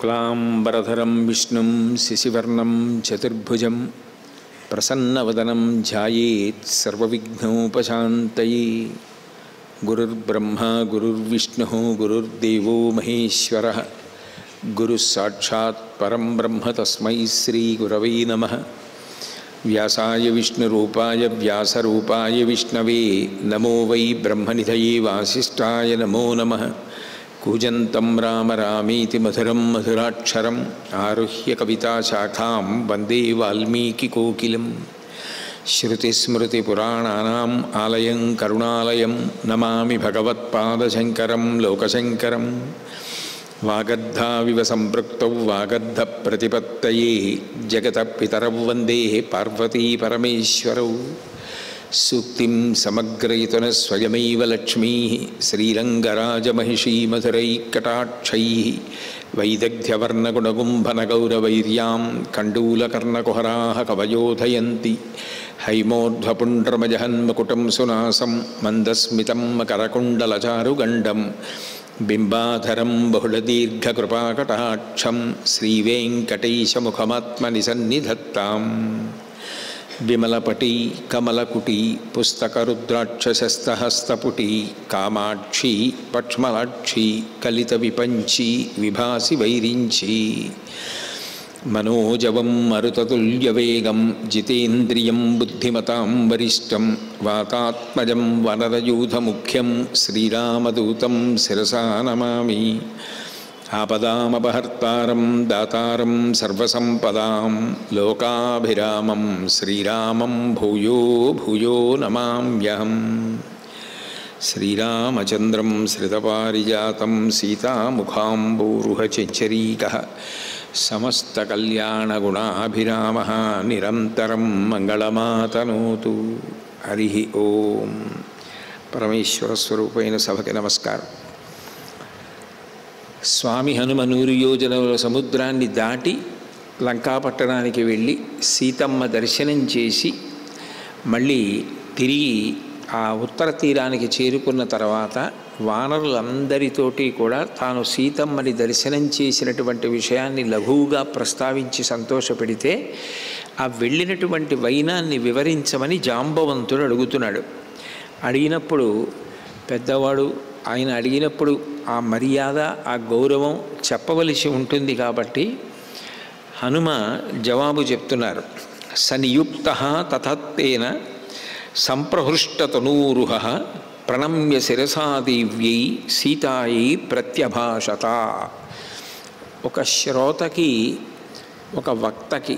शुक्लांबरधरं विष्णुं शशिवर्णं चतुर्भुजं प्रसन्नवदनं ध्यायेत् सर्वविघ्नोपशान्तये। गुरुर्ब्रह्मा गुरुर्विष्णुः गुरुर्देवो महेश्वरः गुरुस्साक्षात् परं ब्रह्म तस्मै श्रीगुरवे नमः। व्यासाय विष्णुरूपाय व्यासरूपाय विष्णवे नमो वै ब्रह्मनिधये वासिष्ठाय नमो नमः। कूजन्तं राम रामीति मधुरं मधुराक्षरम् आरुह्य कविताशाखां वन्दे वाल्मीकिकोकिलं। श्रुतिस्मृतिपुराणानाम् आलयं करुणालयं नमामि भगवत्पादशङ्करं लोकशङ्करं। वागर्धाविव सम्पृक्तौ वागर्धप्रतिपत्तये जगतः पितरौ वन्दे पार्वती परमेश्वरौ। सूक्तिं समग्रयितुनः स्वयमेव लक्ष्मीः श्रीरङ्गराजमहिषी मधुरैकटाक्षैः वैदग्ध्यवर्णगुणगुम्भनगौरवैर्यां कण्डूलकर्णकुहराः कवयोधयन्ति। हैमोर्ध्वपुण्ड्रमजहन्मकुटं सुनासं मन्दस्मितं मकरकुण्डलचारुगण्डं बिम्बाधरं बहुलदीर्घकृपाकटाक्षं श्रीवेङ्कटेशमुखमात्मनिसन्निधत्ताम्। विमलपटी कमलकुटी पुस्तकरुद्राक्षशस्तहस्तपुटी कामाक्षी पक्ष्मलाक्षी कलितविपञ्ची विभासि वैरिञ्ची। मनोजवं मरुततुल्यवेगं जितेन्द्रियं बुद्धिमतां वरिष्ठं वातात्मजं वनरयूथमुख्यं श्रीरामदूतं शिरसा नमामि। आपदामपहर्तारं दातारं सर्वसम्पदां लोकाभिरामं श्रीरामं भूयो भूयो नमाम्यहम्। श्रीरामचन्द्रं श्रितपारिजातं सीतामुखाम्बूरुहचञ्चरीकः समस्तकल्याणगुणाभिरामः निरन्तरं मङ्गलमातनोतु। हरिः ओं। परमेश्वरस्वरूपैన సభకి నమస్కారం. స్వామి హనుమ 100 యోజనల సముద్రాన్ని దాటి లంకాపట్టణానికి వెళ్ళి సీతమ్మ దర్శనం చేసి మళ్ళీ తిరిగి ఆ ఉత్తర తీరానికి చేరుకున్న తర్వాత వానరులందరితోటి కూడా తాను సీతమ్మని దర్శనం చేసినటువంటి విషయాన్ని లఘువుగా ప్రస్తావించి సంతోషపెడితే ఆ వెళ్ళినటువంటి వైనాన్ని వివరించమని జాంబవంతుడు అడుగుతున్నాడు. అడిగినప్పుడు పెద్దవాడు ఆయన అడిగినప్పుడు ఆ మర్యాద ఆ గౌరవం చెప్పవలసి ఉంటుంది కాబట్టి హనుమ జవాబు చెప్తున్నారు. సనియుక్త తథత్తేన సంప్రహృష్టతనూరుహ ప్రణమ్య శిరసాదేవ్యై సీతాయై ప్రత్యభాషత. ఒక శ్రోతకి ఒక వక్తకి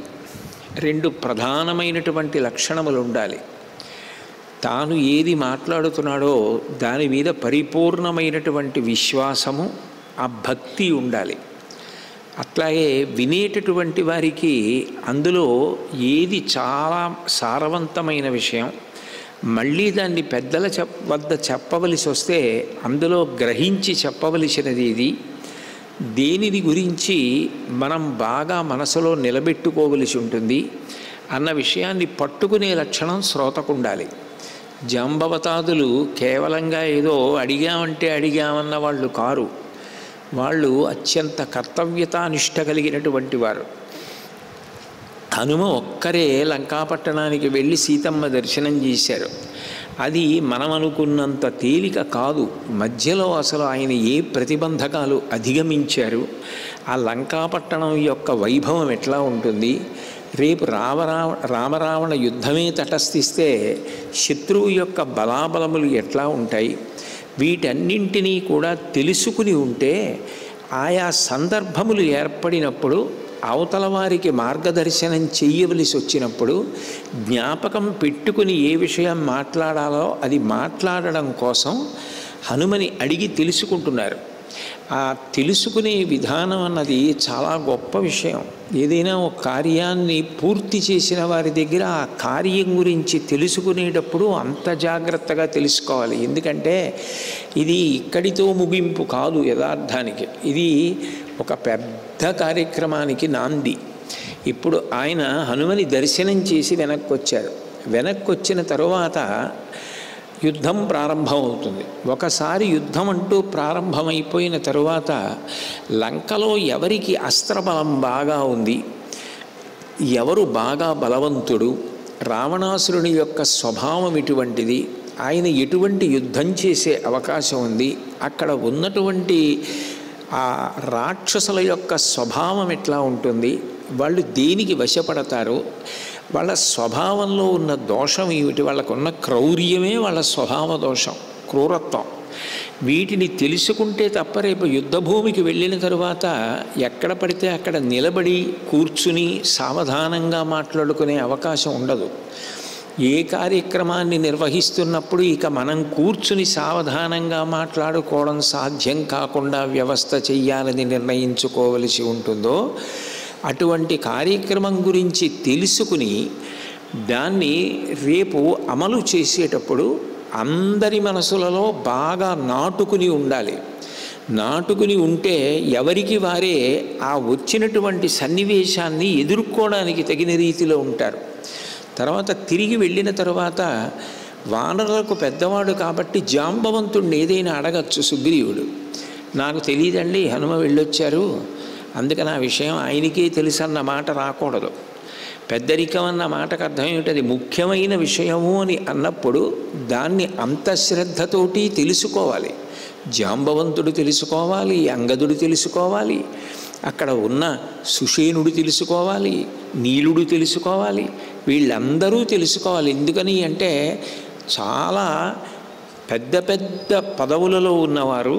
2 ప్రధానమైనటువంటి లక్షణములు ఉండాలి. తాను ఏది మాట్లాడుతున్నాడో దాని మీద పరిపూర్ణమైనటువంటి విశ్వాసము ఆ భక్తి ఉండాలి. అట్లాగే వినేటటువంటి వారికి అందులో ఏది చాలా సారవంతమైన విషయం మళ్ళీ దాన్ని పెద్దల వద్ద చెప్పవలసి వస్తే అందులో గ్రహించి చెప్పవలసినది ఇది, దేనిది గురించి మనం బాగా మనసులో నిలబెట్టుకోవలసి ఉంటుంది అన్న విషయాన్ని పట్టుకునే లక్షణం శ్రోతకు ఉండాలి. జాంబవతాదులు కేవలంగా ఏదో అడిగామంటే అడిగామన్న వాళ్ళు కారు. వాళ్ళు అత్యంత కర్తవ్యతానిష్ట కలిగినటువంటి వారు. హనుమ ఒక్కరే లంకాపట్టణానికి వెళ్ళి సీతమ్మ దర్శనం చేశారు. అది మనం అనుకున్నంత తేలిక కాదు. మధ్యలో అసలు ఆయన ఏ ప్రతిబంధకాలు అధిగమించారు, ఆ లంకాపట్టణం యొక్క వైభవం ఎట్లా ఉంటుంది, రేపు రామరావణ యుద్ధమే తటస్థిస్తే శత్రువు యొక్క బలాబలములు ఎట్లా ఉంటాయి, వీటన్నింటినీ కూడా తెలుసుకుని ఉంటే ఆయా సందర్భములు ఏర్పడినప్పుడు అవతల వారికి మార్గదర్శనం చెయ్యవలసి వచ్చినప్పుడు జ్ఞాపకం పెట్టుకుని ఏ విషయం మాట్లాడాలో అది మాట్లాడడం కోసం హనుమని అడిగి తెలుసుకుంటున్నారు. ఆ తెలుసుకునే విధానం అన్నది చాలా గొప్ప విషయం. ఏదైనా ఒక కార్యాన్ని పూర్తి చేసిన వారి దగ్గర ఆ కార్యం గురించి తెలుసుకునేటప్పుడు అంత జాగ్రత్తగా తెలుసుకోవాలి. ఎందుకంటే ఇది ఇక్కడితో ముగింపు కాదు. యథార్థానికి ఇది ఒక పెద్ద కార్యక్రమానికి నాంది. ఇప్పుడు ఆయన హనుమని దర్శనం చేసి వెనక్కి వచ్చారు. వెనక్కి వచ్చిన తరువాత యుద్ధం ప్రారంభమవుతుంది. ఒకసారి యుద్ధం అంటూ ప్రారంభమైపోయిన తరువాత లంకలో ఎవరికి అస్త్రబలం బాగా ఉంది, ఎవరు బాగా బలవంతుడు, రావణాసురుని యొక్క స్వభావం ఎటువంటిది, ఆయన ఎటువంటి యుద్ధం చేసే అవకాశం ఉంది, అక్కడ ఉన్నటువంటి ఆ రాక్షసుల యొక్క స్వభావం ఎట్లా ఉంటుంది, వాళ్ళు దేనికి వశపడతారు, వాళ్ళ స్వభావంలో ఉన్న దోషం ఏమిటి, వాళ్ళకున్న క్రౌర్యమే వాళ్ళ స్వభావ దోషం, క్రూరత్వం. వీటిని తెలుసుకుంటే తప్ప రేపు యుద్ధభూమికి వెళ్ళిన తరువాత ఎక్కడ పడితే అక్కడ నిలబడి కూర్చుని సావధానంగా మాట్లాడుకునే అవకాశం ఉండదు. ఏ కార్యక్రమాన్ని నిర్వహిస్తున్నప్పుడు ఇక మనం కూర్చుని సావధానంగా మాట్లాడుకోవడం సాధ్యం కాకుండా వ్యవస్థ చెయ్యాలని నిర్ణయించుకోవలసి ఉంటుందో అటువంటి కార్యక్రమం గురించి తెలుసుకుని దాన్ని రేపు అమలు చేసేటప్పుడు అందరి మనసులలో బాగా నాటుకుని ఉండాలి. నాటుకుని ఉంటే ఎవరికి వారే ఆ వచ్చినటువంటి సన్నివేశాన్ని ఎదుర్కోవడానికి తగిన రీతిలో ఉంటారు. తర్వాత తిరిగి వెళ్ళిన తర్వాత వానరులకు పెద్దవాడు కాబట్టి జాంబవంతుడిని ఏదైనా అడగచ్చు సుగ్రీవుడు. నాకు తెలియదండి, హనుమ వెళ్ళొచ్చారు, అందుకని ఆ విషయం ఆయనకే తెలుసు అన్న మాట రాకూడదు. పెద్దరికం అన్న మాటకు అర్థం ఏమిటది, ముఖ్యమైన విషయము అని అన్నప్పుడు దాన్ని అంతఃశ్రద్ధతోటి తెలుసుకోవాలి. జాంబవంతుడు తెలుసుకోవాలి, అంగదుడు తెలుసుకోవాలి, అక్కడ ఉన్న సుషేనుడు తెలుసుకోవాలి, నీలుడు తెలుసుకోవాలి, వీళ్ళందరూ తెలుసుకోవాలి. ఎందుకని అంటే చాలా పెద్ద పెద్ద పదవులలో ఉన్నవారు,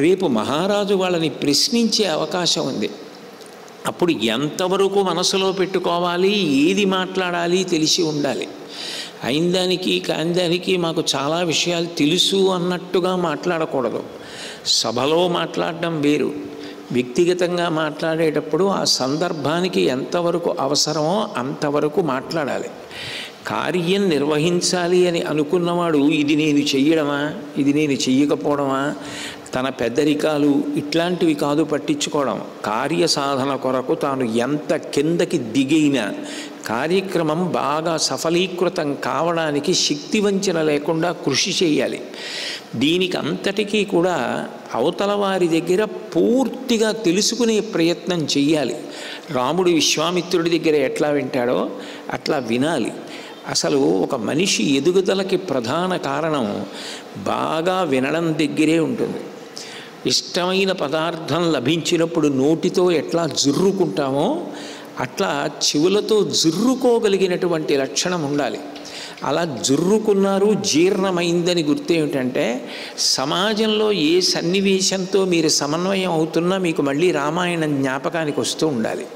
రేపు మహారాజు వాళ్ళని ప్రశ్నించే అవకాశం ఉంది. అప్పుడు ఎంతవరకు మనసులో పెట్టుకోవాలి, ఏది మాట్లాడాలి తెలిసి ఉండాలి. అయిందానికి కాందానికి మాకు చాలా విషయాలు తెలుసు అన్నట్టుగా మాట్లాడకూడదు. సభలో మాట్లాడడం వేరు, వ్యక్తిగతంగా మాట్లాడేటప్పుడు ఆ సందర్భానికి ఎంతవరకు అవసరమో అంతవరకు మాట్లాడాలి. కార్యం నిర్వహించాలి అని అనుకున్నవాడు ఇది నేను చెయ్యడమా, ఇది నేను చెయ్యకపోవడమా, తన పెద్దరికాలు ఇట్లాంటివి కాదు పట్టించుకోవడం. కార్యసాధన కొరకు తాను ఎంత కిందకి దిగైనా కార్యక్రమం బాగా సఫలీకృతం కావడానికి శక్తివంచన లేకుండా కృషి చేయాలి. దీనికి అంతటికీ కూడా అవతల వారి దగ్గర పూర్తిగా తెలుసుకునే ప్రయత్నం చెయ్యాలి. రాముడు విశ్వామిత్రుడి దగ్గర ఎట్లా వింటాడో అట్లా వినాలి. అసలు ఒక మనిషి ఎదుగుదలకి ప్రధాన కారణం బాగా వినడం దగ్గరే ఉంటుంది. ఇష్టమైన పదార్థం లభించినప్పుడు నోటితో ఎట్లా జుర్రుకుంటామో అట్లా చెవులతో జుర్రుకోగలిగినటువంటి లక్షణం ఉండాలి. అలా జుర్రుకున్నారు, జీర్ణమైందని గుర్తేమిటంటే సమాజంలో ఏ సన్నివేశంతో మీరు సమన్వయం అవుతున్నా మీకు మళ్ళీ రామాయణం జ్ఞాపకానికి వస్తూ ఉండాలి.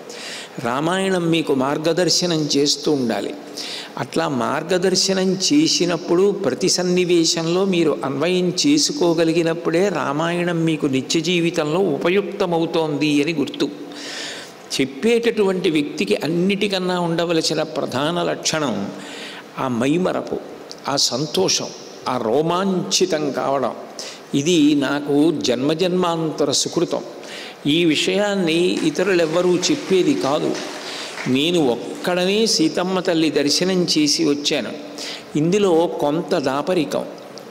రామాయణం మీకు మార్గదర్శనం చేస్తూ ఉండాలి. అట్లా మార్గదర్శనం చేసినప్పుడు ప్రతి సన్నివేశంలో మీరు అన్వయం చేసుకోగలిగినప్పుడే రామాయణం మీకు నిత్య జీవితంలో ఉపయుక్తమవుతోంది అని గుర్తు. చెప్పేటటువంటి వ్యక్తికి అన్నిటికన్నా ఉండవలసిన ప్రధాన లక్షణం ఆ మైమరపు, ఆ సంతోషం, ఆ రోమాంచితం కావడం. ఇది నాకు జన్మజన్మాంతర సుకృతం. ఈ విషయాన్ని ఇతరులెవ్వరూ చెప్పేది కాదు. నేను ఒక్కడనే సీతమ్మ తల్లి దర్శనం చేసి వచ్చాను. ఇందులో కొంత దాపరికం,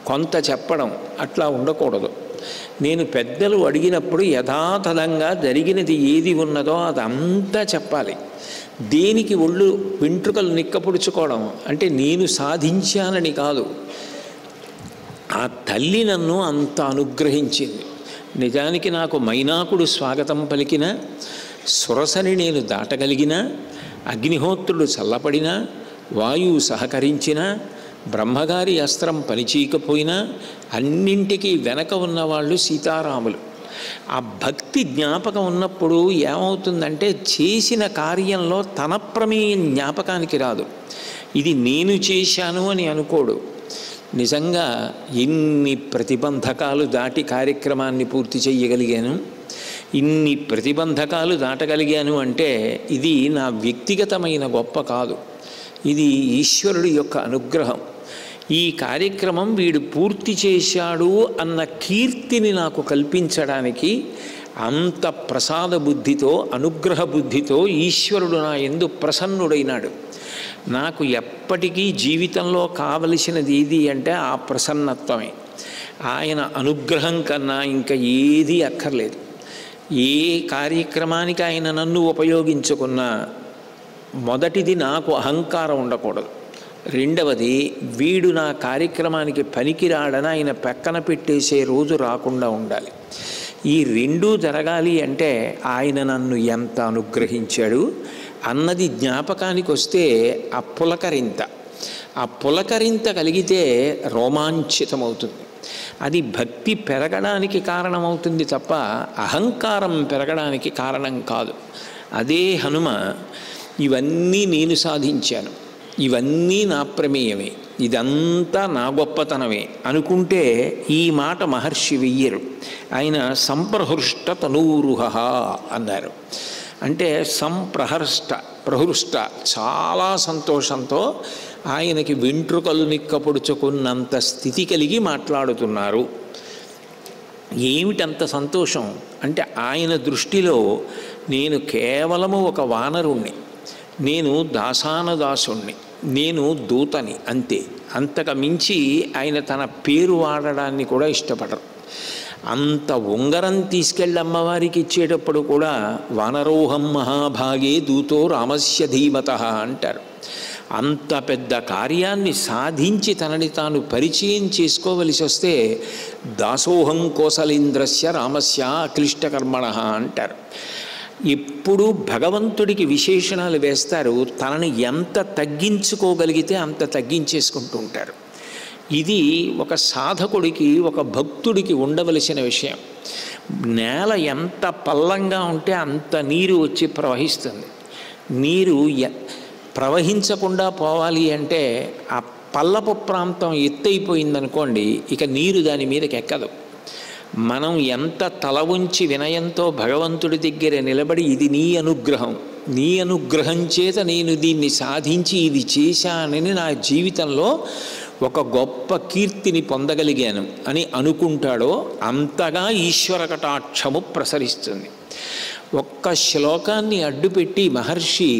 కొంత చెప్పడం అట్లా ఉండకూడదు. నేను పెద్దలు అడిగినప్పుడు యథాతథంగా జరిగినది ఏది ఉన్నదో అదంతా చెప్పాలి. దేనికి ఒళ్ళు వెంట్రుకలు నిక్కపుడుచుకోవడం అంటే నేను సాధించానని కాదు. ఆ తల్లి నన్ను అంత అనుగ్రహించింది. నిజానికి నాకు మైనాకుడు స్వాగతం పలికిన, సురసని నేను దాటగలిగిన, అగ్నిహోత్రుడు చల్లపడినా, వాయువు సహకరించిన, బ్రహ్మగారి అస్త్రం పనిచేయకపోయినా అన్నింటికీ వెనక ఉన్నవాళ్ళు సీతారాములు. ఆ భక్తి జ్ఞాపకం ఉన్నప్పుడు ఏమవుతుందంటే చేసిన కార్యంలో తన ప్రమేయం జ్ఞాపకానికి రాదు. ఇది నేను చేశాను అని అనుకోడు. నిజంగా ఎన్ని ప్రతిబంధకాలు దాటి కార్యక్రమాన్ని పూర్తి చేయగలిగాను, ఇన్ని ప్రతిబంధకాలు దాటగలిగాను అంటే ఇది నా వ్యక్తిగతమైన గొప్ప కాదు, ఇది ఈశ్వరుడి యొక్క అనుగ్రహం. ఈ కార్యక్రమం వీడు పూర్తి చేశాడు అన్న కీర్తిని నాకు కల్పించడానికి అంత ప్రసాద బుద్ధితో, అనుగ్రహ బుద్ధితో ఈశ్వరుడు నా యందు ప్రసన్నుడైనాడు. నాకు ఎప్పటికీ జీవితంలో కావలసినది ఏది అంటే ఆ ప్రసన్నత్వమే. ఆయన అనుగ్రహం కన్నా ఇంకా ఏదీ అక్కర్లేదు. ఏ కార్యక్రమానికి ఆయన నన్ను ఉపయోగించుకున్నా మొదటిది నాకు అహంకారం ఉండకూడదు, రెండవది వీడు నా కార్యక్రమానికి పనికిరాడని ఆయన పక్కన పెట్టేసే రోజు రాకుండా ఉండాలి. ఈ రెండూ జరగాలి అంటే ఆయన నన్ను ఎంత అనుగ్రహించాడు అన్నది జ్ఞాపకానికి వస్తే ఆ పులకరింత కలిగితే రోమాంచితమవుతుంది. అది భక్తి పెరగడానికి కారణమవుతుంది తప్ప అహంకారం పెరగడానికి కారణం కాదు. అదే హనుమ ఇవన్నీ నేను సాధించాను, ఇవన్నీ నా ప్రమేయమే, ఇదంతా నా గొప్పతనమే అనుకుంటే ఈ మాట మహర్షి వెయ్యరు. ఆయన సంప్రహృష్ట తనూరుహ అన్నారు. అంటే ప్రహృష్ట చాలా సంతోషంతో ఆయనకి వెంట్రుకలు నిక్కపొడుచుకున్నంత స్థితి కలిగి మాట్లాడుతున్నారు. ఏమిటంత సంతోషం అంటే ఆయన దృష్టిలో నేను కేవలము ఒక వానరుణ్ణి, నేను దాసానుదాసుణ్ణి, నేను దూతని, అంతే. అంతకు మించి ఆయన తన పేరు వాడడాన్ని కూడా ఇష్టపడరు. అంత ఉంగరం తీసుకెళ్ళి అమ్మవారికి ఇచ్చేటప్పుడు కూడా వానరోహం మహాభాగే దూతో రామస్య ధీమత అంటారు. అంత పెద్ద కార్యాన్ని సాధించి తనని తాను పరిచయం చేసుకోవలసి వస్తే దాసోహం కోసలేంద్రస్య రామస్య అక్లిష్టకర్మణ అంటారు. ఎప్పుడూ భగవంతుడికి విశేషణాలు వేస్తారు, తనని ఎంత తగ్గించుకోగలిగితే అంత తగ్గించేసుకుంటూ ఉంటారు. ఇది ఒక సాధకుడికి, ఒక భక్తుడికి ఉండవలసిన విషయం. నేల ఎంత పల్లంగా ఉంటే అంత నీరు వచ్చి ప్రవహిస్తుంది. నీరు ప్రవహించకుండా పోవాలి అంటే ఆ పల్లపు ప్రాంతం ఎత్తైపోయిందనుకోండి, ఇక నీరు దాని మీదకి ఎక్కదు. మనం ఎంత తల ఉంచి వినయంతో భగవంతుడి దగ్గర నిలబడి ఇది నీ అనుగ్రహం, నీ అనుగ్రహం చేత నేను దీన్ని సాధించి ఇది చేశానని నా జీవితంలో ఒక గొప్ప కీర్తిని పొందగలిగాను అని అనుకుంటాడో అంతగా ఈశ్వర కటాక్షము ప్రసరిస్తుంది. ఒక్క శ్లోకాన్ని అడ్డుపెట్టి మహర్షి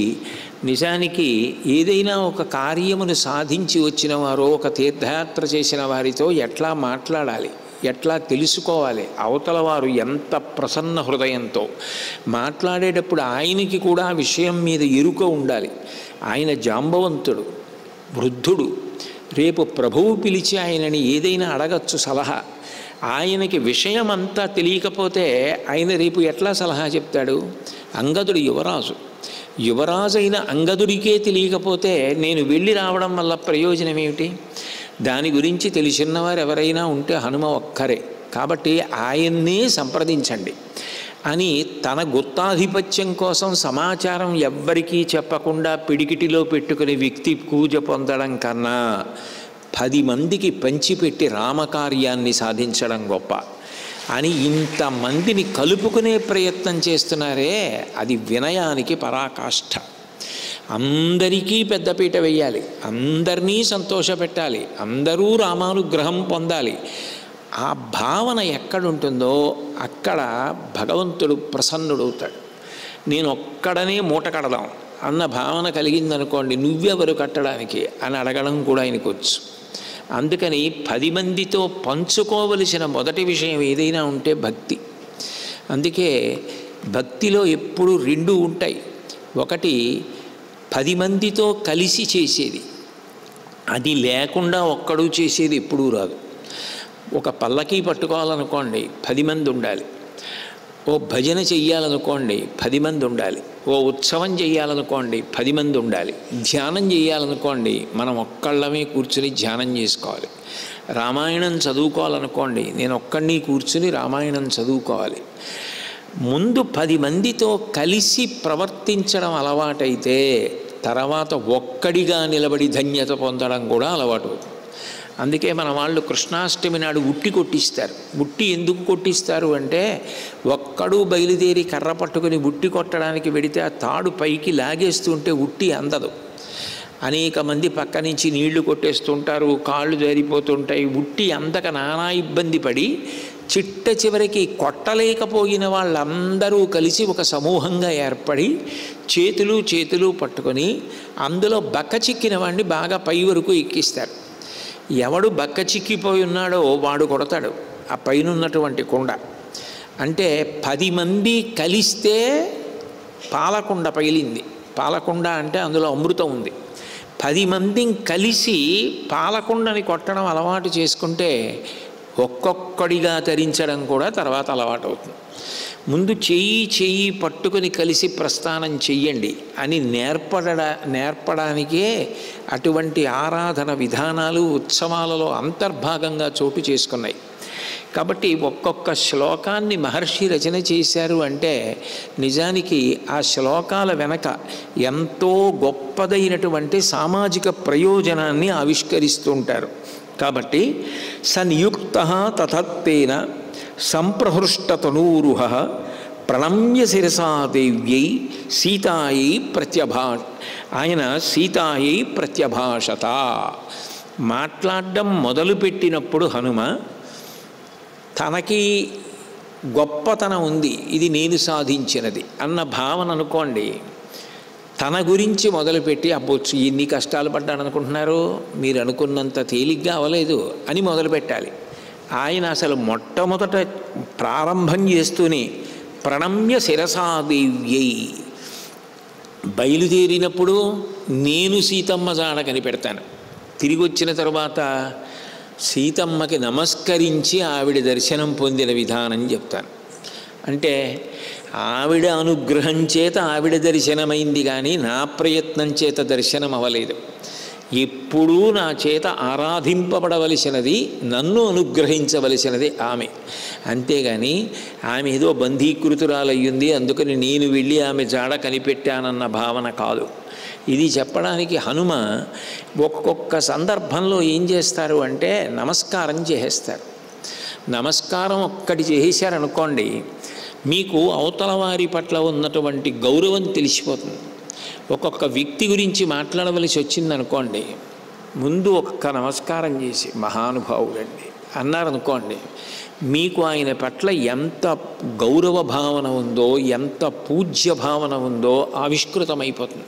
నిజానికి ఏదైనా ఒక కార్యమును సాధించి వచ్చిన వారో, ఒక తీర్థయాత్ర చేసిన వారితో ఎట్లా మాట్లాడాలి, ఎట్లా తెలుసుకోవాలి, అవతల వారు ఎంత ప్రసన్న హృదయంతో మాట్లాడేటప్పుడు ఆయనకి కూడా విషయం మీద ఎరుక ఉండాలి. ఆయన జాంబవంతుడు, వృద్ధుడు, రేపు ప్రభువు పిలిచి ఆయనని ఏదైనా అడగచ్చు సలహా. ఆయనకి విషయం అంతా తెలియకపోతే ఆయన రేపు ఎట్లా సలహా చెప్తాడు? అంగదుడు యువరాజైన అంగదుడికే తెలియకపోతే నేను వెళ్ళి రావడం వల్ల ప్రయోజనం ఏమిటి? దాని గురించి తెలిసినవారు ఎవరైనా ఉంటే హనుమ ఒక్కరే, కాబట్టి ఆయన్నే సంప్రదించండి అని తన గుత్తాధిపత్యం కోసం సమాచారం ఎవ్వరికీ చెప్పకుండా పిడికిటిలో పెట్టుకుని వ్యక్తి పూజ పొందడం కన్నా 10 మందికి పంచిపెట్టి రామకార్యాన్ని సాధించడం గొప్ప అని ఇంతమందిని కలుపుకునే ప్రయత్నం చేస్తున్నారే, అది వినయానికి పరాకాష్ఠ. అందరికీ పెద్దపీట వేయాలి, అందరినీ సంతోషపెట్టాలి, అందరూ రామానుగ్రహం పొందాలి. ఆ భావన ఎక్కడుంటుందో అక్కడ భగవంతుడు ప్రసన్నుడవుతాడు. నేను ఒక్కడనే మూట కడదాం అన్న భావన కలిగిందనుకోండి, నువ్వెవరు కట్టడానికి అని అడగడం కూడా ఆయనకు వచ్చు. అందుకని 10 మందితో పంచుకోవలసిన మొదటి విషయం ఏదైనా ఉంటే భక్తి. అందుకే భక్తిలో ఎప్పుడు 2 ఉంటాయి. ఒకటి 10 మందితో కలిసి చేసేది, అది లేకుండా ఒక్కడు చేసేది ఎప్పుడూ రాదు. ఒక పల్లకీ పట్టుకోవాలనుకోండి 10 మంది ఉండాలి, ఓ భజన చెయ్యాలనుకోండి 10 మంది ఉండాలి, ఓ ఉత్సవం చేయాలనుకోండి 10 మంది ఉండాలి, ధ్యానం చేయాలనుకోండి మనం ఒక్కళ్ళమే కూర్చుని ధ్యానం చేసుకోవాలి, రామాయణం చదువుకోవాలనుకోండి నేను ఒక్కడిని కూర్చుని రామాయణం చదువుకోవాలి. ముందు 10 మందితో కలిసి ప్రవర్తించడం అలవాటైతే తర్వాత ఒక్కడిగా నిలబడి ధన్యత పొందడం కూడా అలవాటు అవుతుంది. అందుకే మన వాళ్ళు కృష్ణాష్టమి నాడు ఉట్టి కొట్టిస్తారు. ఉట్టి ఎందుకు కొట్టిస్తారు అంటే, ఒక్కడు బయలుదేరి కర్ర పట్టుకుని ఉట్టి కొట్టడానికి వెడితే ఆ తాడు పైకి లాగేస్తుంటే ఉట్టి అందదు. అనేక మంది పక్క నుంచి నీళ్లు కొట్టేస్తుంటారు, కాళ్ళు జారిపోతుంటాయి. ఉట్టి అందక నానా ఇబ్బంది పడి చిట్ట చివరికి కొట్టలేకపోయిన వాళ్ళందరూ కలిసి ఒక సమూహంగా ఏర్పడి చేతులు పట్టుకొని అందులో బక్క చిక్కిన వాడిని బాగా పై వరకు ఎక్కిస్తారు. ఎవడు బక్క చిక్కిపోయి ఉన్నాడో వాడు కొడతాడు ఆ పైన ఉన్నటువంటి కుండ. అంటే 10 మంది కలిస్తే పాలకుండ పగిలింది. పాలకుండ అంటే అందులో అమృతం ఉంది. 10 మంది కలిసి పాలకుండని కొట్టడం అలవాటు చేసుకుంటే ఒక్కొక్కడిగా తరించడం కూడా తర్వాత అలవాటు అవుతుంది. ముందు చెయ్యి పట్టుకొని కలిసి ప్రస్థానం చెయ్యండి అని నేర్పడానికే అటువంటి ఆరాధన విధానాలు ఉత్సవాలలో అంతర్భాగంగా చోటు చేసుకున్నాయి. కాబట్టి ఒక్కొక్క శ్లోకాన్ని మహర్షి రచన చేశారు అంటే నిజానికి ఆ శ్లోకాల వెనక ఎంతో గొప్పదైనటువంటి సామాజిక ప్రయోజనాన్ని ఆవిష్కరిస్తూ ఉంటారు. కాబట్టి సన్యుక్త తథత్తేన సంప్రహృష్టతనూరుహ ప్రణమ్య శిరసా దేవ్యై సీతాయై ఆయన సీతాయై ప్రత్యభాషత. మాట్లాడడం మొదలుపెట్టినప్పుడు హనుమ తనకి గొప్పతనం ఉంది, ఇది నేను సాధించినది అన్న భావన అనుకోండి. తన గురించి మొదలుపెట్టి అబ్బొచ్చు ఎన్ని కష్టాలు పడ్డాను అనుకుంటున్నారు, మీరు అనుకున్నంత తేలిగ్గా అవ్వలేదు అని మొదలుపెట్టాలి. ఆయన అసలు మొట్టమొదట ప్రారంభం చేస్తూనే ప్రణమ్య శిరసాదేవ్యై, బయలుదేరినప్పుడు నేను సీతమ్మ జాడ కనిపెడతాను, తిరిగి వచ్చిన తర్వాత సీతమ్మకి నమస్కరించి ఆవిడ దర్శనం పొందిన విధానం చెప్తాను. అంటే ఆవిడ అనుగ్రహం చేత ఆవిడ దర్శనమైంది కానీ నా ప్రయత్నం చేత దర్శనం అవ్వలేదు. ఎప్పుడూ నా చేత ఆరాధింపబడవలసినది, నన్ను అనుగ్రహించవలసినది ఆమె. అంతేగాని ఆమె ఏదో బంధీకృతురాలయ్యింది అందుకని నేను వెళ్ళి ఆమె జాడ కనిపెట్టానన్న భావన కాదు. ఇది చెప్పడానికి హనుమ ఒక్కొక్క సందర్భంలో ఏం చేస్తారు అంటే నమస్కారం చేసేస్తారు. నమస్కారం ఒక్కటి చేశారనుకోండి, మీకు అవతల వారి పట్ల ఉన్నటువంటి గౌరవం తెలిసిపోతుంది. ఒక్కొక్క వ్యక్తి గురించి మాట్లాడవలసి వచ్చిందనుకోండి, ముందు ఒక్క నమస్కారం చేసి మహానుభావుడండి అన్నారనుకోండి, మీకు ఆయన పట్ల ఎంత గౌరవ భావన ఉందో, ఎంత పూజ్య భావన ఉందో ఆవిష్కృతమైపోతుంది.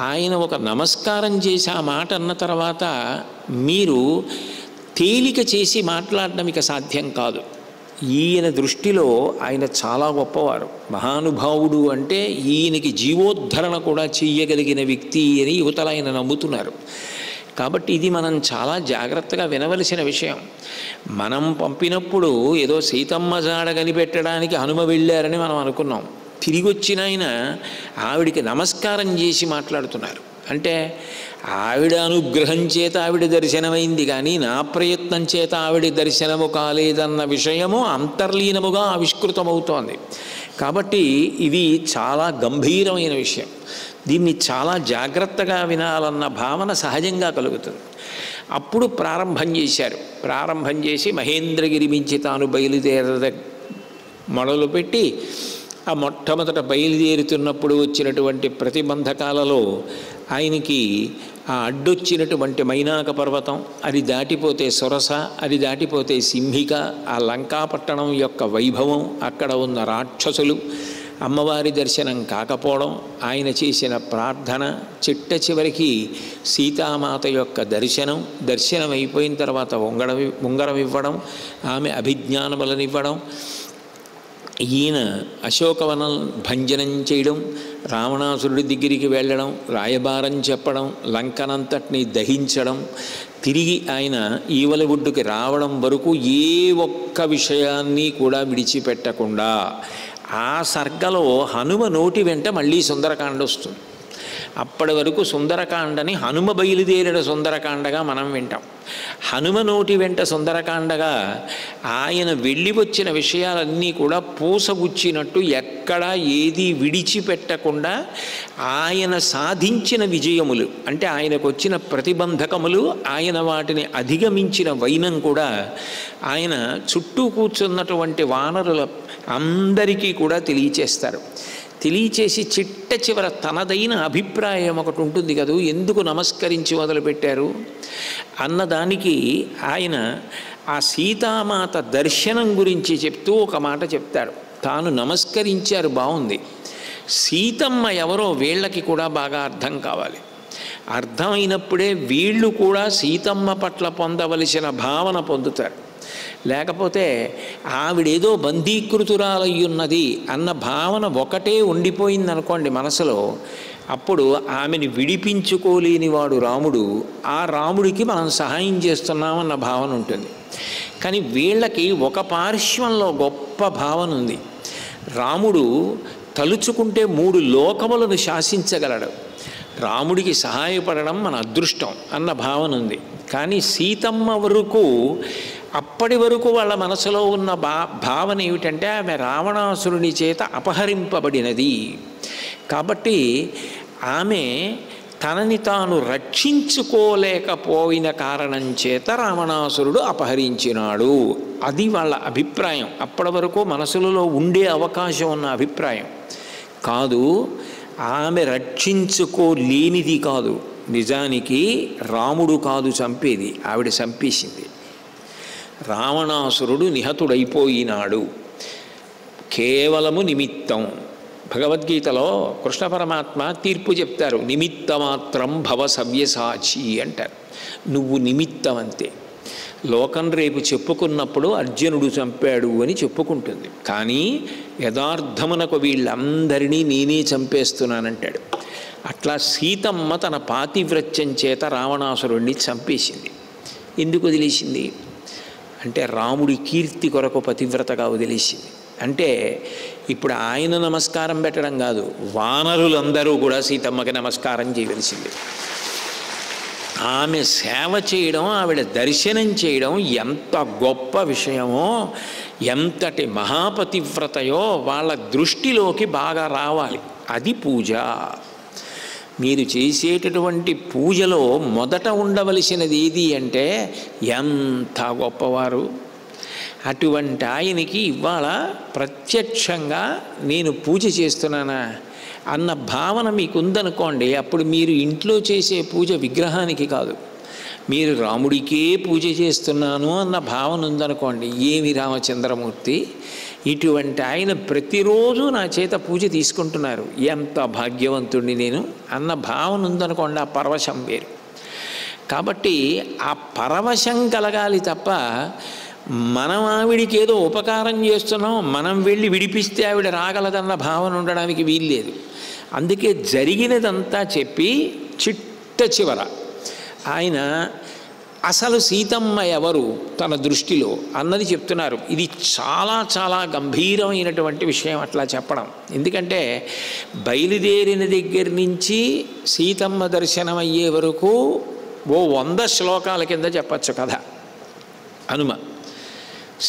ఆయన ఒక నమస్కారం చేసి ఆ మాట అన్న తర్వాత మీరు తేలిక చేసి మాట్లాడడం ఇక సాధ్యం కాదు. ఈయన దృష్టిలో ఆయన చాలా గొప్పవారు, మహానుభావుడు. అంటే ఈయనకి జీవోద్ధరణ కూడా చెయ్యగలిగిన వ్యక్తి అని యువతలు ఆయన నమ్ముతున్నారు. కాబట్టి ఇది మనం చాలా జాగ్రత్తగా వినవలసిన విషయం. మనం పంపినప్పుడు ఏదో సీతమ్మ జాడ కనిపెట్టడానికి హనుమ వెళ్ళారని మనం అనుకున్నాం. తిరిగి వచ్చిన ఆయన ఆవిడికి నమస్కారం చేసి మాట్లాడుతున్నారు. అంటే ఆవిడ అనుగ్రహం చేత ఆవిడ దర్శనమైంది కానీ నా ప్రయత్నం చేత ఆవిడ దర్శనము కాలేదన్న విషయము అంతర్లీనముగా ఆవిష్కృతమవుతోంది. కాబట్టి ఇది చాలా గంభీరమైన విషయం. దీన్ని చాలా జాగ్రత్తగా వినాలన్న భావన సహజంగా కలుగుతుంది. అప్పుడు ప్రారంభం చేశారు. ప్రారంభం చేసి మహేంద్రగిరి మించి తాను మొదలుపెట్టి ఆ మొట్టమొదట బయలుదేరుతున్నప్పుడు వచ్చినటువంటి ప్రతిబంధకాలలో ఆయనకి ఆ అడ్డొచ్చినటువంటి మైనాక పర్వతం, అది దాటిపోతే సొరస, అది దాటిపోతే సింహిక, ఆ లంకాపట్టణం యొక్క వైభవం, అక్కడ ఉన్న రాక్షసులు, అమ్మవారి దర్శనం కాకపోవడం, ఆయన చేసిన ప్రార్థన, చిట్ట చివరికి సీతామాత యొక్క దర్శనం అయిపోయిన తర్వాత ఉంగరం ఇవ్వడం, ఆమె అభిజ్ఞానములనివ్వడం, ఈయన అశోకవనం భంజనం చేయడం, రావణాసురుడి దగ్గరికి వెళ్ళడం, రాయబారం చెప్పడం, లంకనంతటిని దహించడం, తిరిగి ఆయన ఈవల ఒడ్డుకి రావడం వరకు ఏ ఒక్క విషయాన్ని కూడా విడిచిపెట్టకుండా ఆ సర్గలో హనుమ నోటి వెంట మళ్ళీ సుందరకాండ వస్తుంది. అప్పటి వరకు సుందరకాండని హనుమ బయలుదేరిన సుందరకాండగా మనం వింటాం. హనుమ నోటి వెంట సుందరకాండగా ఆయన వెళ్ళి వచ్చిన విషయాలన్నీ కూడా పూసగుచ్చినట్టు ఎక్కడా ఏది విడిచిపెట్టకుండా ఆయన సాధించిన విజయములు, అంటే ఆయనకు వచ్చిన ప్రతిబంధకములు, ఆయన వాటిని అధిగమించిన వైనం కూడా ఆయన చుట్టూ కూర్చున్నటువంటి వానరుల అందరికీ కూడా తెలియచేస్తారు. తెలియచేసి చిట్ట చివర తనదైన అభిప్రాయం ఒకటి ఉంటుంది కదూ, ఎందుకు నమస్కరించి మొదలుపెట్టారు అన్నదానికి ఆయన ఆ సీతామాత దర్శనం గురించి చెప్తూ ఒక మాట చెప్తాడు. తాను నమస్కరించారు బాగుంది, సీతమ్మ ఎవరో వీళ్ళకి కూడా బాగా అర్థం కావాలి. అర్థమైనప్పుడే వీళ్ళు కూడా సీతమ్మ పట్ల పొందవలసిన భావన పొందుతారు. లేకపోతే ఆవిడేదో బంధీకృతురాలయ్యున్నది అన్న భావన ఒకటే ఉండిపోయిందనుకోండి మనసులో, అప్పుడు ఆమెని విడిపించుకోలేనివాడు రాముడు, ఆ రాముడికి మనం సహాయం చేస్తున్నామన్న భావన ఉంటుంది. కానీ వీళ్ళకి ఒక పార్శ్వంలో గొప్ప భావన ఉంది. రాముడు తలుచుకుంటే 3 లోకములను శాసించగలడు, రాముడికి సహాయపడడం మన అదృష్టం అన్న భావన ఉంది. కానీ సీతమ్మ వరకు అప్పటి వరకు వాళ్ళ మనసులో ఉన్న భావన ఏమిటంటే ఆమె రావణాసురుని చేత అపహరింపబడినది. కాబట్టి ఆమె తనని తాను రక్షించుకోలేకపోయిన కారణం చేత రావణాసురుడు అపహరించినాడు. అది వాళ్ళ అభిప్రాయం. అప్పటి వరకు మనసులలో ఉండే అవకాశం ఉన్న అభిప్రాయం కాదు. ఆమె రక్షించుకోలేనిది కాదు. నిజానికి రాముడు కాదు చంపేది, ఆవిడ చంపేసింది. రావణాసురుడు నిహతుడైపోయినాడు. కేవలము నిమిత్తం. భగవద్గీతలో కృష్ణ పరమాత్మ తీర్పు చెప్తారు, నిమిత్తమాత్రం భవ సవ్యసాచి అంటారు. నువ్వు నిమిత్తం అంతే. లోకం రేపు చెప్పుకున్నప్పుడు అర్జునుడు చంపాడు అని చెప్పుకుంటుంది, కానీ యథార్థమునకు వీళ్ళందరినీ నేనే చంపేస్తున్నానంటాడు. అట్లా సీతమ్మ తన పాతివ్రత్యం చేత రావణాసురుణ్ణి చంపేసింది. ఎందుకు వదిలేసింది అంటే రాముడి కీర్తి కొరకు పతివ్రతగా వదిలేసింది. అంటే ఇప్పుడు ఆయన నమస్కారం పెట్టడం కాదు, వానరులందరూ కూడా సీతమ్మకి నమస్కారం చేయవలసింది. ఆమె సేవ చేయడం, ఆవిడ దర్శనం చేయడం ఎంత గొప్ప విషయమో, ఎంతటి మహాపతివ్రతయో వాళ్ళ దృష్టిలోకి బాగా రావాలి. అది పూజ. మీరు చేసేటటువంటి పూజలో మొదట ఉండవలసినది ఏది అంటే ఎంత గొప్పవారు. అటువంటి ఆయనకి ఇవాళ ప్రత్యక్షంగా నేను పూజ చేస్తున్నానా అన్న భావన మీకు ఉందనుకోండి, అప్పుడు మీరు ఇంట్లో చేసే పూజ విగ్రహానికి కాదు, మీరు రాముడికే పూజ చేస్తున్నాను అన్న భావన ఉందనుకోండి. ఏమి రామచంద్రమూర్తి, ఇటువంటి ఆయన ప్రతిరోజు నా చేత పూజ తీసుకుంటున్నారు, ఎంత భాగ్యవంతుడిని నేను అన్న భావన ఉందనుకోండి, ఆ పరవశం వేరు. కాబట్టి ఆ పరవశం కలగాలి తప్ప మనం ఆవిడికి ఏదో ఉపకారం చేస్తున్నాం, మనం వెళ్ళి విడిపిస్తే ఆవిడ రాగలదన్న భావన ఉండడానికి వీల్లేదు. అందుకే జరిగినదంతా చెప్పి చిట్ట చివర ఆయన అసలు సీతమ్మ ఎవరు తన దృష్టిలో అన్నది చెప్తున్నారు. ఇది చాలా చాలా గంభీరమైనటువంటి విషయం అట్లా చెప్పడం. ఎందుకంటే బయలుదేరిన దగ్గర నుంచి సీతమ్మ దర్శనం అయ్యే వరకు 100 శ్లోకాల కింద చెప్పచ్చు కథ. హనుమ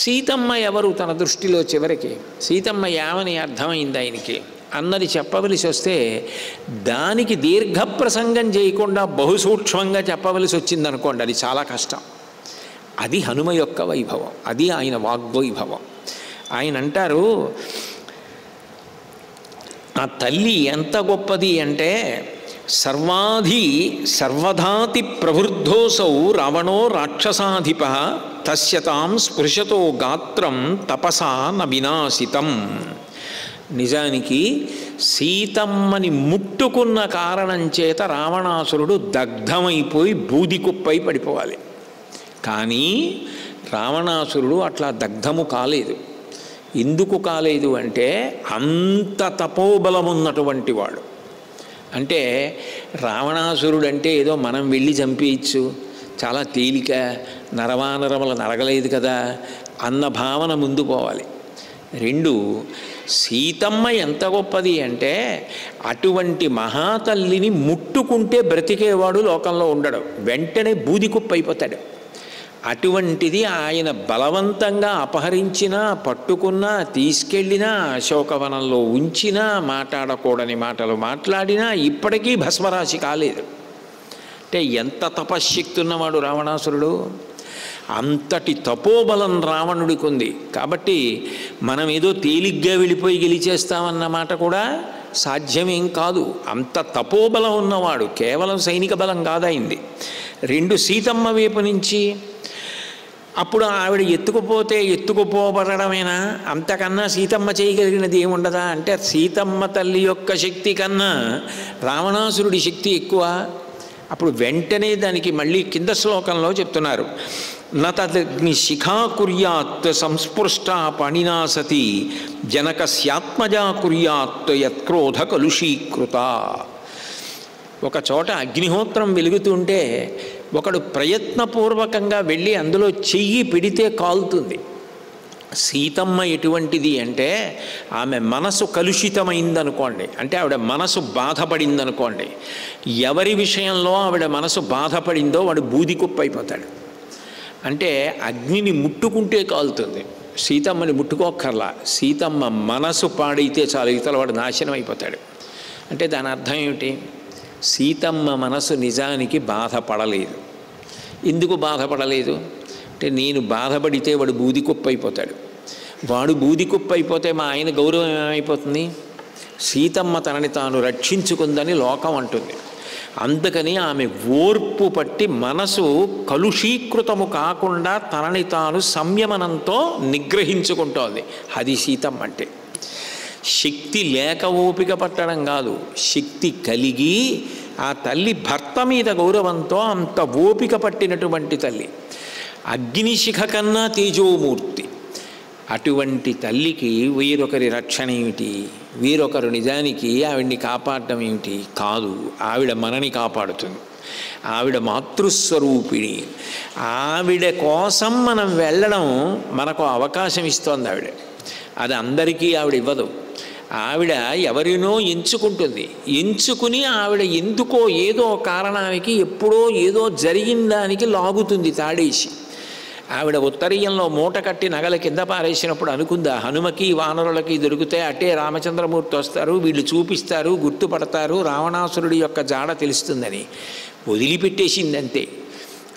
సీతమ్మ ఎవరు తన దృష్టిలో చివరికి, సీతమ్మ ఏమని అర్థమైంది ఆయనకి అన్నది చెప్పవలసి వస్తే దానికి దీర్ఘ ప్రసంగం చేయకుండా బహుసూక్ష్మంగా చెప్పవలసి వచ్చిందనుకోండి, అది చాలా కష్టం. అది హనుమ యొక్క వైభవం, అది ఆయన వాగ్వైభవం. ఆయన అంటారు, ఆ తల్లి ఎంత గొప్పది అంటే సర్వధాతి ప్రవృద్ధోసౌ రావణో రాక్షసాధిప తస్యతాం స్పృశతో గాత్రం తపసా న వినాశితం. నిజానికి సీతమ్మని ముట్టుకున్న కారణం చేత రావణాసురుడు దగ్ధమైపోయి బూది కుప్పై పడిపోవాలి. కానీ రావణాసురుడు అట్లా దగ్ధము కాలేదు. ఎందుకు కాలేదు అంటే అంత తపోబలం ఉన్నటువంటి వాడు. అంటే రావణాసురుడు అంటే ఏదో మనం వెళ్ళి చంపేయచ్చు, చాలా తేలిక, నరవానరములు నరగలేదు కదా అన్న భావన ముందు పోవాలి. 2, సీతమ్మ ఎంత గొప్పది అంటే అటువంటి మహాతల్లిని ముట్టుకుంటే బ్రతికేవాడు లోకంలో ఉండడు, వెంటనే బూది కుప్ప అయిపోతాడు. అటువంటిది ఆయన బలవంతంగా అపహరించినా, పట్టుకున్నా, తీసుకెళ్ళినా, అశోకవనంలో ఉంచినా, మాట్లాడకూడని మాటలు మాట్లాడినా ఇప్పటికీ భస్మరాశి కాలేదు. అంటే ఎంత తపశ్శక్తి ఉన్నవాడు రావణాసురుడు. అంతటి తపోబలం రావణుడికి ఉంది. కాబట్టి మనం ఏదో తేలిగ్గా వెళ్ళిపోయి గెలిచేస్తామన్న మాట కూడా సాధ్యమేం కాదు. అంత తపోబలం ఉన్నవాడు, కేవలం సైనిక బలం కాదైంది. 2 సీతమ్మ వైపు నుంచి. అప్పుడు ఆవిడ ఎత్తుకుపోబడమేనా? అంతకన్నా సీతమ్మ చేయగలిగినది ఏముండదా అంటే, సీతమ్మ తల్లి యొక్క శక్తి కన్నా రావణాసురుడి శక్తి ఎక్కువ. అప్పుడు వెంటనే దానికి మళ్ళీ కింద శ్లోకంలో చెప్తున్నారు, నతగ్ని శిఖా కుర్యాత్ సంస్పృష్టా పణినా సతి జనకస్యాత్మజా కుర్యాత్ యత్క్రోధ కలుషీకృత. ఒక చోట అగ్నిహోత్రం వెలుగుతుంటే ఒకడు ప్రయత్నపూర్వకంగా వెళ్ళి అందులో చెయ్యి పెడితే కాలుతుంది. సీతమ్మ ఎటువంటిది అంటే, ఆమె మనసు కలుషితమైందనుకోండి, అంటే ఆవిడ మనసు బాధపడిందనుకోండి, ఎవరి విషయంలో ఆవిడ మనసు బాధపడిందో వాడు బూది కుప్ప అయిపోతాడు. అంటే అగ్నిని ముట్టుకుంటే కాలుతుంది, సీతమ్మని ముట్టుకోక్కర్లా. సీతమ్మ మనసు పాడైతే చాలు, ఇతల వాడు నాశనం అయిపోతాడు. అంటే దాని అర్థం ఏమిటి? సీతమ్మ మనసు నిజానికి బాధపడలేదు. ఎందుకు బాధపడలేదు అంటే, నేను బాధపడితే వాడు బూది కుప్ప అయిపోతాడు. వాడు బూది కుప్ప అయిపోతే మా ఆయన గౌరవం ఏమైపోతుంది? సీతమ్మ తనని తాను రక్షించుకుందని లోకం అంటుంది. అందుకని ఆమె ఓర్పు పట్టి మనసు కలుషీకృతము కాకుండా తనని తాను సంయమనంతో నిగ్రహించుకుంటోంది. అది సీతమ్మ అంటే. శక్తి లేక ఓపిక పట్టడం కాదు, శక్తి కలిగి ఆ తల్లి భర్త మీద గౌరవంతో అంత ఓపిక పట్టినటువంటి తల్లి. అగ్నిశిఖ కన్నా తేజోమూర్తి. అటువంటి తల్లికి వేరొకరి రక్షణ ఏమిటి? వేరొకరు నిజానికి ఆవిడ్ని కాపాడటం ఏమిటి? కాదు, ఆవిడ మనని కాపాడుతుంది. ఆవిడ మాతృస్వరూపిణి. ఆవిడ కోసం మనం వెళ్ళడం మనకు అవకాశం ఇస్తోంది ఆవిడ. అది అందరికీ ఆవిడ ఇవ్వదు. ఆవిడ ఎవరినో ఎంచుకుంటుంది. ఎంచుకుని ఆవిడ ఎందుకో ఏదో కారణానికి ఎప్పుడో ఏదో జరిగిన దానికి లాగుతుంది తాడేసి. ఆవిడ ఉత్తరీయంలో మూట కట్టి నగల కింద పారేసినప్పుడు అనుకుందా, హనుమకి వానరులకి దొరికితే అటే రామచంద్రమూర్తి వస్తారు, వీళ్ళు చూపిస్తారు, గుర్తుపడతారు, రావణాసురుడి యొక్క జాడ తెలుస్తుందని. వదిలిపెట్టేసిందంతే.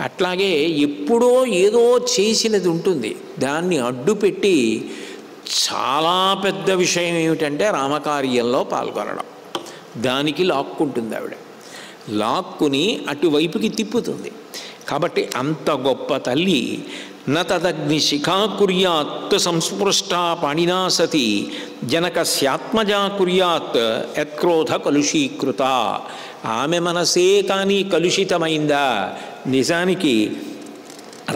అట్లాగే ఎప్పుడో ఏదో చేసినది ఉంటుంది, దాన్ని అడ్డుపెట్టి చాలా పెద్ద విషయం ఏమిటంటే రామకార్యంలో పాల్గొనడం. దానికి లాక్కుంటుంది ఆవిడ. లాక్కుని అటువైపుకి తిప్పుతుంది. కాబట్టి అంత గొప్ప తల్లి. నతదగ్ని శిఖా కుర్యాత్ సంస్పృష్టా పణినా సతి జనకస్యాత్మజా కుర్యాత్ యత్క్రోధ కలుషీకృత. ఆమె మనసే కానీ కలుషితమైందా? నిజానికి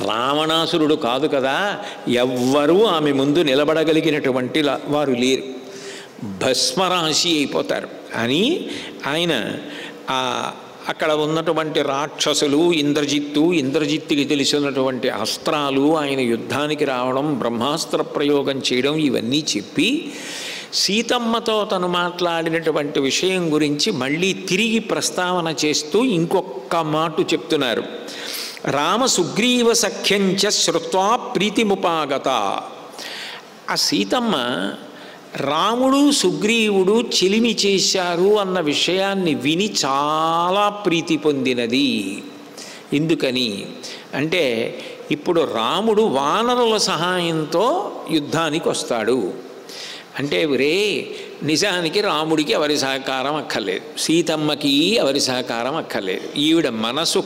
రావణాసురుడు కాదు కదా, ఎవ్వరూ ఆమె ముందు నిలబడగలిగినటువంటి వారు లేరు, భస్మరాశి అయిపోతారు అని ఆయన అక్కడ ఉన్నటువంటి రాక్షసులు, ఇంద్రజిత్తుకి తెలిసినటువంటి అస్త్రాలు, ఆయన యుద్ధానికి రావడం, బ్రహ్మాస్త్ర ప్రయోగం చేయడం, ఇవన్నీ చెప్పి సీతమ్మతో తను మాట్లాడినటువంటి విషయం గురించి మళ్ళీ తిరిగి ప్రస్తావన చేస్తూ ఇంకొక మాట చెప్తున్నారు. రామ సుగ్రీవ సఖ్యంచ శ్రుత్వా ప్రీతిముపాగత. ఆ సీతమ్మ రాముడు సుగ్రీవుడు చిలిమి చేశారు అన్న విషయాన్ని విని చాలా ప్రీతి పొందినది. ఎందుకని అంటే, ఇప్పుడు రాముడు వానరుల సహాయంతో యుద్ధానికి వస్తాడు అంటే, నిజానికి రాముడికి ఎవరి సహకారం అక్కర్లేదు, సీతమ్మకి ఎవరి సహకారం అక్కర్లేదు. ఈవిడ మనసు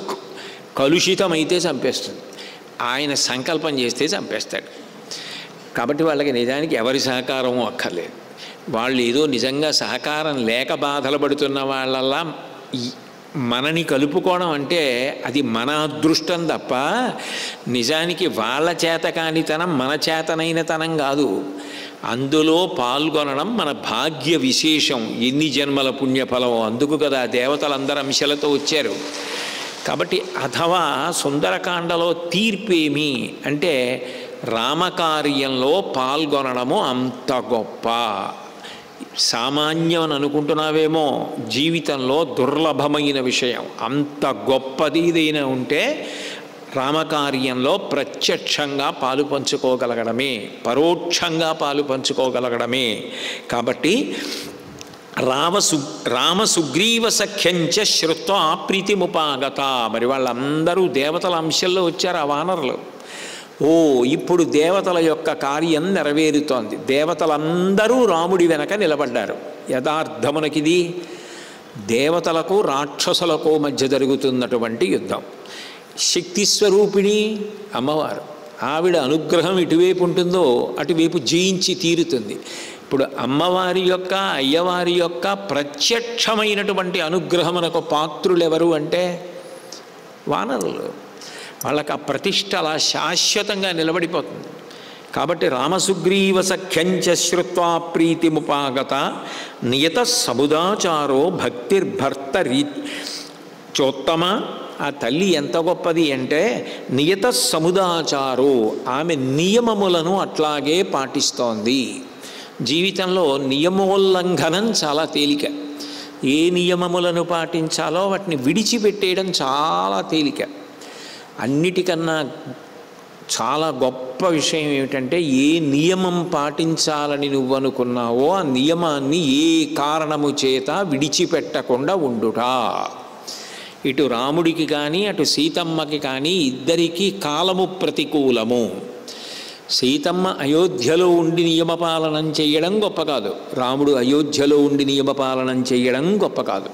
కలుషితమైతే చంపేస్తుంది, ఆయన సంకల్పం చేస్తే చంపేస్తాడు. కాబట్టి వాళ్ళకి నిజానికి ఎవరి సహకారము అక్కర్లేదు. వాళ్ళు ఏదో నిజంగా సహకారం లేక బాధలు పడుతున్న వాళ్ళల్లా మనని కలుపుకోవడం అంటే అది మన అదృష్టం తప్ప నిజానికి వాళ్ళ చేతకానితనం మన చేతనైనతనం కాదు. అందులో పాల్గొనడం మన భాగ్య విశేషం. ఎన్ని జన్మల పుణ్యఫలం. అందుకు కదా దేవతలందరూ అంశాలతో వచ్చారు. కాబట్టి అథవా సుందరకాండలో తీర్పేమి అంటే, రామకార్యంలో పాల్గొనడము అంత గొప్ప. సామాన్యం అని అనుకుంటున్నావేమో, జీవితంలో దుర్లభమైన విషయం. అంత గొప్పది ఏదైనా ఉంటే రామకార్యంలో ప్రత్యక్షంగా పాలు పంచుకోగలగడమే, పరోక్షంగా పాలు పంచుకోగలగడమే. కాబట్టి రామ సుగ్రీవ సఖ్యంచ శ్రుత్వా ప్రీతిముపాగత. మరి వాళ్ళందరూ దేవతల అంశంలో వచ్చారు ఆ వానరులు. ఇప్పుడు దేవతల యొక్క కార్యం నెరవేరుతోంది. దేవతలందరూ రాముడి వెనక నిలబడ్డారు. యథార్థమునకిది దేవతలకు రాక్షసులకు మధ్య జరుగుతున్నటువంటి యుద్ధం. శక్తి స్వరూపిణి అమ్మవారు, ఆవిడ అనుగ్రహం ఎటువైపు ఉంటుందో అటువైపు జయించి తీరుతుంది. ఇప్పుడు అమ్మవారి యొక్క అయ్యవారి యొక్క ప్రత్యక్షమైనటువంటి అనుగ్రహమునకు పాత్రులు ఎవరు అంటే వానరులు. వాళ్ళకి ఆ ప్రతిష్ట అలా శాశ్వతంగా నిలబడిపోతుంది. కాబట్టి రామసుగ్రీవ సఖ్యంచ శ్రుత్వా ప్రీతిముపాగత నియత సముదాచారో భక్తిర్భర్తరీ చోత్తమ. ఆ తల్లి ఎంత గొప్పది అంటే నియత సముదాచారో, ఆమె నియమములను అట్లాగే పాటిస్తోంది. జీవితంలో నియమోల్లంఘనం చాలా తేలిక. ఏ నియమములను పాటించాలో వాటిని విడిచిపెట్టేయడం చాలా తేలిక. అన్నిటికన్నా చాలా గొప్ప విషయం ఏమిటంటే ఏ నియమం పాటించాలని నువ్వు అనుకున్నావో ఆ నియమాన్ని ఏ కారణము చేత విడిచిపెట్టకుండా ఉండుట. ఇటు రాముడికి కానీ అటు సీతమ్మకి కానీ ఇద్దరికీ కాలము ప్రతికూలము. సీతమ్మ అయోధ్యలో ఉండి నియమపాలనం చేయడం గొప్ప కాదు, రాముడు అయోధ్యలో ఉండి నియమపాలనం చేయడం గొప్ప కాదు.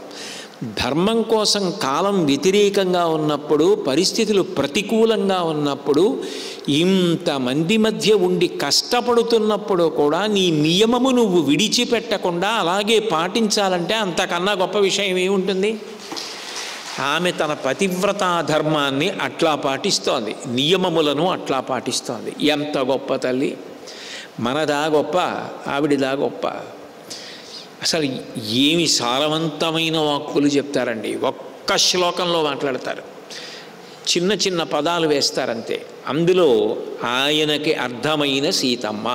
ధర్మం కోసం కాలం వ్యతిరేకంగా ఉన్నప్పుడు, పరిస్థితులు ప్రతికూలంగా ఉన్నప్పుడు, ఇంతమంది మధ్య ఉండి కష్టపడుతున్నప్పుడు కూడా నీ నియమము నువ్వు విడిచిపెట్టకుండా అలాగే పాటించాలంటే అంతకన్నా గొప్ప విషయం ఏముంటుంది? ఆమె తన పతివ్రతా ధర్మాన్ని అట్లా పాటిస్తోంది, నియమములను అట్లా పాటిస్తోంది. ఎంత గొప్ప తల్లి! మనదా గొప్ప, ఆవిడిదా గొప్ప. అసలు ఏమి సారవంతమైన వాక్కులు చెప్తారండి. ఒక్క శ్లోకంలో మాట్లాడతారు, చిన్న చిన్న పదాలు వేస్తారంతే. అందులో ఆయనకి అర్థమైన సీతమ్మ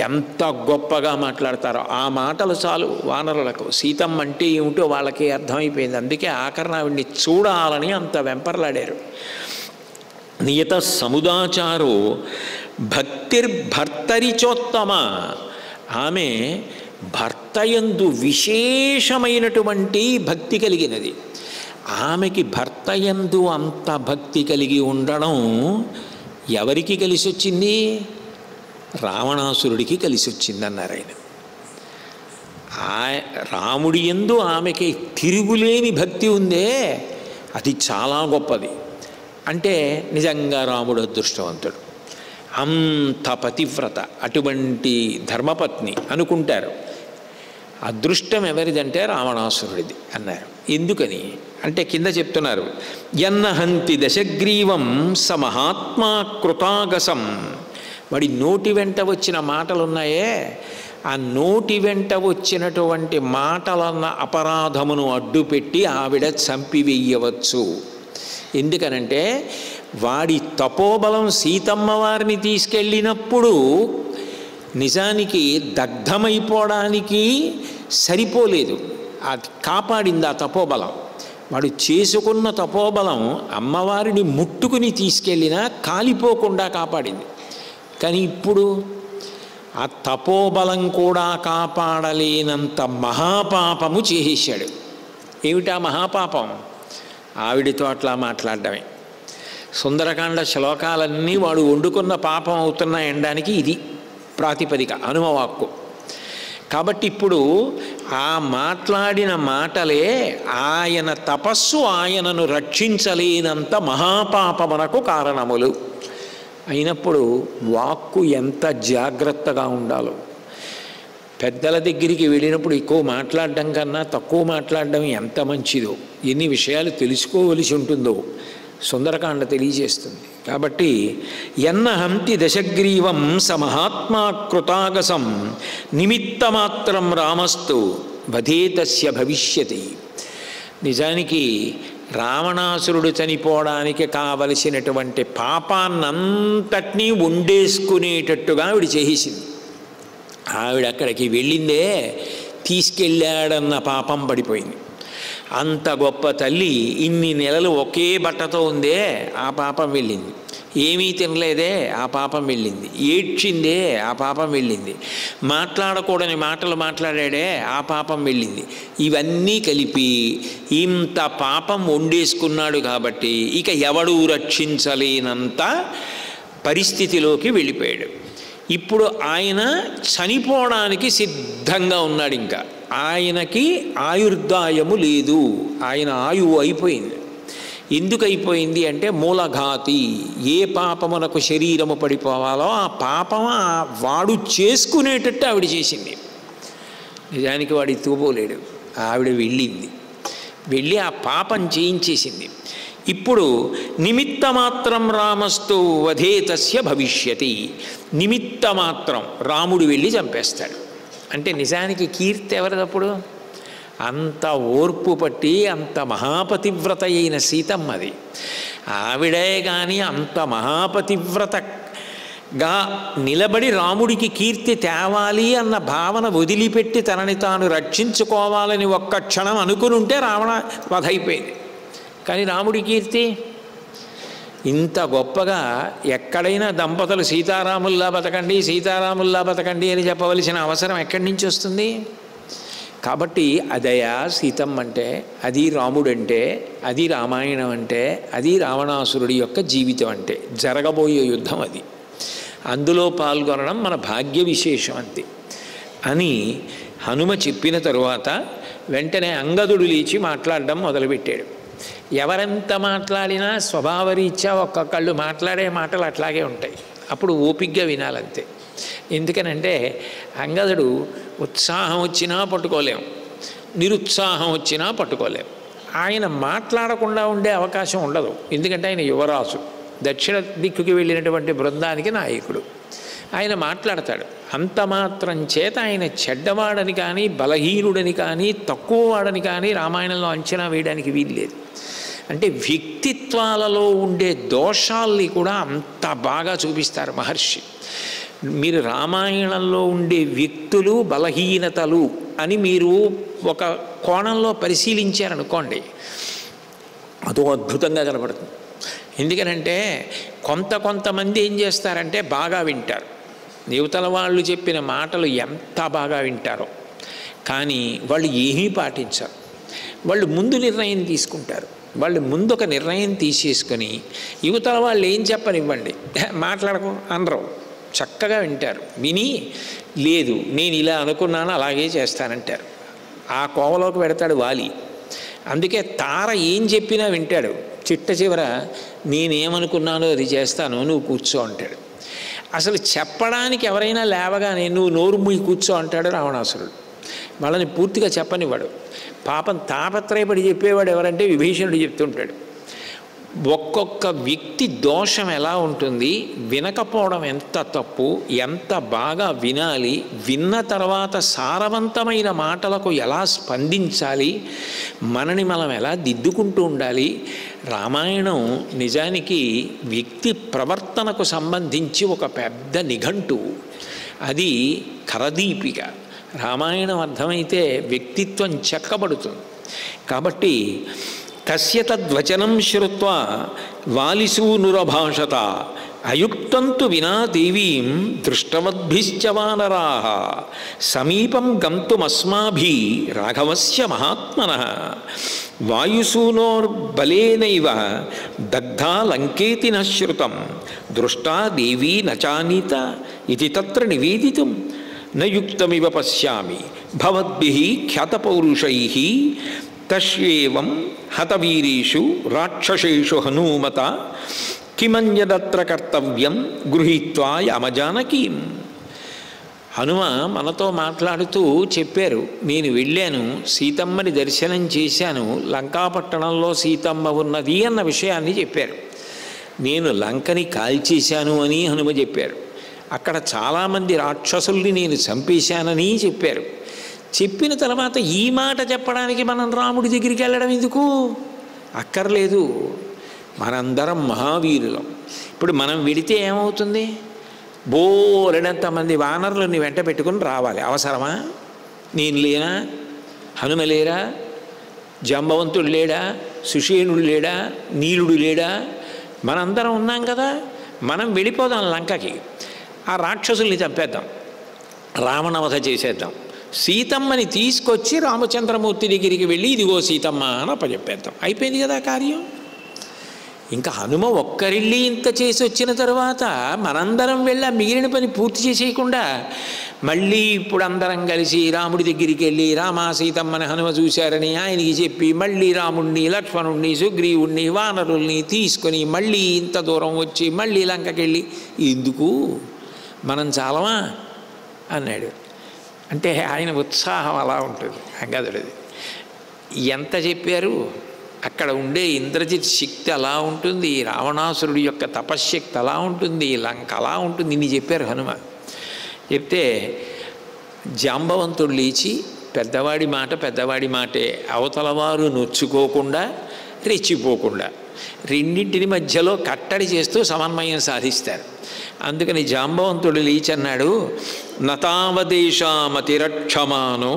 ఎంత గొప్పగా మాట్లాడతారో ఆ మాటలు చాలు వానరులకు. సీతమ్మ అంటే ఏమిటో వాళ్ళకి అర్థమైపోయింది. అందుకే ఆఖరణ ఆవిడ్ని చూడాలని అంత వెంపర్లాడారు. నియత సముదాచారో భక్తిర్భర్తరిచోత్తమ. ఆమె భర్తయందు విశేషమైనటువంటి భక్తి కలిగినది. ఆమెకి భర్తయందు అంత భక్తి కలిగి ఉండడం ఎవరికి కలిసి వచ్చింది? రావణాసురుడికి కలిసి వచ్చిందన్నారు ఆయన. రాముడి యందు ఆమెకి తిరుగులేని భక్తి ఉందే, అది చాలా గొప్పది. అంటే నిజంగా రాముడు అదృష్టవంతుడు, అంత పతివ్రత, అటువంటి ధర్మపత్ని అనుకుంటారు. అదృష్టం ఎవరిదంటే రావణాసురుడిది అన్నారు. ఎందుకని అంటే కింద చెప్తున్నారు, యన్నహంతి దశగ్రీవం స మహాత్మా కృతాగసం. వాడి నోటి వెంట వచ్చిన మాటలున్నాయే, ఆ నోటి వెంట వచ్చినటువంటి మాటలన్న అపరాధమును అడ్డుపెట్టి ఆవిడ చంపివేయవచ్చు. ఎందుకనంటే వాడి తపోబలం సీతమ్మ వారిని తీసుకెళ్ళినప్పుడు నిజానికి దగ్ధమైపోవడానికి సరిపోలేదు, అది కాపాడింది ఆ తపోబలం. వాడు చేసుకున్న తపోబలం అమ్మవారిని ముట్టుకుని తీసుకెళ్ళినా కాలిపోకుండా కాపాడింది. కానీ ఇప్పుడు ఆ తపోబలం కూడా కాపాడలేనంత మహాపాపము చేసేశాడు. ఏమిటా మహాపాపం? ఆవిడితో అట్లా మాట్లాడడమే. సుందరకాండ శ్లోకాలన్నీ వాడు వండుకున్న పాపం అవుతున్నాయనడానికి ఇది ప్రాతిపదిక, హనుమవాక్కు. కాబట్టి ఇప్పుడు ఆ మాట్లాడిన మాటలే ఆయన తపస్సు ఆయనను రక్షించలేనంత మహాపాపమునకు కారణములు అయినప్పుడు వాక్కు ఎంత జాగ్రత్తగా ఉండాలో. పెద్దల దగ్గరికి వెళ్ళినప్పుడు ఎక్కువ మాట్లాడడం కన్నా తక్కువ మాట్లాడడం ఎంత మంచిదో, ఎన్ని విషయాలు తెలుసుకోవలసి ఉంటుందో సుందరకాండ తెలియజేస్తుంది. కాబట్టి యన్నహంతి దశగ్రీవం స మహాత్మా కృతాగసం నిమిత్తమాత్రం రామస్తు వధేతస్య భవిష్యతి. నిజానికి రావణాసురుడు చనిపోవడానికి కావలసినటువంటి పాపాన్నంతటినీ వండేసుకునేటట్టుగా ఆవిడ చేసేసింది. ఆవిడ అక్కడికి వెళ్ళిందే తీసుకెళ్ళాడన్న పాపం పడిపోయింది. అంత గొప్ప తల్లి ఇన్ని నెలలు ఒకే బట్టతో ఉందే, ఆ పాపం వెళ్ళింది. ఏమీ తినలేదే, ఆ పాపం వెళ్ళింది. ఏడ్చిందే, ఆ పాపం వెళ్ళింది. మాట్లాడకూడని మాటలు మాట్లాడాడే, ఆ పాపం వెళ్ళింది. ఇవన్నీ కలిపి ఇంత పాపం వండేసుకున్నాడు. కాబట్టి ఇక ఎవడూ రక్షించలేనంత పరిస్థితిలోకి వెళ్ళిపోయాడు. ఇప్పుడు ఆయన చనిపోవడానికి సిద్ధంగా ఉన్నాడు. ఇంకా ఆయనకి ఆయుర్దాయము లేదు, ఆయన ఆయువు అయిపోయింది. ఎందుకు అయిపోయింది అంటే మూలఘాతి. ఏ పాపమునకు శరీరము పడిపోవాలో ఆ పాపము వాడు చేసుకునేటట్టు ఆవిడ చేసింది. నిజానికి వాడు ఎత్తుకుపోలేడు, ఆవిడ వెళ్ళి ఆ పాపం చేయించేసింది. ఇప్పుడు నిమిత్తమాత్రం రామస్తు వధేతస్య భవిష్యతి. నిమిత్తమాత్రం రాముడు వెళ్ళి చంపేస్తాడు. అంటే నిజానికి కీర్తి ఎవరిదప్పుడు? అంత ఓర్పు పట్టి అంత మహాపతివ్రత అయిన సీతమ్మది. ఆవిడే కానీ అంత మహాపతివ్రతగా నిలబడి రాముడికి కీర్తి తేవాలి అన్న భావన వదిలిపెట్టి తనని తాను రక్షించుకోవాలని ఒక్క క్షణం అనుకుని ఉంటే రావణ వధ అయిపోయింది. కానీ రాముడి కీర్తి ఇంత గొప్పగా ఎక్కడైనా దంపతులు సీతారాముల్లా బతకండి సీతారాముల్లా బతకండి అని చెప్పవలసిన అవసరం ఎక్కడి నుంచి వస్తుంది? కాబట్టి అదయా సీతమ్మ అంటే, అది రాముడంటే, అది రామాయణం అంటే, అది రావణాసురుడి యొక్క జీవితం అంటే, జరగబోయే యుద్ధం అది. అందులో పాల్గొనడం మన భాగ్య విశేషం అంతే అని హనుమ చెప్పిన తరువాత వెంటనే అంగదుడు లేచి మాట్లాడడం మొదలుపెట్టాడు. ఎవరెంత మాట్లాడినా స్వభావరీత్యా ఒక్కొక్కళ్ళు మాట్లాడే మాటలు అట్లాగే ఉంటాయి. అప్పుడు ఓపిగ్గా వినాలంతే. ఎందుకనంటే అంగదుడు ఉత్సాహం వచ్చినా పట్టుకోలేం, నిరుత్సాహం వచ్చినా పట్టుకోలేం. ఆయన మాట్లాడకుండా ఉండే అవకాశం ఉండదు. ఎందుకంటే ఆయన యువరాజు, దక్షిణ దిక్కుకి వెళ్ళినటువంటి బృందానికి నాయకుడు. ఆయన మాట్లాడతాడు. అంత మాత్రం చేత ఆయన చెడ్డవాడని కానీ బలహీనుడని కానీ తక్కువ వాడని కానీ రామాయణంలో అంచనా వేయడానికి వీల్లేదు. అంటే వ్యక్తిత్వాలలో ఉండే దోషాల్ని కూడా అంత బాగా చూపిస్తారు మహర్షి. మీరు రామాయణంలో ఉండే వ్యక్తులు బలహీనతలు అని మీరు ఒక కోణంలో పరిశీలించారనుకోండి, అదో అద్భుతంగా కనపడుతుంది. ఎందుకనంటే కొంతమంది ఏం చేస్తారంటే బాగా వింటారు, యువతల వాళ్ళు చెప్పిన మాటలు ఎంత బాగా వింటారో, కానీ వాళ్ళు ఏమీ పాటించరు. వాళ్ళు ముందు నిర్ణయం తీసుకుంటారు. వాళ్ళు ముందు ఒక నిర్ణయం తీసేసుకొని యువతల వాళ్ళు ఏం చెప్పనివ్వండి, మాట్లాడకు అనరు, చక్కగా వింటారు. విని లేదు నేను ఇలా అనుకున్నాను అలాగే చేస్తానంటారు. ఆ కోవలోకి పెడతాడు వాలి. అందుకే తార ఏం చెప్పినా వింటాడు. చిట్ట చివర నేనేమనుకున్నానో అది చేస్తాను, నువ్వు కూర్చో అంటాడు. అసలు చెప్పడానికి ఎవరైనా లేవగానే నువ్వు నోరు మూయి కూర్చో అంటాడు రావణాసురుడు. వాళ్ళని పూర్తిగా చెప్పనివాడు. పాపం తాపత్రయపడి చెప్పేవాడు ఎవరంటే విభీషణుడు చెప్తుంటాడు. ఒక్కొక్క వ్యక్తి దోషం ఎలా ఉంటుంది, వినకపోవడం ఎంత తప్పు, ఎంత బాగా వినాలి, విన్న తర్వాత సారవంతమైన మాటలకు ఎలా స్పందించాలి, మనని మనం ఎలా దిద్దుకుంటూ ఉండాలి. రామాయణం నిజానికి వ్యక్తి ప్రవర్తనకు సంబంధించి ఒక పెద్ద నిఘంటువు. అది కరదీపిక. రామాయణం అర్థమైతే వ్యక్తిత్వం చెక్కబడుతుంది. కాబట్టి తస్య తద్వచనం శ్రుత్వా వాలిసూనురభాషత అయుక్తంతు వినా దేవీం దృష్టవద్భిశ్చ వానరాః సమీపం గంతుమస్మాభి రాఘవస్య మహాత్మనః వాయుసూనోర్బలేనైవ దగ్ధా లంకేతి న శ్రుతం దృష్టా దేవీ నచానీత ఇది తత్ర నివేదితం నయుక్తమివ పశ్యామి భవద్భిః ఖ్యాతపౌరుషైః తస్యేవం హతవీరేషు రాక్షసేషు హనుమత కిమన్యదత్ర కర్తవ్యం గృహీత్వా యమజానకీం. హనుమ మనతో మాట్లాడుతూ చెప్పారు, నేను వెళ్ళాను, సీతమ్మని దర్శనం చేశాను, లంకాపట్టణంలో సీతమ్మ ఉన్నది అన్న విషయాన్ని చెప్పారు. నేను లంకని కాల్చేశాను అని హనుమ చెప్పారు. అక్కడ చాలామంది రాక్షసుల్ని నేను చంపేశానని చెప్పారు. చెప్పిన తర్వాత ఈ మాట చెప్పడానికి మనం రాముడి దగ్గరికి వెళ్ళడం ఎందుకు? అక్కర్లేదు. మనందరం మహావీరులం. ఇప్పుడు మనం వెడితే ఏమవుతుంది? బోరెడంతమంది వానరులని వెంట పెట్టుకుని రావాలి. అవసరమా? నేను లేనా? హనుమ లేరా? జాంబవంతుడు లేడా? సుషేణుడు లేడా? నీలుడు లేడా? మనందరం ఉన్నాం కదా. మనం వెళ్ళిపోదాం లంకకి, ఆ రాక్షసుల్ని చంపేద్దాం, రావణవధ చేసేద్దాం, సీతమ్మని తీసుకొచ్చి రామచంద్రమూర్తి దగ్గరికి వెళ్ళి ఇదిగో సీతమ్మ అని అప్పచెప్పేద్దాం. అయిపోయింది కదా కార్యం. ఇంకా హనుమ ఒక్కరిళ్ళి ఇంత చేసి వచ్చిన తర్వాత మనందరం వెళ్ళి మిగిలిన పని పూర్తి చేసేయకుండా మళ్ళీ ఇప్పుడు అందరం కలిసి రాముడి దగ్గరికి వెళ్ళి రామ సీతమ్మని హనుమ చూశారని ఆయనకి చెప్పి మళ్ళీ రాముణ్ణి లక్ష్మణుణ్ణి సుగ్రీవుణ్ణి వానరుల్ని తీసుకొని మళ్ళీ ఇంత దూరం వచ్చి మళ్ళీ లంకకి వెళ్ళి ఎందుకు మనం చాలమా అన్నాడు. అంటే ఆయన ఉత్సాహం అలా ఉంటుంది అంగదుడిది. ఎంత చెప్పారు, అక్కడ ఉండే ఇంద్రజిత్ శక్తి అలా ఉంటుంది, రావణాసురుడి యొక్క తపశ్శక్తి అలా ఉంటుంది, లంక అలా ఉంటుంది. ఇన్ని చెప్పారు హనుమ. చెప్తే జాంబవంతుడు లేచి పెద్దవాడి మాట పెద్దవాడి మాటే, అవతలవారు నొచ్చుకోకుండా రెచ్చిపోకుండా రెండింటిని మధ్యలో కట్టడి చేస్తూ సమన్వయం సాధిస్తారు. అందుకని జాంబవంతుడు లేచి అన్నాడు, నతావదేశామతిరక్షమానో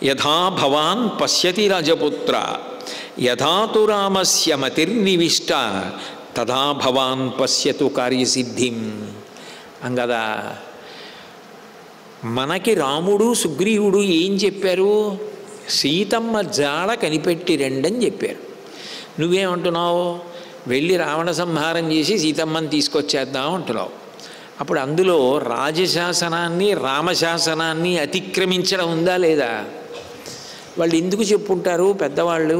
యథా భవాన్ పశ్యతి రాజపుత్ర యథాతు రామస్య మతిర్నివిష్ట తథా భవాన్ పశ్యతు కార్యసిద్ధిం. అంగదా మనకి రాముడు సుగ్రీవుడు ఏం చెప్పారు? సీతమ్మ జాడ కనిపెట్టి రండని చెప్పారు. నువ్వేమంటున్నావు? వెళ్ళి రావణ సంహారం చేసి సీతమ్మని తీసుకొచ్చేద్దాం అంటున్నావు. అప్పుడు అందులో రాజశాసనాన్ని రామశాసనాన్ని అతిక్రమించడం ఉందా లేదా? వాళ్ళు ఎందుకు చెప్పుంటారు పెద్దవాళ్ళు?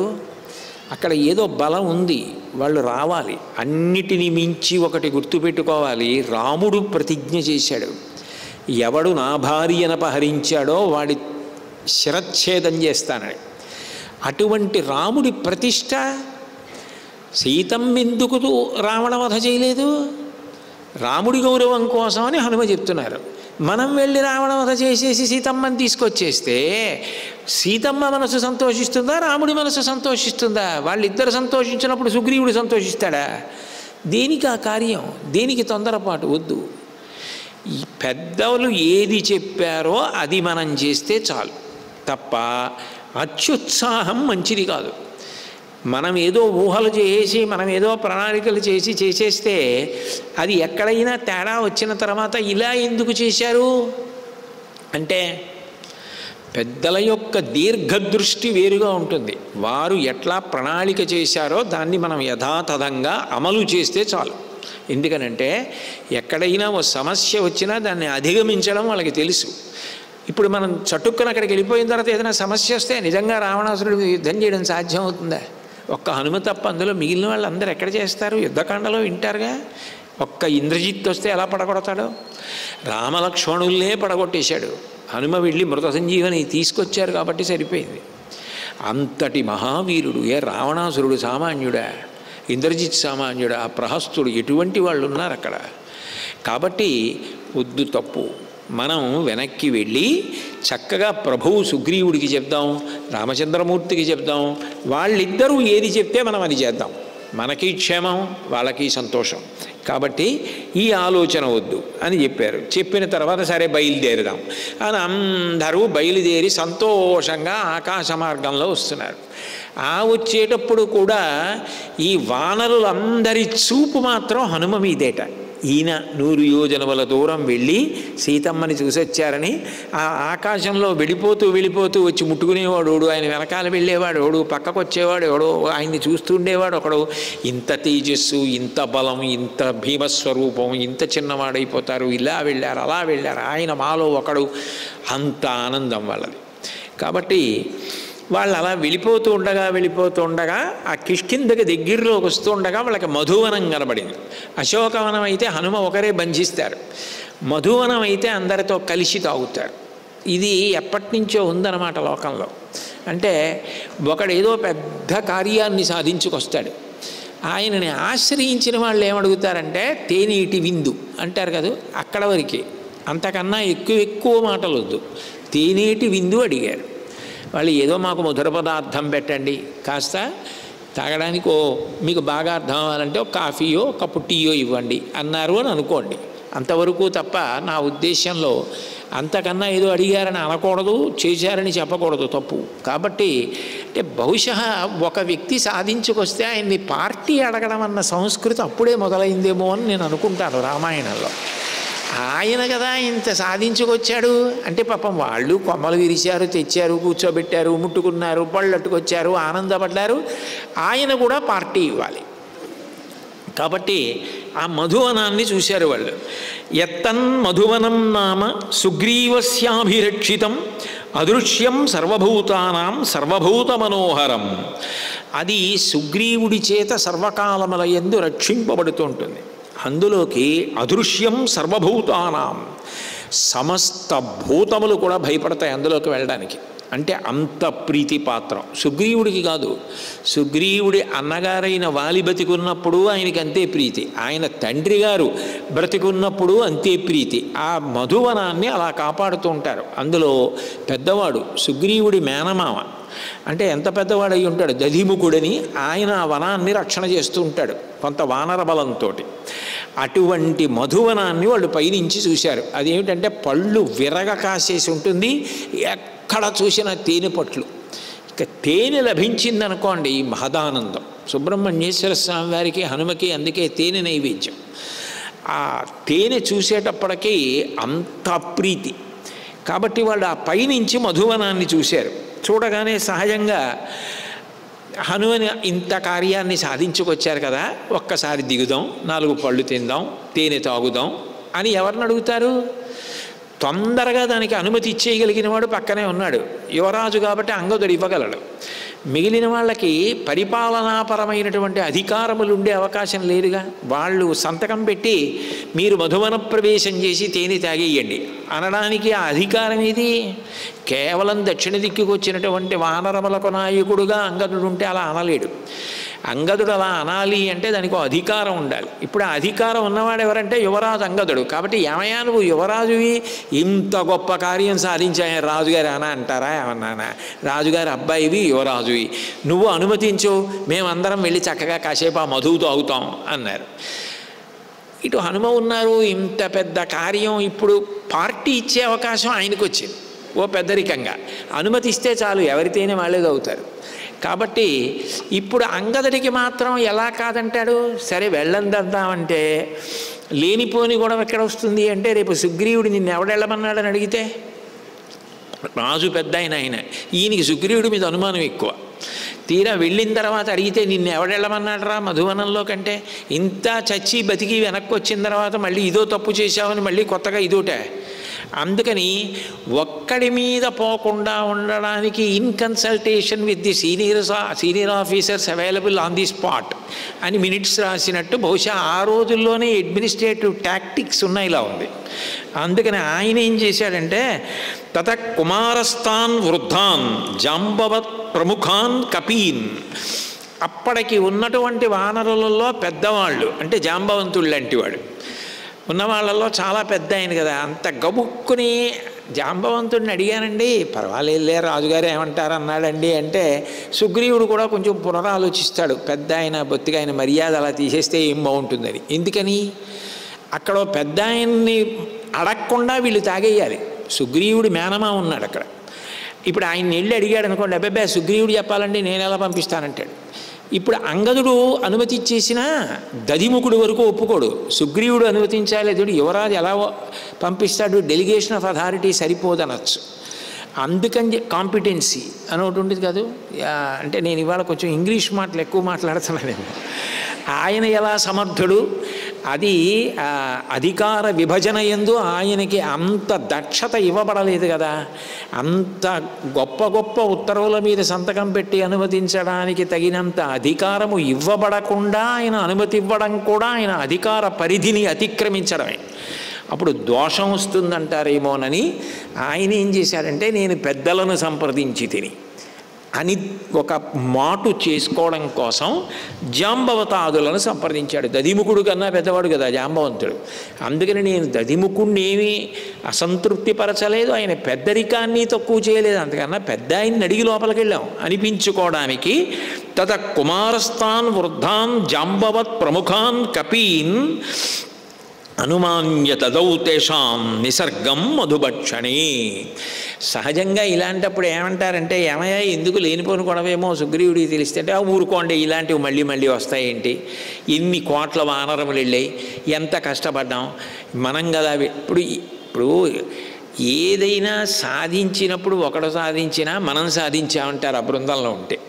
అక్కడ ఏదో బలం ఉంది, వాళ్ళు రావాలి. అన్నిటినీ మించి ఒకటి గుర్తుపెట్టుకోవాలి, రాముడు ప్రతిజ్ఞ చేశాడు, ఎవడు నా భార్యను అపహరించాడో వాడి శిరచ్ఛేదం చేస్తానని. అటువంటి రాముడి ప్రతిష్ట సీతమ్మెందుకు రావణవధ చేయలేదు? రాముడి గౌరవం కోసమని హనుమ చెప్తున్నారు. మనం వెళ్ళి రావణవధ చేసేసి సీతమ్మని తీసుకొచ్చేస్తే సీతమ్మ మనసు సంతోషిస్తుందా, రాముడి మనసు సంతోషిస్తుందా? వాళ్ళిద్దరు సంతోషించినప్పుడు సుగ్రీవుడు సంతోషిస్తాడా? దేనికి ఆ కార్యం? దేనికి తొందరపాటు వద్దు. ఈ పెద్దలు ఏది చెప్పారో అది మనం చేస్తే చాలు తప్ప అత్యుత్సాహం మంచిది కాదు. మనం ఏదో ఊహలు చేసి మనం ఏదో ప్రణాళికలు చేసేస్తే అది ఎక్కడైనా తేడా వచ్చిన తర్వాత ఇలా ఎందుకు చేశారు అంటే పెద్దల యొక్క దీర్ఘదృష్టి వేరుగా ఉంటుంది. వారు ఎట్లా ప్రణాళిక చేశారో దాన్ని మనం యథాతథంగా అమలు చేస్తే చాలు. ఎందుకనంటే ఎక్కడైనా ఓ సమస్య వచ్చినా దాన్ని అధిగమించడం వాళ్ళకి తెలుసు. ఇప్పుడు మనం చటుక్కున అక్కడికి వెళ్ళిపోయిన తర్వాత ఏదైనా సమస్య వస్తే నిజంగా రావణాసురుడు యుద్ధం చేయడం సాధ్యం అవుతుందా? ఒక్క హనుమ తప్ప అందులో మిగిలిన వాళ్ళు అందరూ ఎక్కడ చేస్తారు? యుద్ధకాండలో వింటారుగా. ఒక్క ఇంద్రజిత్ వస్తే ఎలా పడగొడతాడో రామలక్ష్మణుల్నే పడగొట్టేశాడు. హనుమ వెళ్ళి మృత సంజీవని తీసుకొచ్చారు కాబట్టి సరిపోయింది. అంతటి మహావీరుడు ఏ రావణాసురుడు సామాన్యుడా? ఇంద్రజిత్ సామాన్యుడా? ప్రహస్తుడు? ఎటువంటి వాళ్ళు ఉన్నారు అక్కడ? కాబట్టి వద్దు, తప్పు. మనం వెనక్కి వెళ్ళి చక్కగా ప్రభువు సుగ్రీవుడికి చెప్దాం, రామచంద్రమూర్తికి చెప్దాం. వాళ్ళిద్దరూ ఏది చెప్తే మనం అది చేద్దాం. మనకి క్షేమం, వాళ్ళకి సంతోషం. కాబట్టి ఈ ఆలోచన వద్దు అని చెప్పారు. చెప్పిన తర్వాత సరే బయలుదేరుదాం అని అందరూ బయలుదేరి సంతోషంగా ఆకాశ మార్గంలో వస్తున్నారు. ఆ వచ్చేటప్పుడు కూడా ఈ వానరులందరి చూపు మాత్రం హనుమ మీదేట. ఈయన 100 యోజనముల దూరం వెళ్ళి సీతమ్మని చూసొచ్చారని ఆ ఆకాశంలో వెళ్ళిపోతూ వచ్చి ముట్టుకునేవాడు, ఆయన వెనకాల వెళ్ళేవాడు, పక్కకు వచ్చేవాడు ఎవడో, ఆయన్ని చూస్తుండేవాడు ఒకడు. ఇంత తేజస్సు, ఇంత బలం, ఇంత భీమస్వరూపం, ఇంత చిన్నవాడైపోతారు, ఇలా వెళ్ళారు అలా వెళ్ళారు, ఆయన మాలో ఒకడు. అంత ఆనందం వాళ్ళది. కాబట్టి వాళ్ళు అలా వెళ్ళిపోతూ ఉండగా ఆ కిష్కిందకి దగ్గరలోకి వస్తూ ఉండగా వాళ్ళకి మధువనం కనబడింది. అశోకవనం అయితే హనుమ ఒకరే బంధిస్తారు, మధువనం అయితే అందరితో కలిసి తాగుతారు. ఇది ఎప్పటి నుంచో ఉందన్నమాట లోకంలో. అంటే ఒకడేదో పెద్ద కార్యాన్ని సాధించుకొస్తాడు, ఆయనని ఆశ్రయించిన వాళ్ళు ఏమడుగుతారంటే తేనీటి విందు అంటారు కదా, అక్కడ వరకే, అంతకన్నా ఎక్కువ మాటలు వద్దు. తేనీటి విందు అడిగారు వాళ్ళు. ఏదో మాకు మధుర పదార్థం పెట్టండి, కాస్త తాగడానికి మీకు బాగా అర్థం అవ్వాలంటే ఒక కాఫీయో కప్పు టీయో ఇవ్వండి అన్నారు అని అనుకోండి. అంతవరకు తప్ప నా ఉద్దేశంలో అంతకన్నా ఏదో అడిగారని అనకూడదు, చేశారని చెప్పకూడదు, తప్పు. కాబట్టి అంటే బహుశా ఒక వ్యక్తి సాధించుకొస్తే ఆయన్ని పార్టీ అడగడం అన్న సంస్కృతి అప్పుడే మొదలైందేమో అని నేను అనుకుంటాను రామాయణంలో. ఆయన కదా ఇంత సాధించుకొచ్చాడు అంటే పాపం వాళ్ళు కొమ్మలు విరిచారు, తెచ్చారు, కూర్చోబెట్టారు, ముట్టుకున్నారు, పళ్ళట్టుకొచ్చారు, ఆనందపడ్డారు. ఆయన కూడా పార్టీ ఇవ్వాలి. కాబట్టి ఆ మధువనాన్ని చూశారు వాళ్ళు. ఎత్తన్ మధువనం నామ సుగ్రీవస్యాభిరక్షితం అదృశ్యం సర్వభూతానాం సర్వభూత మనోహరం. అది సుగ్రీవుడి చేత సర్వకాలముల యందు రక్షింపబడుతుంటుంది. అందులోకి అదృశ్యం సర్వభూతానాం, సమస్త భూతములు కూడా భయపడతాయి అందులోకి వెళ్ళడానికి. అంటే అంత ప్రీతి పాత్రం సుగ్రీవుడికి కాదు, సుగ్రీవుడి అన్నగారైన వాలి బతికున్నప్పుడు ఆయనకి అంతే ప్రీతి, ఆయన తండ్రి గారు బ్రతికున్నప్పుడు అంతే ప్రీతి. ఆ మధువనాన్ని అలా కాపాడుతూ ఉంటారు. అందులో పెద్దవాడు సుగ్రీవుడి మేనమామ, అంటే ఎంత పెద్దవాడు అయి ఉంటాడు, దధిముఖుడని, ఆయన ఆ వనాన్ని రక్షణ చేస్తూ ఉంటాడు కొంత వానర బలంతో. అటువంటి మధువనాన్ని వాళ్ళు పైనుంచి చూశారు. అదేమిటంటే పళ్ళు విరగ కాసేసి ఉంటుంది, ఎక్కడ చూసిన తేనె పట్లు. ఇక తేనె లభించిందనుకోండి మహదానందం. సుబ్రహ్మణ్యేశ్వర స్వామి వారికి హనుమకి అందుకే తేనె నైవేద్యం. ఆ తేనె చూసేటప్పటికీ అంత ప్రీతి. కాబట్టి వాళ్ళు ఆ పైనుంచి మధువనాన్ని చూశారు. చూడగానే సహజంగా హనుమని ఇంత కార్యాన్ని సాధించుకొచ్చారు కదా, ఒక్కసారి దిగుదాం, 4 పళ్ళు తిందాం, తేనె తాగుదాం అని ఎవరిని అడుగుతారు? తొందరగా దానికి అనుమతి ఇచ్చేయగలిగిన వాడు పక్కనే ఉన్నాడు, యువరాజు కాబట్టి అంగదుడు ఇవ్వగలడు. మిగిలిన వాళ్ళకి పరిపాలనాపరమైనటువంటి అధికారములు ఉండే అవకాశం లేదుగా. వాళ్ళు సంతకం పెట్టి మీరు మధువన ప్రవేశం చేసి తేనె తాగేయండి అనడానికి ఆ అధికారం ఏది? కేవలం దక్షిణ దిక్కుకు వచ్చినటువంటి వానరములకు నాయకుడుగా అంగదుడు ఉంటే అలా అనలేడు. అంగదుడు అలా అనాలి అంటే దానికి అధికారం ఉండాలి. ఇప్పుడు ఆ అధికారం ఉన్నవాడు ఎవరంటే యువరాజు అంగదుడు. కాబట్టి ఏమయ్యా నువ్వు యువరాజువి, ఇంత గొప్ప కార్యం సాధించాయని రాజుగారు అనా అంటారా? ఏమన్నానా? రాజుగారి అబ్బాయివి, యువరాజువి, నువ్వు అనుమతించు, మేమందరం వెళ్ళి చక్కగా కాసేపు ఆ మధువు తాగుతాం అన్నారు. ఇటు హనుమ ఉన్నారు, ఇంత పెద్ద కార్యం ఇప్పుడు పార్టీ ఇచ్చే అవకాశం ఆయనకు వచ్చింది. ఓ పెద్దరికంగా అనుమతిస్తే చాలు, ఎవరితేనే వాళ్ళే తాగుతారు. కాబట్టి ఇప్పుడు అంగదుడికి మాత్రం ఎలా కాదంటాడు? సరే వెళ్ళందామంటే లేనిపోని గొడవ ఎక్కడ వస్తుంది అంటే, రేపు సుగ్రీవుడు నిన్ను ఎవడెళ్ళమన్నాడని అడిగితే, రాజు పెద్ద ఆయన, ఈయనకి సుగ్రీవుడి మీద అనుమానం ఎక్కువ. తీరా వెళ్ళిన తర్వాత అడిగితే నిన్ను ఎవడెళ్ళమన్నాడు రా మధువనంలో కంటే, ఇంత చచ్చి బతికి వెనక్కి వచ్చిన తర్వాత మళ్ళీ ఇదో తప్పు చేశావని మళ్ళీ కొత్తగా ఇదోటే. అందుకని ఒక్కడి మీద పోకుండా ఉండడానికి in consultation with the senior officers available on the spot అని మినిట్స్ రాసినట్టు బహుశా ఆ రోజుల్లోనే అడ్మినిస్ట్రేటివ్ టాక్టిక్స్ ఉన్నాయి, ఇలా ఉంది. అందుకని ఆయన ఏం చేశాడంటే, తత కుమారస్థాన్ వృద్ధాన్ జాంబవత్ ప్రముఖాన్ కపీన్, అప్పటికి ఉన్నటువంటి వానరులలో పెద్దవాళ్ళు అంటే జాంబవంతుడు లాంటి వాడు ఉన్నవాళ్ళలో చాలా పెద్ద ఆయన కదా, అంత గబుక్కుని జాంబవంతుడిని అడిగానండి, పర్వాలేదులే రాజుగారు ఏమంటారు అన్నాడండి అంటే, సుగ్రీవుడు కూడా కొంచెం పునరాలోచిస్తాడు. పెద్ద ఆయన బొత్తిగా ఆయన మర్యాద అలా తీసేస్తే ఏం బాగుంటుందని. ఎందుకని అక్కడ పెద్ద ఆయన్ని అడగకుండా వీళ్ళు తాగేయాలి. సుగ్రీవుడి మేనమా ఉన్నాడు అక్కడ. ఇప్పుడు ఆయన వెళ్ళి అడిగాడు అనుకోండి, అబ్బాయి సుగ్రీవుడు చెప్పాలండి నేను ఎలా పంపిస్తానంటాడు. ఇప్పుడు అంగదుడు అనుమతి ఇచ్చేసినా దధిముఖుడు వరకు ఒప్పుకోడు, సుగ్రీవుడు అనుమతించాలి. ఎదుడు యువరాజు ఎలా పంపిస్తాడు? డెలిగేషన్ ఆఫ్ అథారిటీ సరిపోదనొచ్చు. అందుకని కాంపిటెన్సీ అని ఒకటి ఉండేది కాదు. అంటే నేను ఇవాళ కొంచెం ఇంగ్లీష్ మాటలు ఎక్కువ మాట్లాడుతున్నాను. ఆయన ఎలా సమర్థుడు, అది అధికార విభజన యందు ఆయనకి అంత దక్షత ఇవ్వబడలేదు కదా. అంత గొప్ప గొప్ప ఉత్తర్వుల మీద సంతకం పెట్టి అనుమతించడానికి తగినంత అధికారము ఇవ్వబడకుండా ఆయన అనుమతి ఇవ్వడం కూడా ఆయన అధికార పరిధిని అతిక్రమించడమే. అప్పుడు దోషం వస్తుందంటారేమోనని ఆయన ఏం చేశాడంటే, నేను పెద్దలను సంప్రదించి తిని అని ఒక మాటు చేసుకోవడం కోసం జాంబవతాదులను సంప్రదించాడు. దధిముఖుడు కన్నా పెద్దవాడు కదా జాంబవంతుడు. అందుకని నేను దధిముఖుడిని ఏమీ అసంతృప్తి పరచలేదు, ఆయన పెద్దరికాన్ని తక్కువ చేయలేదు. అంతకన్నా పెద్ద ఆయన్ని అడిగి లోపలికి వెళ్ళాం అనిపించుకోవడానికి. తత కుమారస్థాన్ వృద్ధాన్ జాంబవత్ ప్రముఖాన్ కపీన్ అనుమాన్య తదౌ తేషాం నిసర్గం మధుభక్షణే. సహజంగా ఇలాంటప్పుడు ఏమంటారంటే, ఏమయ్యా ఎందుకు లేనిపోని గొడవేమో సుగ్రీవుడికి తెలిస్తే అంటే, ఊరుకోండి ఇలాంటివి మళ్ళీ మళ్ళీ వస్తాయేంటి, ఎన్ని కోట్ల వానరములు వెళ్ళాయి, ఎంత కష్టపడ్డాం మనం కదా. ఇప్పుడు ఏదైనా సాధించినప్పుడు ఒకడు సాధించినా మనం సాధించామంటారు ఆ బృందంలో ఉంటే.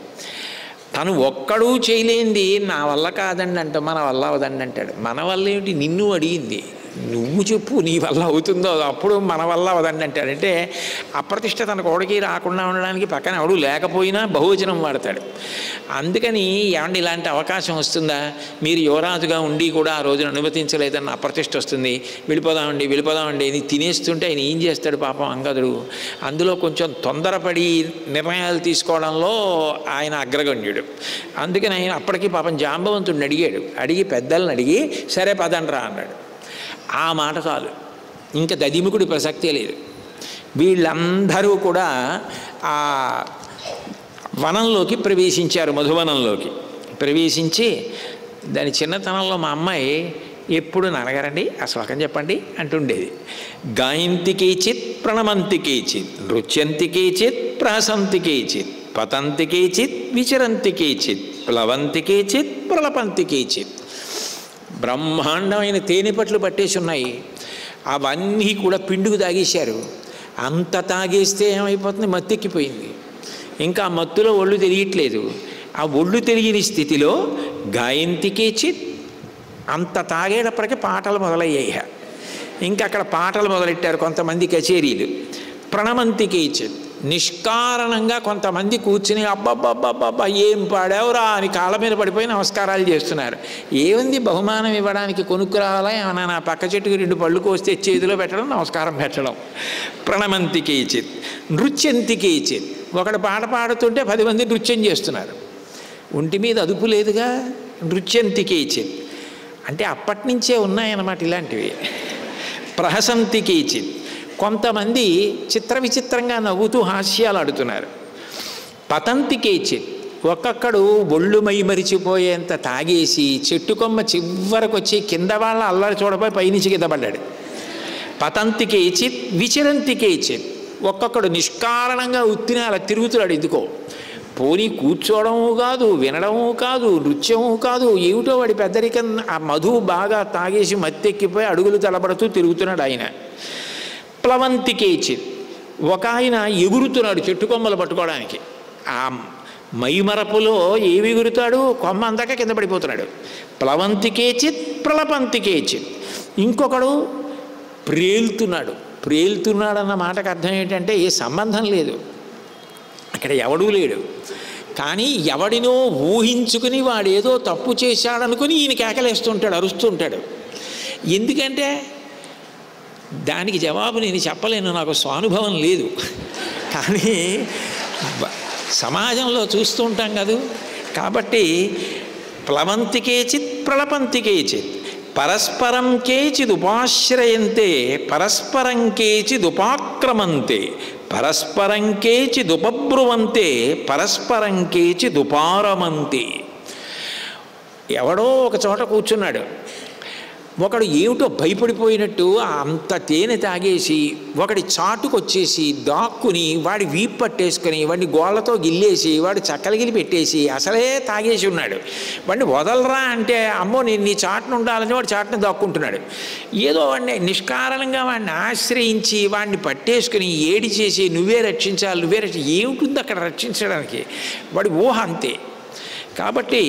తను ఒక్కడూ చేయలేంది నా వల్ల కాదండి అంట, మన వల్ల అవదండి అంటాడు. మన వల్ల ఏమిటి, నిన్ను అడిగింది, నువ్వు చెప్పు నీ వల్ల అవుతుందో, అప్పుడు మన వల్ల అవదండి అంటాడు. అంటే అప్రతిష్ట తన కోడికి రాకుండా ఉండడానికి పక్కన ఎవడు లేకపోయినా బహువచనం వాడతాడు. అందుకని ఏమండి ఇలాంటి అవకాశం వస్తుందా, మీరు యువరాజుగా ఉండి కూడా ఆ రోజున అనుమతించలేదన్న అప్రతిష్ట వస్తుంది, వెళ్ళిపోదామండి అని తినేస్తుంటే ఆయన ఏం చేస్తాడు పాపం అంగదుడు. అందులో కొంచెం తొందరపడి నిర్ణయాలు తీసుకోవడంలో ఆయన అగ్రగణ్యుడు. అందుకని ఆయన అప్పటికి పాపం జాంబవంతుడిని అడిగి పెద్దలను అడిగి సరే పదండ్రా అన్నాడు. ఆ మాట చాలు, ఇంకా దదిముకుడి ప్రసక్తే లేదు. వీళ్ళందరూ కూడా ఆ వనంలోకి ప్రవేశించారు. మధువనంలోకి ప్రవేశించి, దాని చిన్నతనంలో మా అమ్మాయి ఎప్పుడు నాన్నగారండి ఆ శ్లోకం చెప్పండి అంటుండేది. గాయంతి కేచిత్ ప్రణమంతి కేచిత్ నృత్యంతి కేచిత్ ప్రహసంతి కేచిత్ పతంతి కేచిత్ విచరంతి కేచిత్ ప్లవంతి కేచిత్ ప్రలపంతి కేచిత్. బ్రహ్మాండమైన తేనెపట్లు పట్టేసి ఉన్నాయి. అవన్నీ కూడా పిండుకు తాగేశారు. అంత తాగేస్తే ఏమైపోతుంది, మత్తెక్కిపోయింది. ఇంకా మత్తులో ఒళ్ళు తెలియట్లేదు. ఆ ఒళ్ళు తెలియని స్థితిలో గాయంతికే చిత్ అంత తాగేటప్పటికీ పాటలు మొదలయ్యాయి. ఇంకా అక్కడ పాటలు మొదలెట్టారు కొంతమంది, కచేరీలు. ప్రణమంతికే చిత్ నిష్కారణంగా కొంతమంది కూర్చుని అబ్బబ్బబ్బబ్బబ్బా ఏం పాడావురా అని కాళ్ళ మీద పడిపోయి నమస్కారాలు చేస్తున్నారు. ఏముంది బహుమానం ఇవ్వడానికి కొనుక్కురావాలా ఏమన్నా, నా పక్క చెట్టుకి 2 పళ్ళు కోస్తే చేతిలో పెట్టడం, నమస్కారం పెట్టడం. ప్రణమంతికే చిత్ నృత్యంతికే చిత్. ఒకడు పాట పాడుతుంటే 10 మంది నృత్యం చేస్తున్నారు. ఒంటి మీద అదుపు లేదుగా. నృత్యంతికే చిత్ అంటే అప్పటి నుంచే ఉన్నాయన్నమాట ఇలాంటివి. ప్రహసంతికే చిత్ కొంతమంది చిత్ర విచిత్రంగా నవ్వుతూ హాస్యాలు ఆడుతున్నారు. పతంతికే చిత్ ఒక్కొక్కడు ఒళ్ళు మైమరిచిపోయేంత తాగేసి చెట్టు కొమ్మ చివరకు వచ్చి కింద వాళ్ళ అల్లరి చూడపోయి పైనుంచి కింద పడ్డాడు. పతంతికే చిత్ విచరంతికే చిత్ ఒక్కొక్కడు నిష్కారణంగా ఉత్తిన అలా తిరుగుతున్నాడు. ఎందుకో పోనీ కూర్చోవడము కాదు, వినడము కాదు, నృత్యము కాదు, ఏమిటో వాడి పెద్దరికం. ఆ మధువు బాగా తాగేసి మత్తెక్కిపోయి అడుగులు తలబడుతూ తిరుగుతున్నాడు ఆయన. ప్లవంతికే చిత్ ఒక ఆయన ఎగురుతున్నాడు చెట్టు కొమ్మలు పట్టుకోవడానికి. ఆ మైమరపులో ఏమి ఎగురుతాడు, కొమ్మ అందాక కింద పడిపోతున్నాడు. ప్లవంతికే చిత్ ప్రలపంతికే చిత్. ఇంకొకడు ప్రేలుతున్నాడన్న మాటకు అర్థం ఏంటంటే ఏ సంబంధం లేదు, అక్కడ ఎవడూ లేడు. కానీ ఎవడినో ఊహించుకుని వాడేదో తప్పు చేశాడనుకుని ఈయన కేకలేస్తుంటాడు, అరుస్తుంటాడు. ఎందుకంటే దానికి జవాబు నేను చెప్పలేను, నాకు స్వానుభవం లేదు. కానీ సమాజంలో చూస్తూ ఉంటాం కదా. కాబట్టి ప్లవంతికే చిత్ ప్రలపంతికే చిత్ పరస్పరం కేచిదుపాశ్రయంతే పరస్పరం కేచిదుపాక్రమంతే పరస్పరం కేచిదుపబ్రువంతే పరస్పరం కేచిదుపారమంతే. ఎవడో ఒక చోట కూర్చున్నాడు. ఒకడు ఏమిటో భయపడిపోయినట్టు అంత తేనె తాగేసి ఒకడి చాటుకొచ్చేసి దాక్కుని వాడి వీపు పట్టేసుకొని వాడిని గోళ్లతో గిల్లేసి వాడు చక్కలగిలి పెట్టేసి అసలే తాగేసి ఉన్నాడు. వాడిని వదలరా అంటే అమ్మో నేను నీ చాటును ఉండాలని వాడు చాటును దాక్కుంటున్నాడు. ఏదో వాడిని నిష్కారణంగా వాడిని ఆశ్రయించి వాడిని పట్టేసుకుని ఏడి చేసి నువ్వే రక్షించాలి ఏమిటుంది అక్కడ రక్షించడానికి, వాడి ఊహ అంతే. కాబట్టి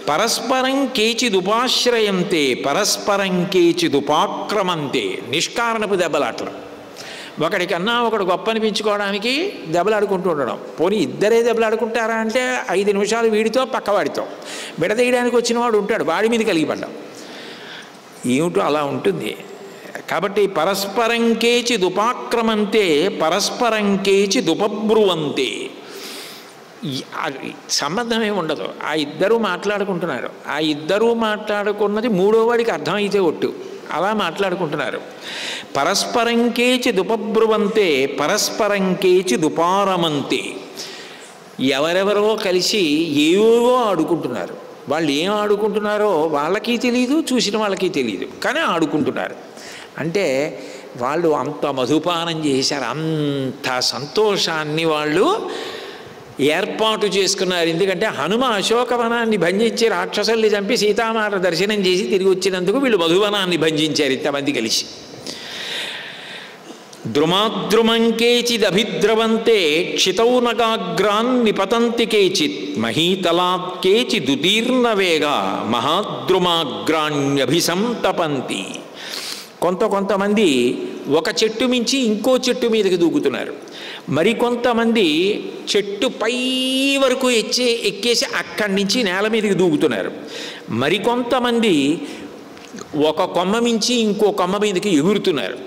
పరస్పరం కేచిదుపాశ్రయంతే పరస్పరం కేచిదుపాక్రమంతే. నిష్కారణపు దెబ్బలాటలు. ఒకడికన్నా ఒకడు గొప్ప అనిపించుకోవడానికి దెబ్బలాడుకుంటూ ఉండడం. పోనీ ఇద్దరే దెబ్బలాడుకుంటారా అంటే 5 నిమిషాలు వీడితో పక్కవాడితో విడదీయడానికి వచ్చిన వాడు ఉంటాడు, వాడి మీద కలిగిపడ్డాం. ఏమిటో అలా ఉంటుంది. కాబట్టి పరస్పరం కేచిదుపాక్రమంతే పరస్పరం కేచిదుపబ్రువంతే. సంబంధం ఏమి ఉండదు. ఆ ఇద్దరూ మాట్లాడుకుంటున్నారు. ఆ ఇద్దరూ మాట్లాడుకున్నది మూడో వాడికి అర్థమైతే ఒట్టు, అలా మాట్లాడుకుంటున్నారు. పరస్పరం కేచిదుపబ్రువంతే పరస్పరం కేచిదుపారమంతే. ఎవరెవరో కలిసి ఏవో ఆడుకుంటున్నారు. వాళ్ళు ఏం ఆడుకుంటున్నారో వాళ్ళకి తెలియదు, చూసిన వాళ్ళకి తెలియదు, కానీ ఆడుకుంటున్నారు. అంటే వాళ్ళు అంత మధుపానం చేశారు, అంత సంతోషాన్ని వాళ్ళు ఏర్పాటు చేసుకున్నారు. ఎందుకంటే హనుమ అశోకవనాన్ని భంజించి రాక్షసుల్ని చంపి సీతామాత దర్శనం చేసి తిరిగి వచ్చినందుకు వీళ్ళు మధువనాన్ని భంజించారు ఇంతమంది కలిసి. ద్రుమాద్రుమం కేచిదభిద్రవంతే క్షితౌ నగాగ్రాన్ నిపతంతి కేచిత్ మహీతలాత్ కేచిదుదీర్ణవేగా మహాద్రుమాగ్రాణ్యభిసంతపంతి. కొంతమంది ఒక చెట్టు మించి ఇంకో చెట్టు మీదకి దూకుతున్నారు. మరికొంతమంది చెట్టు పై వరకు ఎక్కేసి అక్కడి నుంచి నేల మీదకి దూకుతున్నారు. మరికొంతమంది ఒక కొమ్మ మించి ఇంకో కొమ్మ మీదకి ఎగురుతున్నారు.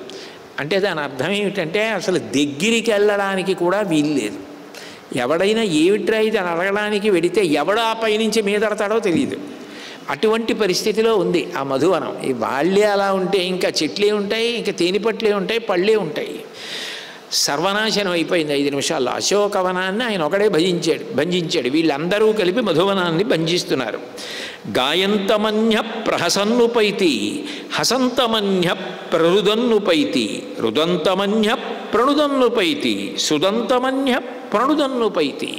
అంటే దాని అర్థం ఏమిటంటే అసలు దగ్గరికి వెళ్ళడానికి కూడా వీల్లేదు. ఎవడైనా ఏమిట్రా ఇది అని అడగడానికి వెడితే ఎవడా పైనుంచి మీదడతాడో తెలియదు. అటువంటి పరిస్థితిలో ఉంది ఆ మధువనం. ఈ వాళ్ళే అలా ఉంటే ఇంకా చెట్లే ఉంటాయి, ఇంకా తేనెపట్లే ఉంటాయి, పళ్ళే ఉంటాయి. సర్వనాశనం అయిపోయింది 5 నిమిషాల్లో. అశోకవనాన్ని ఆయన ఒకడే భంజించాడు. వీళ్ళందరూ కలిపి మధువనాన్ని భంజిస్తున్నారు. గాయంతమన్య ప్రహసన్నుపైతి హసంతమన్య ప్రరుదన్నుపైతి రుదంతమన్య ప్రణుదన్నుపైతి సుదంతమన్య ప్రణుదన్నుపైతి.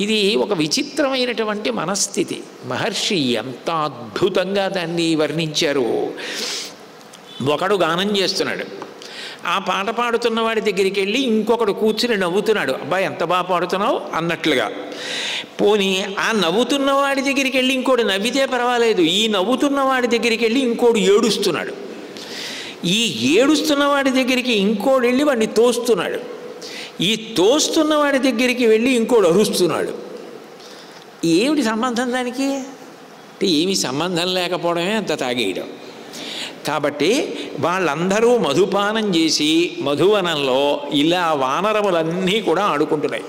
ఇది ఒక విచిత్రమైనటువంటి మనస్థితి. మహర్షి ఎంత అద్భుతంగా దాన్ని వర్ణించారు. ఒకడు గానం చేస్తున్నాడు, ఆ పాట పాడుతున్న వాడి దగ్గరికి వెళ్ళి ఇంకొకడు కూర్చుని నవ్వుతున్నాడు. అబ్బాయి ఎంత బాగా పాడుతున్నావు అన్నట్లుగా. పోనీ ఆ నవ్వుతున్న వాడి దగ్గరికి వెళ్ళి ఇంకోటి నవ్వితే పర్వాలేదు, ఈ నవ్వుతున్న వాడి దగ్గరికి వెళ్ళి ఇంకోడు ఏడుస్తున్నాడు. ఈ ఏడుస్తున్న వాడి దగ్గరికి ఇంకోడు వెళ్ళి వాడిని తోస్తున్నాడు. ఈ తోస్తున్న వాడి దగ్గరికి వెళ్ళి ఇంకోడు అరుస్తున్నాడు. ఏమిటి సంబంధం దానికి? అంటే ఏమి సంబంధం లేకపోవడమే అంత తాగేయడం. కాబట్టి వాళ్ళందరూ మధుపానం చేసి మధువనంలో ఇలా వానరములన్నీ కూడా ఆడుకుంటున్నాయి.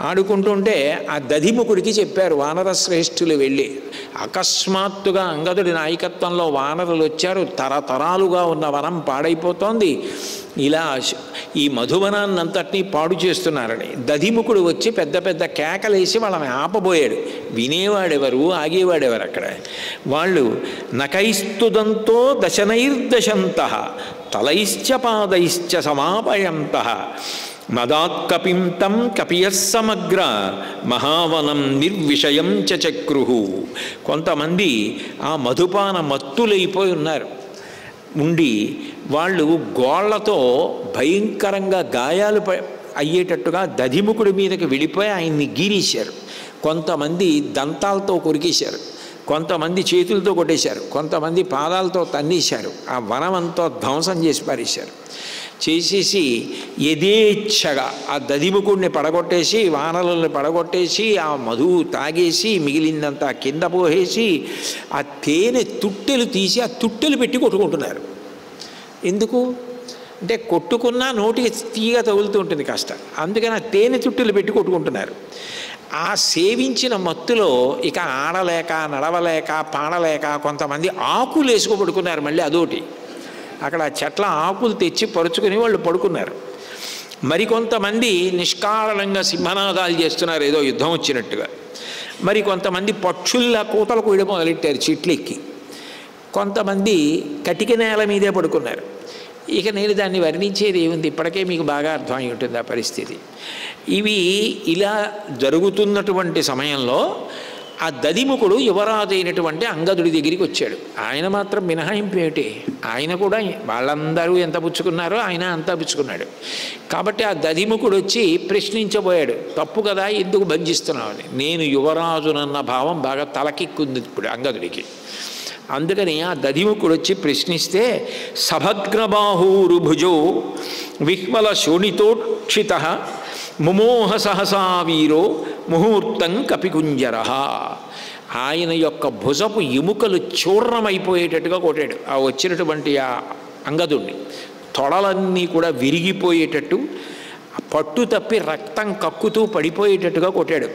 ఆడుకుంటుంటే ఆ దధిముఖుడికి చెప్పారు వానర శ్రేష్ఠులు వెళ్ళి. అకస్మాత్తుగా అంగదుడి నాయకత్వంలో వానరులు వచ్చారు. తరతరాలుగా ఉన్న వనం పాడైపోతోంది, ఇలా ఈ మధువనాన్నంతటినీ పాడు చేస్తున్నారని దధిముఖుడు వచ్చి పెద్ద పెద్ద కేకలేసి వాళ్ళని ఆపబోయాడు. వినేవాడెవరు, ఆగేవాడెవరు అక్కడ? వాళ్ళు నకైస్తుదంతో దశనైర్దశంత తలైశ్చ పాదైశ్చ సమాపయంత మదాత్కపిం కపియస్సమగ్ర మహావనం నిర్విషయం చక్రుహు. కొంతమంది ఆ మధుపాన మత్తులైపోయి ఉన్నారు. ఉండి వాళ్ళు గోళ్లతో భయంకరంగా గాయాలు అయ్యేటట్టుగా దధిముఖుడి మీదకి వెళ్ళిపోయి ఆయన్ని గీరేశారు. కొంతమంది దంతాలతో కొరికేశారు, కొంతమంది చేతులతో కొట్టేశారు, కొంతమంది పాదాలతో తన్నేశారు. ఆ వనమంతా ధ్వంసం చేసి పారేశారు. చేసేసి యథేచ్ఛగా ఆ దధిముఖుడిని పడగొట్టేసి వానరుల్ని పడగొట్టేసి ఆ మధువు తాగేసి మిగిలిందంతా కింద పోసేసి ఆ తేనె తుట్టెలు తీసి ఆ తుట్టెలు పెట్టి కొట్టుకుంటున్నారు. ఎందుకు అంటే కొట్టుకున్నా నోటికి తీగ తగులుతూ ఉంటుంది కాస్త, అందుకని ఆ తేనె తుట్టెలు పెట్టి కొట్టుకుంటున్నారు. ఆ సేవించిన మత్తులో ఇక ఆడలేక నడవలేక పాడలేక కొంతమంది ఆకులు వేసుకోబడుకున్నారు. మళ్ళీ అదోటి అక్కడ చెట్ల ఆకులు తెచ్చి పరుచుకుని వాళ్ళు పడుకున్నారు. మరికొంతమంది నిష్కారణంగా సింహనాదాలు చేస్తున్నారు ఏదో యుద్ధం వచ్చినట్టుగా. మరి కొంతమంది పక్షుల్లా కూతలు కూయడం మొదలెట్టారు చెట్లెక్కి. కొంతమంది కటిక నేల మీదే పడుకున్నారు. ఇక నేను దాన్ని వర్ణించేది ఏముంది, ఇప్పటికే మీకు బాగా అర్థమై ఉంటుంది ఆ పరిస్థితి. ఇవి ఇలా జరుగుతున్నటువంటి సమయంలో ఆ దధిముఖుడు యువరాజు అయినటువంటి అంగదుడి దగ్గరికి వచ్చాడు. ఆయన మాత్రం మినహాయింపు ఏమిటి? ఆయన కూడా వాళ్ళందరూ ఎంత పుచ్చుకున్నారో ఆయన అంతా పుచ్చుకున్నాడు. కాబట్టి ఆ దధిముఖుడు వచ్చి ప్రశ్నించబోయాడు, తప్పు కదా ఎందుకు బంధిస్తున్నావు అని. నేను యువరాజునన్న భావం బాగా తలకెక్కుంది ఇప్పుడు అంగదుడికి. అందుకని ఆ దధిముఖుడు వచ్చి ప్రశ్నిస్తే సభగ్రబాహూరు భుజో విహ్వల శోణితోక్షిత ముమోహ సహసా వీరో ముహూర్తం కపికుంజర. ఆయన యొక్క భుజపు ఎముకలు చూర్ణమైపోయేటట్టుగా కొట్టాడు ఆ వచ్చినటువంటి ఆ అంగదుడిని. తొడలన్నీ కూడా విరిగిపోయేటట్టు పట్టు తప్పి రక్తం కక్కుతూ పడిపోయేటట్టుగా కొట్టాడు.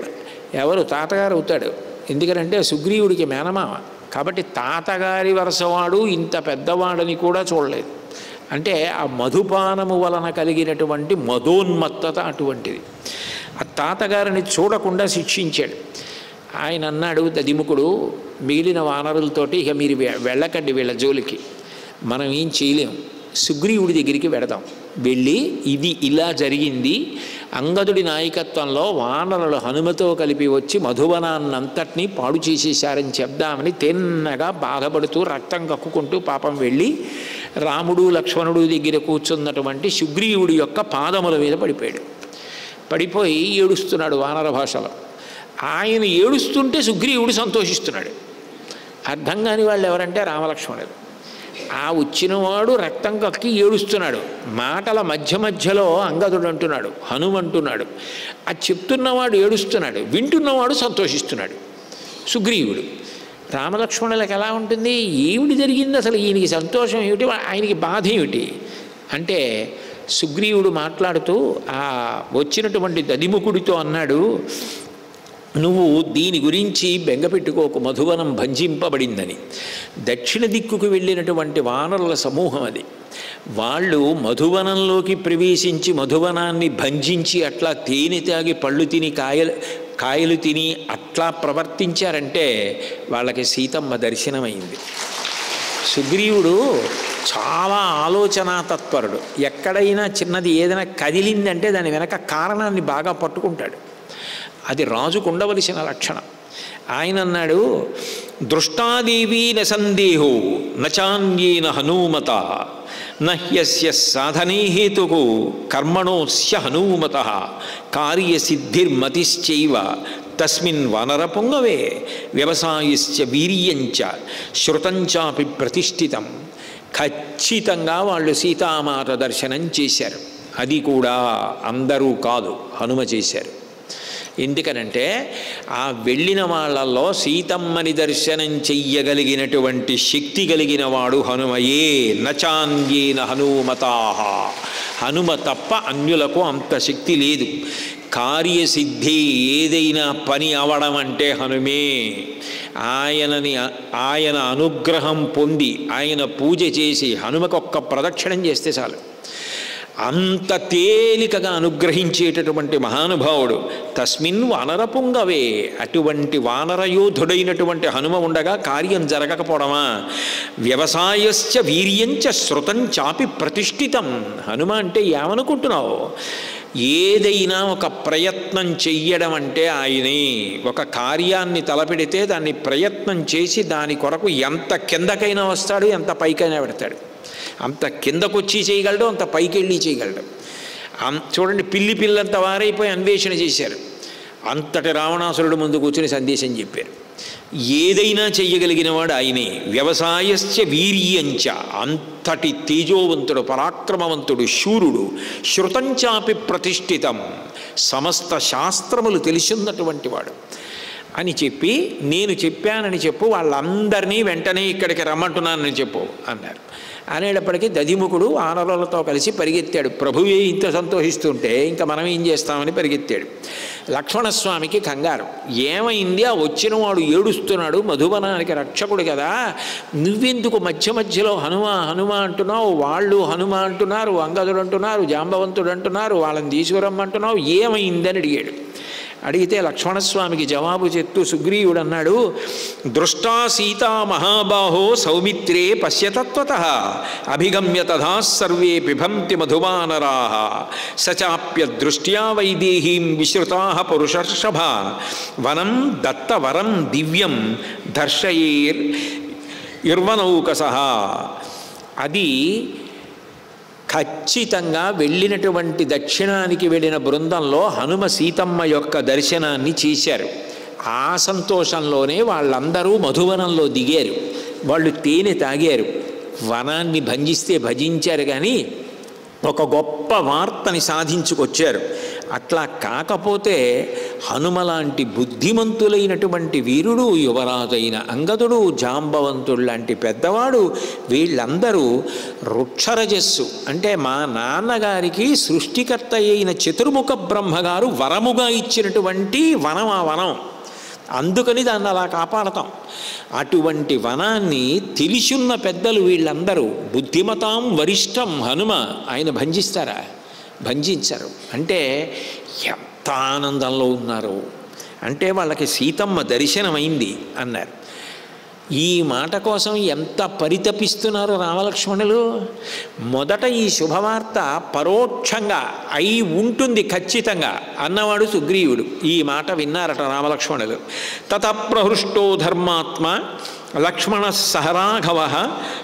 ఎవరు? తాతగారు అవుతాడు. ఎందుకంటే సుగ్రీవుడికి మేనమామ కాబట్టి తాతగారి వరసవాడు ఇంత పెద్దవాడని కూడా చూడలేదు. అంటే ఆ మధుపానము వలన కలిగినటువంటి మధోన్మత్తత అటువంటిది. ఆ తాతగారిని చూడకుండా శిక్షించాడు. ఆయన అన్నాడు దధిముఖుడు, మిగిలిన వానరులతోటి ఇక మీరు వెళ్ళకండి వీళ్ళ జోలికి, మనం ఏం చేయలేము, సుగ్రీవుడి దగ్గరికి వెడదాం. వెళ్ళి ఇది ఇలా జరిగింది, అంగదుడి నాయకత్వంలో వానరులు హనుమతో కలిపి వచ్చి మధువనాన్నంతటినీ పాడు చేసేశారని చెప్దామని తిన్నగా బాధపడుతూ రక్తం కక్కుకుంటూ పాపం వెళ్ళి రాముడు లక్ష్మణుడు దగ్గర కూర్చున్నటువంటి సుగ్రీవుడి యొక్క పాదముల మీద పడిపోయాడు. పడిపోయి ఏడుస్తున్నాడు వానర భాషలో. ఆయన ఏడుస్తుంటే సుగ్రీవుడు సంతోషిస్తున్నాడు. అర్థం కాని వాళ్ళు ఎవరంటే రామలక్ష్మణుడు. ఆ వచ్చినవాడు రక్తం కక్కి ఏడుస్తున్నాడు. మాటల మధ్య మధ్యలో అంగదుడు అంటున్నాడు, హనుమంటున్నాడు. ఆ చెప్తున్నవాడు ఏడుస్తున్నాడు, వింటున్నవాడు సంతోషిస్తున్నాడు సుగ్రీవుడు. రామలక్ష్మణులకు ఎలా ఉంటుంది? ఏమిటి జరిగింది అసలు? ఈయనకి సంతోషం ఏమిటి, ఆయనకి బాధ ఏమిటి అంటే సుగ్రీవుడు మాట్లాడుతూ ఆ వచ్చినటువంటి దదిముఖుడితో అన్నాడు, నువ్వు దీని గురించి బెంగపెట్టుకోకు, మధువనం భంజింపబడిందని. దక్షిణ దిక్కుకు వెళ్ళినటువంటి వానరుల సమూహం అది. వాళ్ళు మధువనంలోకి ప్రవేశించి మధువనాన్ని భంజించి అట్లా తేనె తాగి పళ్ళు తిని కాయలు తిని అట్లా ప్రవర్తించారంటే వాళ్ళకి సీతమ్మ దర్శనమైంది. సుగ్రీవుడు చాలా ఆలోచనా తత్పరుడు. ఎక్కడైనా చిన్నది ఏదైనా కదిలిందంటే దాని వెనక కారణాన్ని బాగా పట్టుకుంటాడు. అది రాజుకు ఉండవలసిన లక్షణం. ఆయన అన్నాడు, దృష్టాదేవీ న సందేహో నచాన్యేన హనుమత నహ్యస్య సాధనే హేతుకు కర్మణోస్య హనుమత కార్యసిద్ధిర్మతిశ్చైవ తస్మిన్ వానరపుంగవే వ్యవసాయశ్చ వీర్యంచ శృతంచాపి ప్రతిష్ఠితం. ఖచ్చితంగా వాళ్ళు సీతామాత దర్శనం చేశారు. అది కూడా అందరూ కాదు, హనుమ చేశారు. ఎందుకనంటే ఆ వెళ్ళిన వాళ్ళల్లో సీతమ్మని దర్శనం చెయ్యగలిగినటువంటి శక్తి కలిగిన వాడు హనుమయే. నచాన్యేన హనుమతాః, హనుమ తప్ప అన్యులకు అంత శక్తి లేదు. కార్యసిద్ధి, ఏదైనా పని అవడం అంటే హనుమే. ఆయన అనుగ్రహం పొంది ఆయన పూజ చేసి హనుమకొక్క ప్రదక్షిణం చేస్తే చాలు. అంత తేలికగా అనుగ్రహించేటటువంటి మహానుభావుడు. తస్మిన్ వానరపుంగవే, అటువంటి వానరయోధుడైనటువంటి హనుమ ఉండగా కార్యం జరగకపోవడమా? వ్యవసాయశ్చ వీర్యంచ శృతం చాపి ప్రతిష్ఠితం. హనుమ అంటే ఏమనుకుంటున్నావు? ఏదైనా ఒక ప్రయత్నం చెయ్యడం అంటే ఆయనే. ఒక కార్యాన్ని తలపెడితే దాన్ని ప్రయత్నం చేసి దాని కొరకు ఎంత కిందకైనా వస్తాడు, ఎంత పైకైనా పెడతాడు. అంత కిందకొచ్చి చేయగలడు, అంత పైకి వెళ్ళి చేయగలడు. చూడండి, పిల్లంత వారైపోయి అన్వేషణ చేశారు. అంతటి రావణాసురుడు ముందు కూర్చొని సందేశం చెప్పారు. ఏదైనా చెయ్యగలిగిన వాడు ఆయనే. వ్యవసాయశ్చ వీర్యంచ, అంతటి తేజోవంతుడు, పరాక్రమవంతుడు, శూరుడు. శృతంచాపి ప్రతిష్ఠితం, సమస్త శాస్త్రములు తెలిసిన్నటువంటి వాడు అని చెప్పి, నేను చెప్పానని చెప్పు, వాళ్ళందరినీ వెంటనే ఇక్కడికి రమ్మంటున్నానని చెప్పు అన్నారు. అనేటప్పటికీ దధిముఖుడు వానరులతో కలిసి పరిగెత్తాడు. ప్రభువే ఇంత సంతోషిస్తుంటే ఇంకా మనం ఏం చేస్తామని పరిగెత్తాడు. లక్ష్మణస్వామికి కంగారు. ఏమైంది? ఆ వచ్చినవాడు ఏడుస్తున్నాడు, మధువనానికి రక్షకుడు కదా, నువ్వెందుకు మధ్య మధ్యలో హనుమ హనుమ అంటున్నావు? వాళ్ళు హనుమ అంటున్నారు, అంగదుడు అంటున్నారు, జాంబవంతుడు అంటున్నారు, వాళ్ళని తీసుకురమ్మంటున్నావు, ఏమైందని అడిగాడు. అడిగితే లక్ష్మణస్వామికి జవాబు చెప్తూ సుగ్రీవుడు అన్నాడు, దృష్టా సీతా మహాబాహో సౌమిత్రే పశ్యతత్వతః అభిగమ్య తథా సర్వే పిబంతి మధువానరాః సచాప్య దృష్ట్యా వైదేహీం విశ్రుతాః పురుషర్షభ వనం దత్తవరం దివ్యం దర్శయేర్ ఇర్వనౌకసః. అది ఖచ్చితంగా వెళ్ళినటువంటి దక్షిణానికి వెళ్ళిన బృందంలో హనుమ సీతమ్మ యొక్క దర్శనాన్ని చేశారు. ఆ సంతోషంలోనే వాళ్ళందరూ మధువనంలో దిగారు. వాళ్ళు తేనె తాగారు, వనాన్ని భంజిస్తే భజించారు, కానీ ఒక గొప్ప వార్తని సాధించుకొచ్చారు. అట్లా కాకపోతే హనుమ లాంటి బుద్ధిమంతులైనటువంటి వీరుడు, యువరాజైన అంగదుడు, జాంబవంతుడు లాంటి పెద్దవాడు, వీళ్ళందరూ రుక్షరజస్సు అంటే మా నాన్నగారికి సృష్టికర్త అయిన చతుర్ముఖ బ్రహ్మగారు వరముగా ఇచ్చినటువంటి వనం. ఆ వనం అందుకని దాన్ని అలా కాపాడతాం. అటువంటి వనాన్ని తెలిసున్న పెద్దలు వీళ్ళందరూ, బుద్ధిమతాం వరిష్టం హనుమ, ఆయన భంజిస్తారా? భంజించరు. అంటే ఎంత ఆనందంలో ఉన్నారు అంటే వాళ్ళకి సీతమ్మ దర్శనమైంది అన్నారు. ఈ మాట కోసం ఎంత పరితపిస్తున్నారు రామలక్ష్మణులు. మొదట ఈ శుభవార్త పరోక్షంగా అయి ఉంటుంది ఖచ్చితంగా అన్నవాడు సుగ్రీవుడు. ఈ మాట విన్నారట రామలక్ష్మణులు. తతః ప్రహృష్టో ధర్మాత్మ లక్ష్మణ సహరాఘవ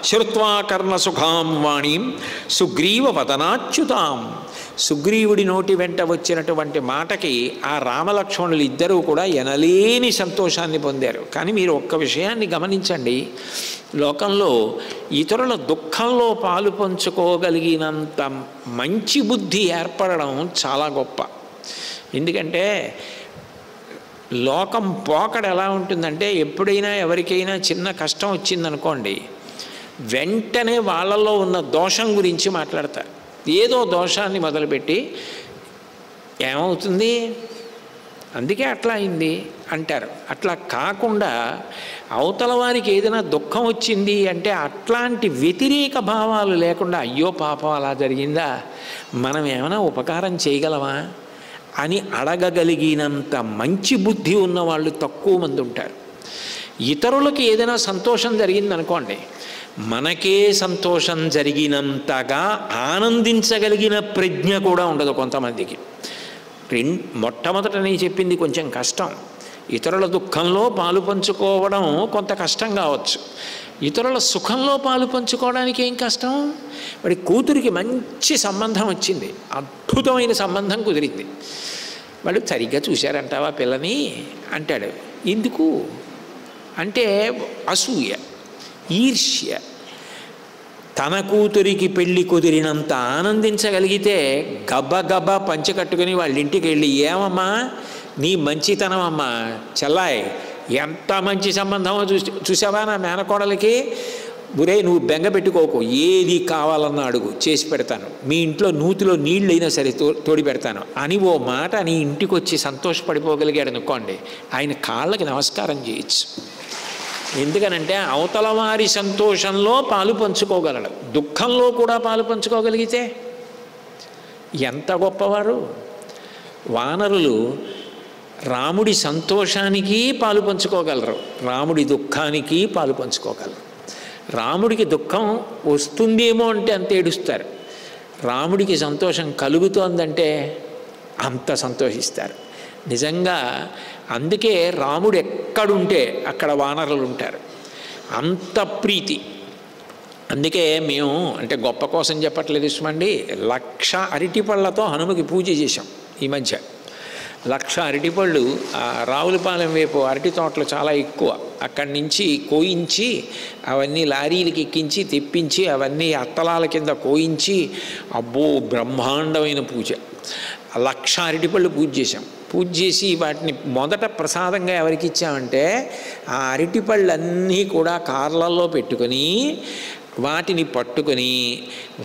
శ్రుత్వా కర్ణసుఖాం వాణీం సుగ్రీవ వదనాచ్యుతాం. సుగ్రీవుడి నోటి వెంట వచ్చినటువంటి మాటకి ఆ రామలక్ష్మణులు ఇద్దరూ కూడా ఎనలేని సంతోషాన్ని పొందారు. కానీ మీరు ఒక్క విషయాన్ని గమనించండి, లోకంలో ఇతరుల దుఃఖంలో పాలు పంచుకోగలిగినంత మంచి బుద్ధి ఏర్పడడం చాలా గొప్ప. ఎందుకంటే లోకం పోకడ ఎలా ఉంటుందంటే, ఎప్పుడైనా ఎవరికైనా చిన్న కష్టం వచ్చిందనుకోండి, వెంటనే వాళ్ళల్లో ఉన్న దోషం గురించి మాట్లాడతారు. ఏదో దోషాన్ని మొదలుపెట్టి ఏమవుతుంది, అందుకే అట్లా అయింది అంటారు. అట్లా కాకుండా అవతల వారికి ఏదైనా దుఃఖం వచ్చింది అంటే అట్లాంటి వ్యతిరేక భావాలు లేకుండా, అయ్యో పాపం అలా జరిగిందా, మనం ఏమైనా ఉపకారం చేయగలమా అని అడగగలిగినంత మంచి బుద్ధి ఉన్నవాళ్ళు తక్కువ మంది ఉంటారు. ఇతరులకి ఏదైనా సంతోషం జరిగిందనుకోండి, మనకే సంతోషం జరిగినంతగా ఆనందించగలిగిన ప్రజ్ఞ కూడా ఉండదు కొంతమందికి. మొట్టమొదట నేను చెప్పింది కొంచెం కష్టం. ఇతరుల దుఃఖంలో పాలు పంచుకోవడం కొంత కష్టం కావచ్చు. ఇతరుల సుఖంలో పాలు పంచుకోవడానికి ఏం కష్టం? వాడి కూతురికి మంచి సంబంధం వచ్చింది, అద్భుతమైన సంబంధం కుదిరింది. వాడు సరిగ్గా చూశారంటావా పిల్లని అంటాడు. ఎందుకు అంటే అసూయ, ఈర్ష్య. తన కూతురికి పెళ్ళి కుదిరినంత ఆనందించగలిగితే గబగబా పంచకట్టుకుని వాళ్ళ ఇంటికి వెళ్ళి, ఏమమ్మా నీ మంచితనం అమ్మా చెల్లాయ్, ఎంత మంచి సంబంధమో చూసావా నా మేనకోడలికి, బురే నువ్వు బెంగ పెట్టుకోకు, ఏది కావాలన్నా అడుగు చేసి పెడతాను, మీ ఇంట్లో నూతిలో నీళ్ళైనా సరే తోడి పెడతాను అని ఓ మాట నీ ఇంటికి వచ్చి సంతోషపడిపోగలిగాడు అనుకోండి, ఆయన కాళ్ళకి నమస్కారం చేయొచ్చు. ఎందుకనంటే అవతల వారి సంతోషంలో పాలు పంచుకోగలడు, దుఃఖంలో కూడా పాలు పంచుకోగలిగితే ఎంత గొప్పవారు. వానరులు రాముడి సంతోషానికి పాలు పంచుకోగలరు, రాముడి దుఃఖానికి పాలు పంచుకోగలరు. రాముడికి దుఃఖం వస్తుందేమో అంటే అంత ఏడుస్తారు, రాముడికి సంతోషం కలుగుతోందంటే అంత సంతోషిస్తారు. నిజంగా అందుకే రాముడు ఎక్కడుంటే అక్కడ వానరులు ఉంటారు, అంత ప్రీతి. అందుకే మేము అంటే గొప్ప కోసం చెప్పట్లేదు ఇష్టమండి, 1,00,000 అరటిపళ్ళతో హనుమకి పూజ చేశాం ఈ మధ్య. 1,00,000 అరటిపళ్ళు రావులపాలెం వైపు అరటి తోటలు చాలా ఎక్కువ, అక్కడి నుంచి కోయించి అవన్నీ లారీలకి ఎక్కించి తెప్పించి అవన్నీ అత్తలాల కింద కోయించి, అబ్బో బ్రహ్మాండమైన పూజ. 1,00,000 అరటిపళ్ళు పూజ చేశాం. పూజ చేసి వాటిని మొదట ప్రసాదంగా ఎవరికి ఇచ్చామంటే, ఆ అరటిపళ్ళన్నీ కూడా కార్లలో పెట్టుకొని వాటిని పట్టుకొని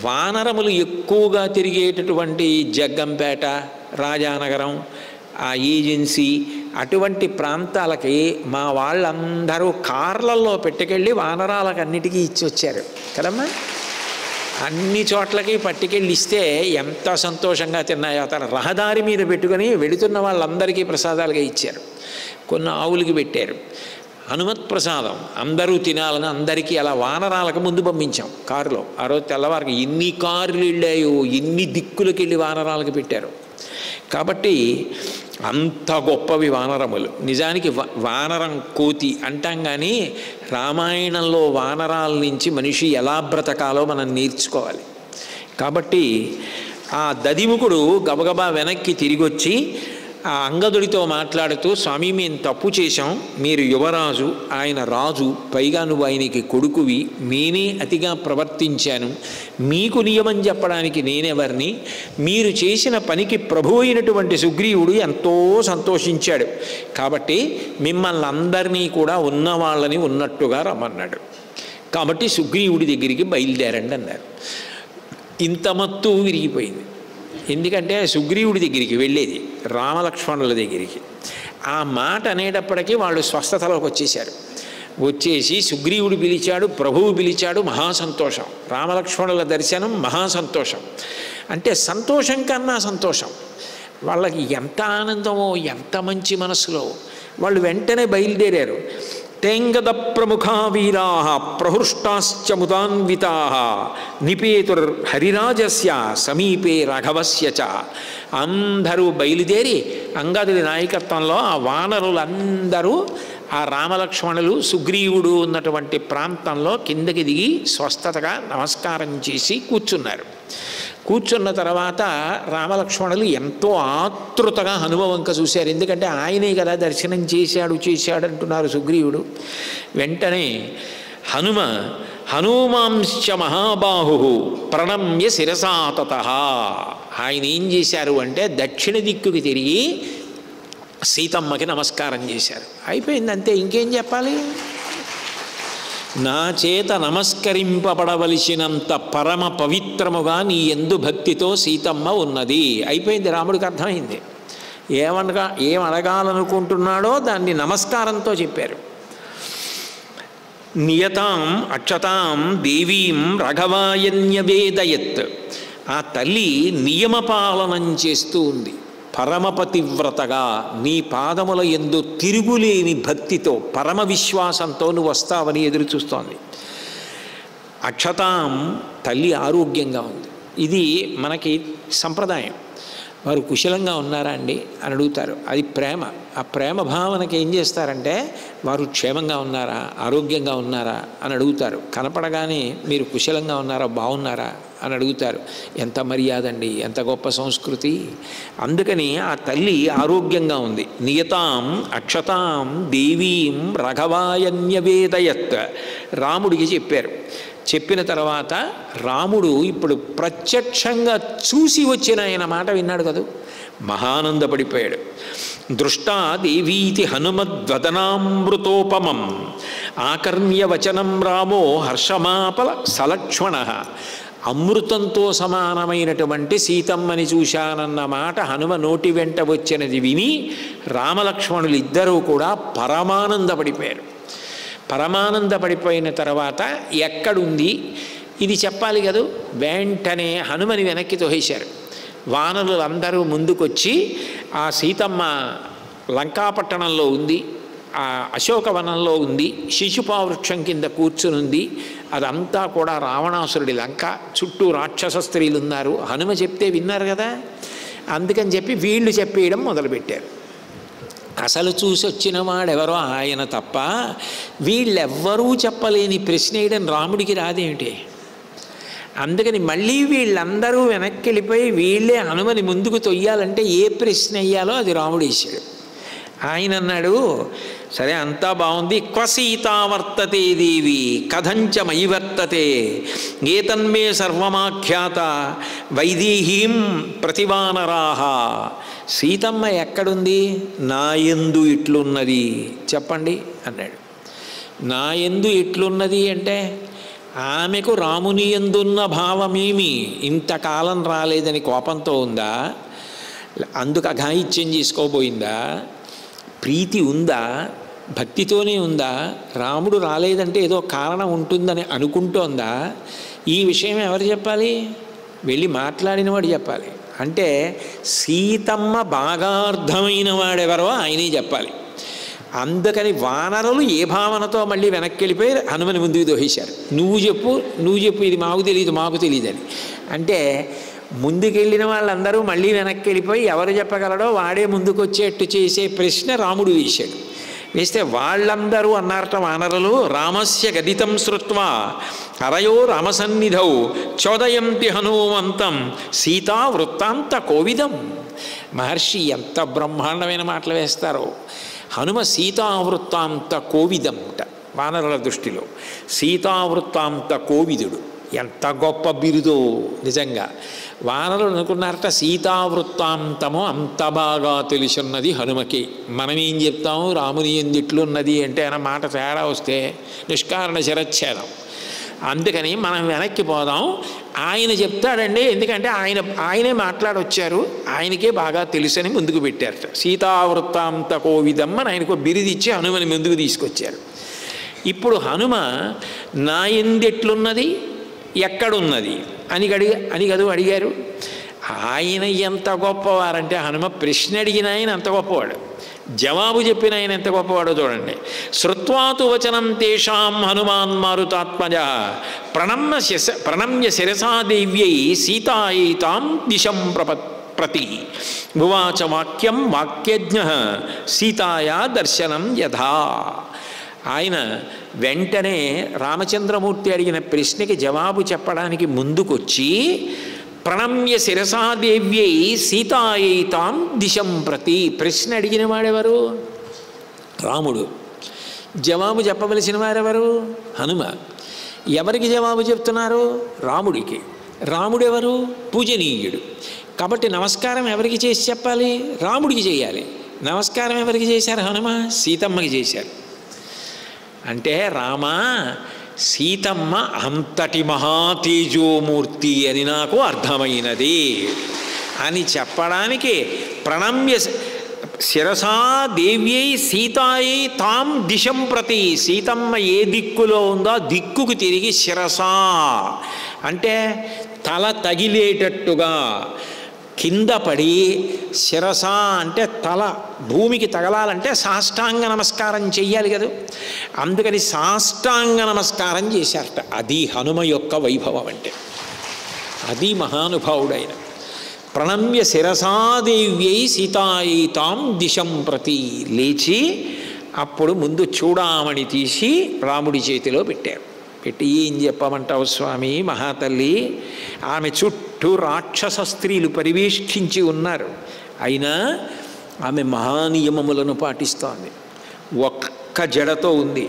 వానరములు ఎక్కువగా తిరిగేటటువంటి జగ్గంపేట, రాజానగరం, ఆ ఏజెన్సీ అటువంటి ప్రాంతాలకి మా వాళ్ళందరూ కార్లలో పెట్టుకెళ్ళి వానరాలకు అన్నిటికీ ఇచ్చి వచ్చారు కదమ్మా. అన్ని చోట్లకి పట్టుకెళ్ళి ఇస్తే ఎంత సంతోషంగా తిన్నాయో. అతను రహదారి మీద పెట్టుకొని వెళుతున్న వాళ్ళందరికీ ప్రసాదాలుగా ఇచ్చారు. కొన్ని ఆవులకి పెట్టారు. హనుమత్ ప్రసాదం అందరూ తినాలని అందరికీ అలా వానరాలకు ముందు పంపించాం కారులో. ఆ రోజు తెల్లవారికి ఎన్ని కార్లు వెళ్ళాయో, ఎన్ని దిక్కులకి వెళ్ళి వానరాలకు పెట్టారు. కాబట్టి అంత గొప్పవి వానరములు. నిజానికి వానరం కోతి అంటాం, కానీ రామాయణంలో వానరాల నుంచి మనిషి ఎలా బ్రతకాలో మనం నేర్చుకోవాలి. కాబట్టి ఆ దదిముఖుడు గబగబా వెనక్కి తిరిగి వచ్చి ఆ అంగదుడితో మాట్లాడుతూ, స్వామి మేము తప్పు చేశాం, మీరు యువరాజు, ఆయన రాజు, పైగా నువ్వు ఆయనకి కొడుకువి, నేనే అతిగా ప్రవర్తించాను, మీకు నియమం చెప్పడానికి నేనెవరిని, మీరు చేసిన పనికి ప్రభు అయినటువంటి సుగ్రీవుడు ఎంతో సంతోషించాడు, కాబట్టి మిమ్మల్ని అందరినీ కూడా ఉన్నవాళ్ళని ఉన్నట్టుగా రమ్మన్నాడు, కాబట్టి సుగ్రీవుడి దగ్గరికి బయలుదేరండి అన్నారు. ఇంత మత్తు విరిగిపోయింది. ఎందుకంటే సుగ్రీవుడి దగ్గరికి వెళ్ళేది రామలక్ష్మణుల దగ్గరికి. ఆ మాట అనేటప్పటికీ వాళ్ళు స్వస్థతలోకి వచ్చేశారు. వచ్చేసి సుగ్రీవుడు పిలిచాడు, ప్రభువు పిలిచాడు, మహాసంతోషం. రామలక్ష్మణుల దర్శనం మహాసంతోషం. అంటే సంతోషం కన్నా సంతోషం. వాళ్ళకి ఎంత ఆనందమో, ఎంత మంచి మనసులో. వాళ్ళు వెంటనే బయలుదేరారు. తేంగద ప్రముఖా వీరా ప్రహృష్టాశ్చ ముదాన్వితా నిపేతుర్ హరిరాజస్య సమీపే రాఘవస్య చ. అందరూ బయలుదేరి అంగదుడి నాయకత్వంలో ఆ వానరులందరూ ఆ రామలక్ష్మణులు సుగ్రీవుడు ఉన్నటువంటి ప్రాంతంలో కిందకి దిగి స్వస్థతగా నమస్కారం చేసి కూర్చున్నారు. కూర్చున్న తర్వాత రామలక్ష్మణులు ఎంతో ఆతృతగా హనుమ వంక చూశారు. ఎందుకంటే ఆయనే కదా దర్శనం చేశాడు అంటున్నారు సుగ్రీవుడు. వెంటనే హనుమాంశ్చ మహాబాహు ప్రణమ్య శిరసా తతః. ఆయన ఏం చేశారు అంటే దక్షిణ దిక్కుకి తిరిగి సీతమ్మకి నమస్కారం చేశారు. అయిపోయింది, అంతే. ఇంకేం చెప్పాలి? నా చేత నమస్కరింపబడవలసినంత పరమ పవిత్రముగా నీ యందు భక్తితో సీతమ్మ ఉన్నది. అయిపోయింది, రాముడికి అర్థమైంది. ఏం అడగాలనుకుంటున్నాడో దాన్ని నమస్కారంతో చెప్పారు. నియతాం అక్షతాం దేవీం రఘవాయన్యవేదయత్. ఆ తల్లి నియమపాలనం చేస్తూ ఉంది. పరమపతివ్రతగా నీ పాదముల యందు తిరుగులేని భక్తితో పరమ విశ్వాసంతో నువ్వు వస్తావని ఎదురు చూస్తోంది. అక్షతాం, తల్లి ఆరోగ్యంగా ఉంది. ఇది మనకి సంప్రదాయం. వారు కుశలంగా ఉన్నారా అండి అని అడుగుతారు. అది ప్రేమ. ఆ ప్రేమ భావనకి ఏం చేస్తారంటే వారు క్షేమంగా ఉన్నారా, ఆరోగ్యంగా ఉన్నారా అని అడుగుతారు. కనపడగానే మీరు కుశలంగా ఉన్నారా, బాగున్నారా అని అడుగుతారు. ఎంత మర్యాద అండి, ఎంత గొప్ప సంస్కృతి. అందుకని ఆ తల్లి ఆరోగ్యంగా ఉంది. నియతాం అక్షతాం దేవీం రఘవాయన్యవేదయత్ రాముడికి చెప్పారు. చెప్పిన తర్వాత రాముడు ఇప్పుడు ప్రత్యక్షంగా చూసి వచ్చిన ఆయన మాట విన్నాడు కదా, మహానందపడిపోయాడు. దృష్టా దేవీతి హనుమద్వదనామృతోపమం ఆకర్ణ్య వచనం రామో హర్షమాపల సలక్ష్మణ. అమృతంతో సమానమైనటువంటి సీతమ్మని చూశానన్న మాట హనుమ నోటి వెంట వచ్చినది విని రామలక్ష్మణులు ఇద్దరూ కూడా పరమానందపడిపోయారు. పరమానందపడిపోయిన తర్వాత ఎక్కడుంది ఇది చెప్పాలి కదూ. వెంటనే హనుమని వెనక్కి తోసేశారు. వానరులు అందరూ ముందుకొచ్చి ఆ సీతమ్మ లంకాపట్టణంలో ఉంది, ఆ అశోకవనంలో ఉంది, శిశుపావృక్షం కింద కూర్చునుంది. అదంతా కూడా రావణాసురుడి లంక. చుట్టూ రాక్షస స్త్రీలు ఉన్నారు. హనుమ చెప్తే విన్నారు కదా, అందుకని చెప్పి వీళ్ళు చెప్పేయడం మొదలుపెట్టారు. అసలు చూసి వచ్చిన వాడెవరో ఆయన తప్ప వీళ్ళెవ్వరూ చెప్పలేని ప్రశ్న వేయడం రాముడికి రాదేమిటి? అందుకని మళ్ళీ వీళ్ళందరూ వెనక్కి వెళ్ళిపోయి వీళ్ళే హనుమని ముందుకు తొయ్యాలంటే ఏ ప్రశ్న వేయాలో అది రాముడు వేశాడు. ఆయన అన్నాడు, సరే అంతా బాగుంది. క్వ సీతా వర్తతే దేవి కథంచ మయి వర్తతే ఏతన్మే సర్వమాఖ్యాత వైదేహీం ప్రతివానరాహ. సీతమ్మ ఎక్కడుంది? నాయందు ఇట్లున్నది చెప్పండి అన్నాడు. నాయందు ఇట్లున్నది అంటే ఆమెకు రాముని యందున్న భావమేమి ఇంతకాలం రాలేదని కోపంతో ఉందా? అందుకు అఘాయిత్యం చేసుకోబోయిందా? ప్రీతి ఉందా? భక్తితోనే ఉందా? రాముడు రాలేదంటే ఏదో కారణం ఉంటుందని అనుకుంటోందా? ఈ విషయం ఎవరు చెప్పాలి? వెళ్ళి మాట్లాడిన వాడు చెప్పాలి. అంటే సీతమ్మ బాగా అర్థమైన వాడెవరో ఆయనే చెప్పాలి. అందుకని వానరులు ఏ భావనతో మళ్ళీ వెనక్కి వెళ్ళిపోయి హనుమని ముందుకు దోహేశారు. నువ్వు చెప్పు ఇది మాకు తెలియదు అని. అంటే ముందుకెళ్ళిన వాళ్ళందరూ మళ్ళీ వెనక్కి వెళ్ళిపోయి ఎవరు చెప్పగలడో వాడే ముందుకు వచ్చేట్టు చేసే ప్రశ్న రాముడు వేశాడు. వేస్తే వాళ్ళందరూ అన్నారట వానరులు, రామస్య గదితం శ్రుత్వా హరయో రామసన్నిధౌ చోదయంతి హనుమంతం సీతా వృత్తాంత కోవిదం. మహర్షి ఎంత బ్రహ్మాండమైన మాటలు వేస్తారో. హనుమ సీతావృత్తాంత కోవిదంట వానరుల దృష్టిలో. సీతావృత్తాంత కోవిదుడు ఎంత గొప్ప బిరుదో నిజంగా. వానరులు అనుకున్నారట సీతావృత్తాంతము అంత బాగా తెలుసున్నది హనుమకి. మనం ఏం చెప్తాము? రాముని ఎందుట్లున్నది అంటే అన్న మాట తేడా వస్తే నిష్కారణ శిరచ్ఛేదం. అందుకని మనం వెనక్కి పోదాం, ఆయన చెప్తాడండి. ఎందుకంటే ఆయనే మాట్లాడొచ్చారు, ఆయనకే బాగా తెలుసని ముందుకు పెట్టారట. సీతావృత్తాంత కోవిదమ్మ అని ఆయనకు బిరుదిచ్చి హనుమని ముందుకు తీసుకొచ్చారు. ఇప్పుడు హనుమ నా ఎందెట్లున్నది, ఎక్కడున్నది అని కదూ అడిగారు. ఆయన ఎంత గొప్పవారంటే హనుమ ప్రశ్న అడిగిన ఆయన అంత గొప్పవాడు, జవాబు చెప్పిన ఆయన ఎంత గొప్పవాడో చూడండి. శ్రుత్వాతు వచనం తేషాం హనుమాన్ మారుతాత్మజ ప్రణమ్య శిరసా దేవ్యై సీతాయైతాం దిశం ప్రతి ఉవాచ వాక్యం వాక్యజ్ఞ సీతాయా దర్శనం యథా. ఆయన వెంటనే రామచంద్రమూర్తి అడిగిన ప్రశ్నకి జవాబు చెప్పడానికి ముందుకొచ్చి ప్రణమ్య శిరసాదేవ్యై సీతాయై తాం దిశం ప్రతి. ప్రశ్న అడిగిన వాడెవరు? రాముడు. జవాబు చెప్పవలసిన వారెవరు? హనుమ. ఎవరికి జవాబు చెప్తున్నారు? రాముడికి. రాముడెవరు? పూజనీయుడు. కాబట్టి నమస్కారం ఎవరికి చేసి చెప్పాలి? రాముడికి చేయాలి. నమస్కారం ఎవరికి చేశారు? హనుమ సీతమ్మకి చేశారు. అంటే రామా, సీతమ్మ అంతటి మహాతేజోమూర్తి అని నాకు అర్థమైనది అని చెప్పడానికి ప్రణమ్య శిరసా దేవ్యై సీతాయై తాం దిశం ప్రతి. సీతమ్మ ఏ దిక్కులో ఉందో దిక్కుకు తిరిగి శిరసా అంటే తల తగిలేటట్టుగా కింద పడి, శిరస అంటే తల భూమికి తగలాలంటే సాష్టాంగ నమస్కారం చెయ్యాలి కదా, అందుకని సాష్టాంగ నమస్కారం చేశారట. అది హనుమ యొక్క వైభవం అంటే. అది మహానుభావుడైన. ప్రణమ్య శిరసాదేవ్యై సీతాయై తాం దిశం ప్రతి. లేచి అప్పుడు ముందు చూడామణి తీసి రాముడి చేతిలో పెట్టారు. పెట్టి ఏం చెప్పమంటావు స్వామి, మహాతల్లి ఆమె చుట్టూ రాక్షస స్త్రీలు పరివేష్టించి ఉన్నారు, అయినా ఆమె మహానియమములను పాటిస్తోంది, ఒక్క జడతో ఉంది,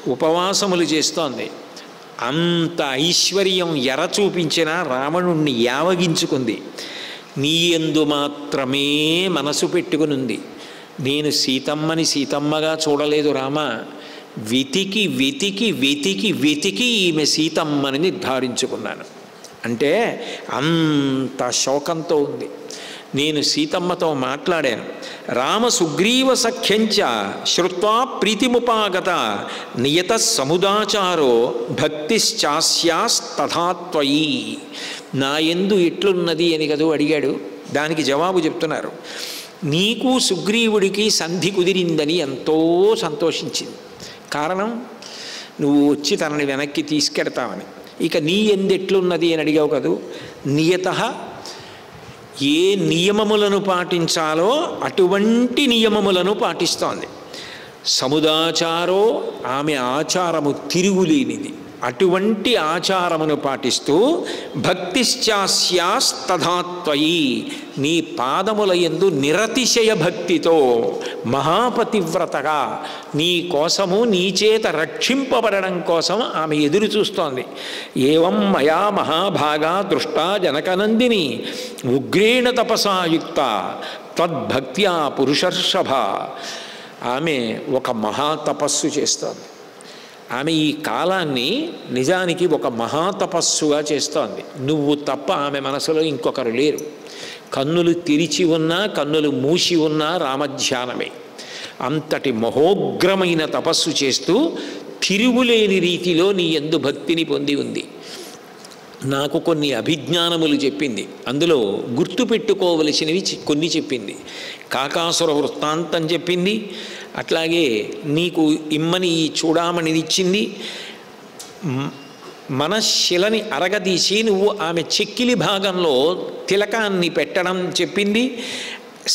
ఉపవాసములు చేస్తోంది, అంత ఐశ్వర్యం ఎర చూపించిన రావణుణ్ణి యావగించుకుంది. నీ యందు మాత్రమే మనసు పెట్టుకునుంది. నేను సీతమ్మని సీతమ్మగా చూడలేదు రామా, వెతికి వెతికి వెతికి వెతికి ఈమె సీతమ్మని నిర్ధారించుకున్నాను. అంటే అంత శోకంతో ఉంది. నేను సీతమ్మతో మాట్లాడాను. రామ సుగ్రీవ సఖ్యంచ శ్రుత్వా ప్రీతిముపాగత నియత సముదాచారో భక్తిశ్చాస్యాస్తథాత్వయి. నా యందు ఎట్లున్నది అని కదూ అడిగాడు. దానికి జవాబు చెప్తున్నారు. నీకు సుగ్రీవుడికి సంధి కుదిరిందని ఎంతో సంతోషించింది. కారణం నువ్వు వచ్చి తనని వెనక్కి తీసుకెడతావని. ఇక నీ ఎందెట్లున్నది అని అడిగావు కదూ. నియత, ఏ నియమములను పాటించాలో అటువంటి నియమములను పాటిస్తోంది. సముదాచారో, ఆమె ఆచారము తిరుగులేనిది, అటువంటి ఆచారమును పాటిస్తూ భక్తిశ్చాస్యాస్తథాత్వయి, నీ పాదముల యందు నిరతిశయ భక్తితో మహాపతివ్రతగా నీ కోసము, నీ చేత రక్షింపబడడం కోసం ఆమె ఎదురు చూస్తోంది. ఏవం మయా మహాభాగా దృష్టా జనకనందిని ఉగ్రేణ తపసాయుక్త తద్భక్త్యా పురుషర్షభ. ఆమె ఒక మహాతపస్సు చేస్తోంది. ఆమె ఈ కాలాన్ని నిజానికి ఒక మహాతపస్సుగా చేస్తోంది. నువ్వు తప్ప ఆమె మనసులో ఇంకొకరు లేరు. కన్నులు తెరిచి ఉన్నా, కన్నులు మూసి ఉన్నా రామధ్యానమే. అంతటి మహోగ్రమైన తపస్సు చేస్తూ తిరుగులేని రీతిలో నీ యందు భక్తిని పొంది ఉంది. నాకు కొన్ని అభిజ్ఞానములు చెప్పింది, అందులో గుర్తుపెట్టుకోవలసినవి కొన్ని చెప్పింది. కాకాసుర వృత్తాంతం చెప్పింది, అట్లాగే నీకు ఇమ్మని ఈ చూడామణిని ఇచ్చింది. మనశ్శిలని అరగదీసి నువ్వు ఆమె చెక్కిలి భాగంలో తిలకాన్ని పెట్టడం చెప్పింది.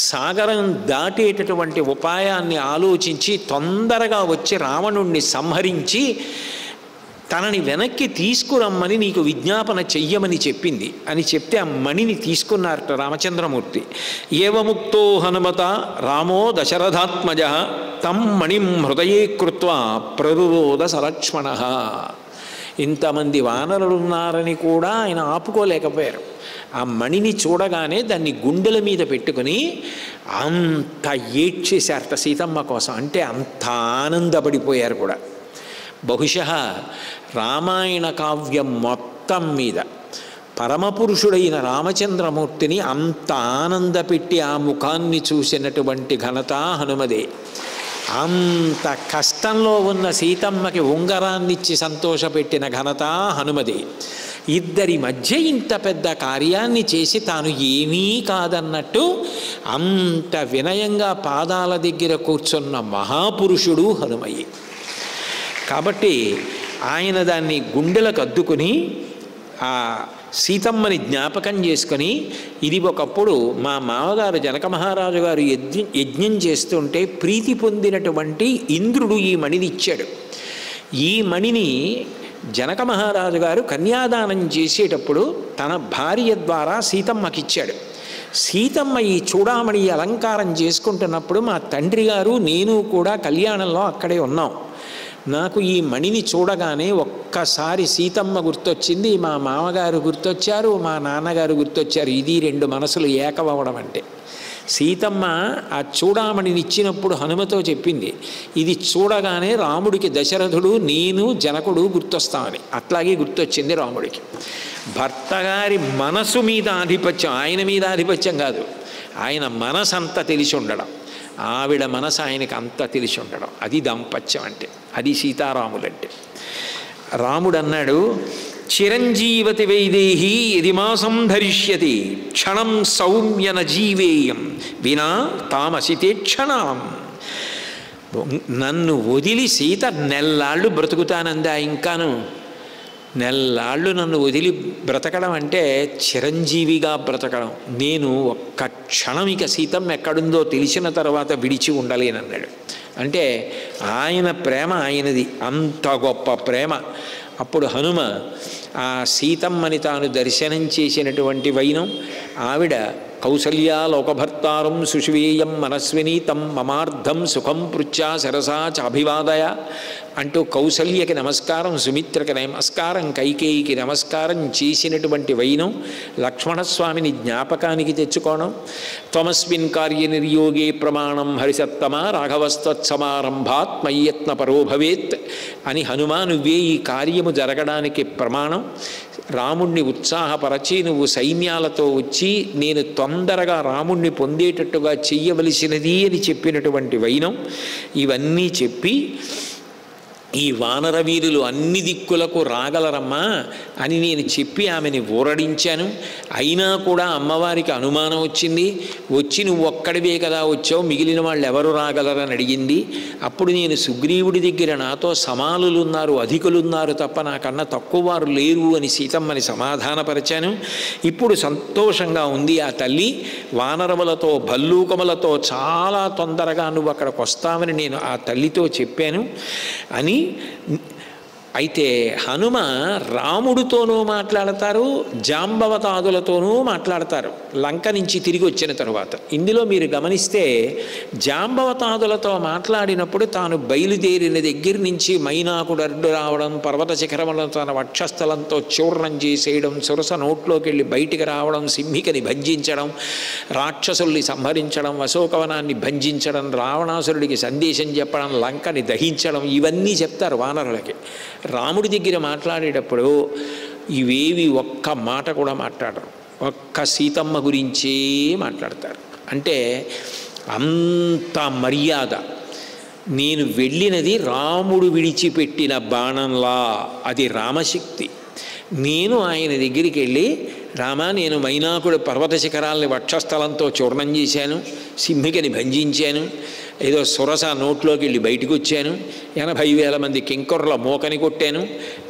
సాగరం దాటేటటువంటి ఉపాయాన్ని ఆలోచించి తొందరగా వచ్చి రావణుణ్ణి సంహరించి తనని వెనక్కి తీసుకురమ్మని నీకు విజ్ఞాపన చెయ్యమని చెప్పింది అని చెప్తే ఆ మణిని తీసుకున్నారట రామచంద్రమూర్తి. ఏవముక్తో హనుమత రామో దశరథాత్మజ తం మణిం హృదయే కృత్వా ప్రరురోధ సలక్ష్మణ. ఇంతమంది వానరులున్నారని కూడా ఆయన ఆపుకోలేకపోయారు. ఆ మణిని చూడగానే దాన్ని గుండెల మీద పెట్టుకుని అంత ఏడ్చేశారట సీతమ్మ కోసం. అంటే అంత ఆనందపడిపోయారు కూడా. బహుశः రామాయణ కావ్యం మొత్తం మీద పరమపురుషుడైన రామచంద్రమూర్తిని అంత ఆనందపెట్టి ఆ ముఖాన్ని చూసినటువంటి ఘనత హనుమదే. అంత కష్టంలో ఉన్న సీతమ్మకి ఉంగరాన్నిచ్చి సంతోషపెట్టిన ఘనత హనుమదే. ఇద్దరి మధ్య ఇంత పెద్ద కార్యాన్ని చేసి తాను ఏమీ కాదన్నట్టు అంత వినయంగా పాదాల దగ్గర కూర్చున్న మహాపురుషుడు హనుమయ్యే. కాబట్టి ఆయన దాన్ని గుండెలకు అద్దుకుని ఆ సీతమ్మని జ్ఞాపకం చేసుకొని, ఇది ఒకప్పుడు మా మామగారు జనక మహారాజు గారు యజ్ఞం చేస్తుంటే ప్రీతి పొందినటువంటి ఇంద్రుడు ఈ మణిని ఇచ్చాడు. ఈ మణిని జనక మహారాజు గారు కన్యాదానం చేసేటప్పుడు తన భార్య ద్వారా సీతమ్మకిచ్చాడు. సీతమ్మ ఈ చూడామణి అలంకారం చేసుకుంటున్నప్పుడు మా తండ్రి గారు నేను కూడా కళ్యాణంలో అక్కడే ఉన్నాం. నాకు ఈ మణిని చూడగానే ఒక్కసారి సీతమ్మ గుర్తొచ్చింది, మా మామగారు గుర్తొచ్చారు, మా నాన్నగారు గుర్తొచ్చారు. ఇది రెండు మనసులు ఏకమవడం అంటే. సీతమ్మ ఆ చూడామణిని ఇచ్చినప్పుడు హనుమతో చెప్పింది, ఇది చూడగానే రాముడికి దశరథుడు నేను జనకుడు గుర్తొస్తామని. అట్లాగే గుర్తొచ్చింది రాముడికి. భర్తగారి మనసు మీద ఆధిపత్యం, ఆయన మీద ఆధిపత్యం కాదు, ఆయన మనసు అంతా తెలిసి ఉండడం, ఆవిడ మనసు ఆయనకి అంతా తెలిసి ఉండడం, అది దాంపత్యం అంటే, అది సీతారాములంటే. రాముడు అన్నాడు, చిరంజీవతి వైదేహి యదిమాసం ధరిష్యతి క్షణం సౌమ్యన జీవేయం వినా తామసితే క్షణం. నన్ను వదిలి సీత నెల్లాళ్ళు బ్రతుకుతానందా, ఇంకాను నెల్లాళ్ళు నన్ను వదిలి బ్రతకడం అంటే చిరంజీవిగా బ్రతకడం. నేను ఒక్క క్షణం ఇక సీతమ్మ ఎక్కడుందో తెలిసిన తర్వాత విడిచి ఉండలేనన్నాడు. అంటే ఆయన ప్రేమ ఆయనది, అంత గొప్ప ప్రేమ. అప్పుడు హనుమ ఆ సీతమ్మని తాను దర్శనం చేసినటువంటి వైనం, ఆవిడ కౌసల్యా లోకభర్తారం సుషువేయం మనస్విని తం మమార్థం సుఖం పృచ్చా సరసా చాభివాదయ అంటూ కౌసల్యకి నమస్కారం, సుమిత్రకి నమస్కారం, కైకేయికి నమస్కారం చేసినటువంటి వైనం లక్ష్మణస్వామిని జ్ఞాపకానికి తెచ్చుకోవడం. త్వమస్మిన్ కార్యనిర్యోగే ప్రమాణం హరిసత్తమ రాఘవస్తత్సమారంభాత్ మయ్యత్న పరో భవేత్ అని హనుమా నువ్వే ఈ కార్యము జరగడానికి ప్రమాణం. రాముణ్ణి ఉత్సాహపరచి నువ్వు సైన్యాలతో వచ్చి నేను తొందరగా రాముణ్ణి పొందేటట్టుగా చెయ్యవలసినది అని చెప్పినటువంటి వైనం. ఇవన్నీ చెప్పి ఈ వానర వీరులు అన్ని దిక్కులకు రాగలరమ్మా అని నేను చెప్పి ఆమెని ఊరడించాను. అయినా కూడా అమ్మవారికి అనుమానం వచ్చింది. వచ్చి నువ్వు ఒక్కడివే కదా వచ్చావు, మిగిలిన వాళ్ళు ఎవరు రాగలరని అడిగింది. అప్పుడు నేను సుగ్రీవుడి దగ్గర నాతో సమానులున్నారు, అధికులున్నారు తప్ప నాకన్నా తక్కువ వారు లేరు అని సీతమ్మని సమాధానపరిచాను. ఇప్పుడు సంతోషంగా ఉంది ఆ తల్లి. వానరములతో భల్లూకములతో చాలా తొందరగా నువ్వు అక్కడికి వస్తావని నేను ఆ తల్లితో చెప్పాను అని. అయితే హనుమ రాముడితోనూ మాట్లాడతారు, జాంబవతాదులతోనూ మాట్లాడతారు లంక నుంచి తిరిగి వచ్చిన తరువాత. ఇందులో మీరు గమనిస్తే జాంబవతాదులతో మాట్లాడినప్పుడు తాను బయలుదేరిన దగ్గర నుంచి మైనాకుడు అడ్డు రావడం, పర్వత శిఖరములను తన వక్షస్థలంతో చూర్ణం చేసేయడం, సురస నోట్లోకి వెళ్ళి బయటికి రావడం, సింహికని భంజించడం, రాక్షసుల్ని సంహరించడం, అశోకవనాన్ని భంజించడం, రావణాసురుడికి సందేశం చెప్పడం, లంకని దహించడం, ఇవన్నీ చెప్తారు వానరులకి. రాముడి దగ్గర మాట్లాడేటప్పుడు ఇవేవి ఒక్క మాట కూడా మాట్లాడరు, ఒక్క సీతమ్మ గురించే మాట్లాడతారు. అంటే అంత మర్యాద. నేను వెళ్ళినది రాముడు విడిచిపెట్టిన బాణంలా, అది రామశక్తి. నేను ఆయన దగ్గరికి వెళ్ళి, రామా నేను మైనాకుడు పర్వత శిఖరాలని వక్షస్థలంతో చూర్ణం చేశాను, సింహికని భంజించాను, ఏదో సురస నోట్లోకి వెళ్ళి బయటకు వచ్చాను, 80,000 మంది కింకర్ల మోకని కొట్టాను,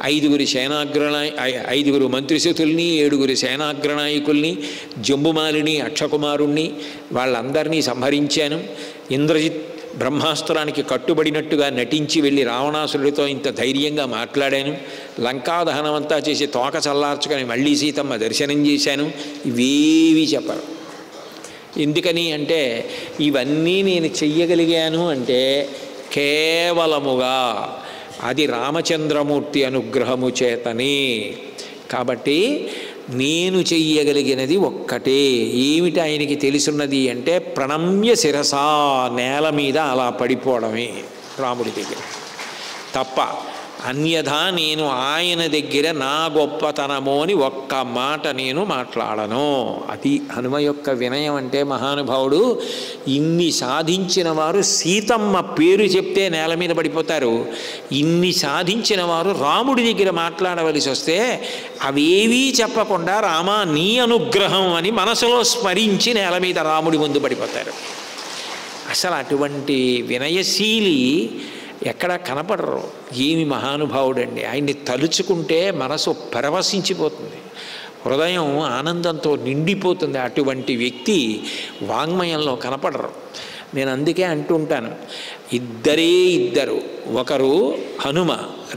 5 మంత్రిశతుల్ని 7 సేనాగ్రనాయకుల్ని, జంబుమాలిని అక్షకుమారుణ్ణి వాళ్ళందరినీ సంహరించాను. ఇంద్రజిత్ బ్రహ్మాస్త్రానికి కట్టుబడినట్టుగా నటించి వెళ్ళి రావణాసురుడితో ఇంత ధైర్యంగా మాట్లాడాను. లంకాదహనమంతా చేసి తోక చల్లార్చుకొని మళ్ళీ సీతమ్మ దర్శనం చేశాను. ఇవేవి చెప్పరు. ఎందుకని అంటే ఇవన్నీ నేను చెయ్యగలిగాను అంటే కేవలముగా అది రామచంద్రమూర్తి అనుగ్రహము చేతనే. కాబట్టి నేను చెయ్యగలిగినది ఒక్కటే. ఏమిటి ఆయనకి తెలుసున్నది అంటే ప్రణమ్య శిరసా, నేల మీద అలా పడిపోవడమే రాముడి దగ్గర తప్ప. అన్యథా నేను ఆయన దగ్గర నా గొప్పతనమో అని ఒక్క మాట నేను మాట్లాడను. అది హనుమ యొక్క వినయం అంటే. మహానుభావుడు ఇన్ని సాధించిన వారు సీతమ్మ పేరు చెప్తే నేల మీద పడిపోతారు. ఇన్ని సాధించిన వారు రాముడి దగ్గర మాట్లాడవలసి వస్తే అవేవీ చెప్పకుండా రామా నీ అనుగ్రహం అని మనసులో స్మరించి నేల మీద రాముడి ముందు పడిపోతారు. అసలు అటువంటి వినయశీలి ఎక్కడా కనపడరు. ఏమి మహానుభావుడండి! ఆయన్ని తలుచుకుంటే మనసు పరవశించిపోతుంది, హృదయం ఆనందంతో నిండిపోతుంది. అటువంటి వ్యక్తి వాంగ్మయంలో కనపడరు. నేను అందుకే అంటుంటాను, ఇద్దరు, ఒకరు హనుమ,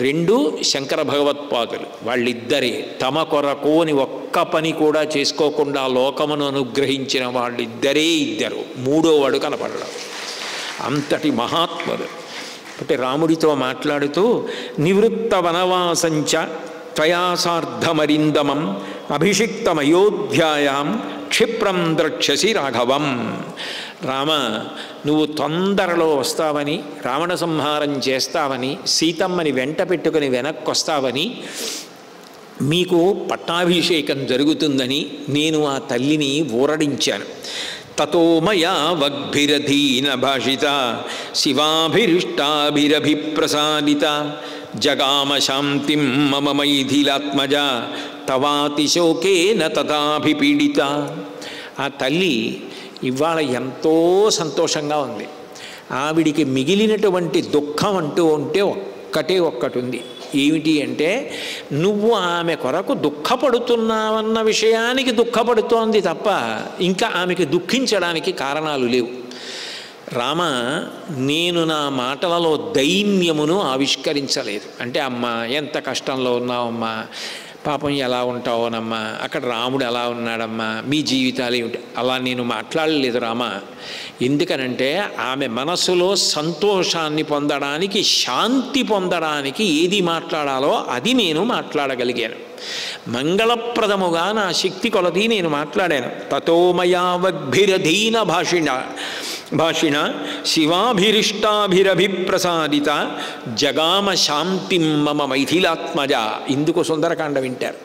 రెండు శంకర భగవత్పాదులు. వాళ్ళిద్దరే తమ కొరకోని ఒక్క పని కూడా చేసుకోకుండా లోకమును అనుగ్రహించిన వాళ్ళిద్దరే ఇద్దరు. మూడోవాడు కనపడడం. అంతటి మహాత్ముడు. అంటే రాముడితో మాట్లాడుతూ నివృత్త వనవాసంచ త్వయాసార్ధమరిందమం అభిషిక్తమయోధ్యాయాం క్షిప్రం ద్రక్ష్యసి రాఘవం. రామ, నువ్వు తొందరలో వస్తావని, రావణ సంహారం చేస్తావని, సీతమ్మని వెంట పెట్టుకుని వెనక్కి వస్తావని, మీకు పట్టాభిషేకం జరుగుతుందని నేను ఆ తల్లిని ఊరడించాను. తతో మయా వగ్భిరధీన భాషిత శివాభిరిష్టాభిరభిప్రసాదిత జగామ శాంతిం మమ మైథిలాత్మజ తవాతిశోకేన తథాభిపీడిత. ఆ తల్లి ఇవాళ ఎంతో సంతోషంగా ఉంది. ఆవిడికి మిగిలినటువంటి దుఃఖం అంటూ ఉంటే ఒక్కటి ఉంది. ఏమిటి అంటే, నువ్వు ఆమె కొరకు దుఃఖపడుతున్నావన్న విషయానికి దుఃఖపడుతోంది తప్ప ఇంకా ఆమెకి దుఃఖించడానికి కారణాలు లేవు. రామ, నేను నా మాటలలో దైన్యమును ఆవిష్కరించలేదు. అంటే అమ్మా ఎంత కష్టంలో ఉన్నావమ్మా, పాపం ఎలా ఉంటావోనమ్మా, అక్కడ రాముడు ఎలా ఉన్నాడమ్మా, మీ జీవితాలు ఏమిటి, అలా నేను మాట్లాడలేదు రామ. ఎందుకనంటే ఆమె మనసులో సంతోషాన్ని పొందడానికి, శాంతి పొందడానికి ఏది మాట్లాడాలో అది నేను మాట్లాడగలిగాను. మంగళప్రదముగా నా శక్తి కొలది నేను మాట్లాడాను. తతోమయా వగ్భిరధీన భాషిణ శివాభిరిష్టాభిరభిప్రసాదిత జగామ శాంతిం మమ మైథిలాత్మజ. ఇందుకు సుందరకాండ వింటారు.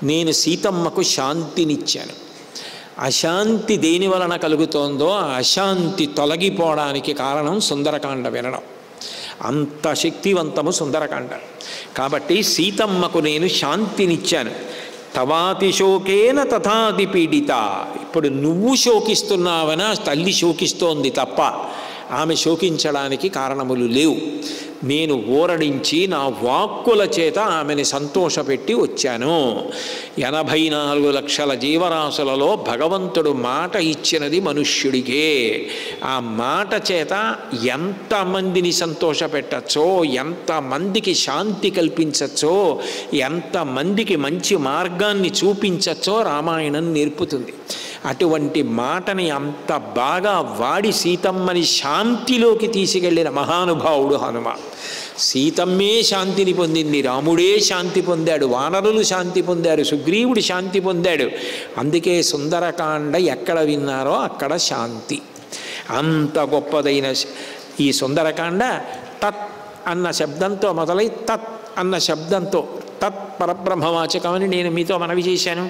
నేను సీతమ్మకు శాంతినిచ్చాను. అశాంతి దేని వలన కలుగుతోందో ఆ అశాంతి తొలగిపోవడానికి కారణం సుందరకాండ వినడం. అంత శక్తివంతము సుందరకాండ. కాబట్టి సీతమ్మకు నేను శాంతినిచ్చాను. తవాతిశోకేన తథాది పీడిత. ఇప్పుడు నువ్వు శోకిస్తున్నావనా, తల్లి శోకిస్తోంది తప్ప ఆమె శోకించడానికి కారణములు లేవు. నేను ఊరడించి నా వాక్కుల చేత ఆమెని సంతోషపెట్టి వచ్చాను. 84 లక్షల జీవరాశులలో భగవంతుడు మాట ఇచ్చినది మనుష్యుడికే. ఆ మాట చేత ఎంతమందిని సంతోషపెట్టచ్చో, ఎంతమందికి శాంతి కల్పించచ్చో, ఎంతమందికి మంచి మార్గాన్ని చూపించచ్చో రామాయణం నేర్పుతుంది. అటువంటి మాటని అంత బాగా వాడి సీతమ్మని శాంతిలోకి తీసుకెళ్ళిన మహానుభావుడు హనుమ. సీతమ్మే శాంతిని పొందింది, రాముడే శాంతి పొందాడు, వానరులు శాంతి పొందారు, సుగ్రీవుడు శాంతి పొందాడు. అందుకే సుందరకాండ ఎక్కడ విన్నారో అక్కడ శాంతి. అంత గొప్పదైన ఈ సుందరకాండ తత్ అన్న శబ్దంతో మొదలై తత్ అన్న శబ్దంతో, తత్ పరబ్రహ్మవాచకమని నేను మీతో మనవి చేశాను,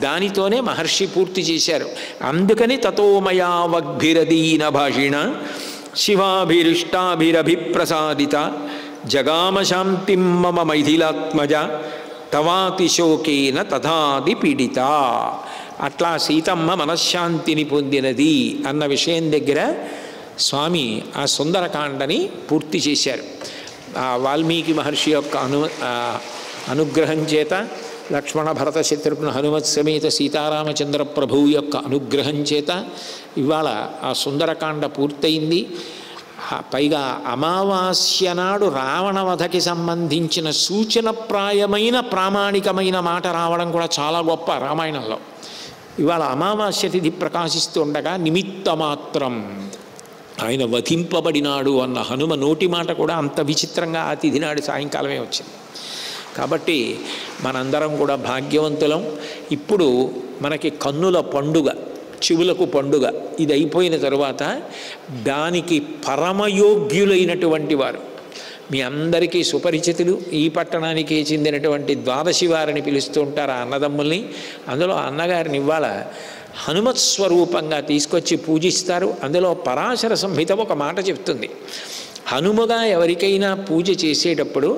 దానితోనే మహర్షి పూర్తి చేశారు. అందుకని తతోమయా వగ్భిరదీన భాషిణ శివాభిరిష్టాభిరభిప్రసాదిత జగామ శాంతిం మమ మైథిలాత్మజ తవాతిశోకేన తథాది పీడిత. అట్లా సీతమ్మ మనశ్శాంతిని పొందినది అన్న విషయం దగ్గర స్వామి ఆ సుందరకాండని పూర్తి చేశారు. వాల్మీకి మహర్షి యొక్క అనుగ్రహం చేత, లక్ష్మణ భరత శత్రుఘ్న హనుమత్ సమేత సీతారామచంద్ర ప్రభువు యొక్క అనుగ్రహం చేత ఇవాళ ఆ సుందరకాండ పూర్తయింది. పైగా అమావాస్య నాడు రావణవధకి సంబంధించిన సూచనప్రాయమైన ప్రామాణికమైన మాట రావడం కూడా చాలా గొప్ప రామాయణంలో. ఇవాళ అమావాస్య తిథి ప్రకాశిస్తూ ఉండగా నిమిత్తమాత్రం ఆయన వధింపబడినాడు అన్న హనుమ నోటి మాట కూడా అంత విచిత్రంగా ఆ తిథి నాడు సాయంకాలమే వచ్చింది. కాబట్టి మనందరం కూడా భాగ్యవంతులం. ఇప్పుడు మనకి కన్నుల పండుగ, చెవులకు పండుగ, ఇది అయిపోయిన తరువాత దానికి పరమయోగ్యులైనటువంటి వారు, మీ అందరికీ సుపరిచితులు, ఈ పట్టణానికి చెందినటువంటి ద్వాదశి వారిని పిలుస్తూ ఉంటారు, ఆ అన్నదమ్ముల్ని. అందులో అన్నగారిని ఇవాళ హనుమత్ స్వరూపంగా తీసుకొచ్చి పూజిస్తారు. అందులో పరాశర సంహిత ఒక మాట చెప్తుంది. హనుమగా ఎవరికైనా పూజ చేసేటప్పుడు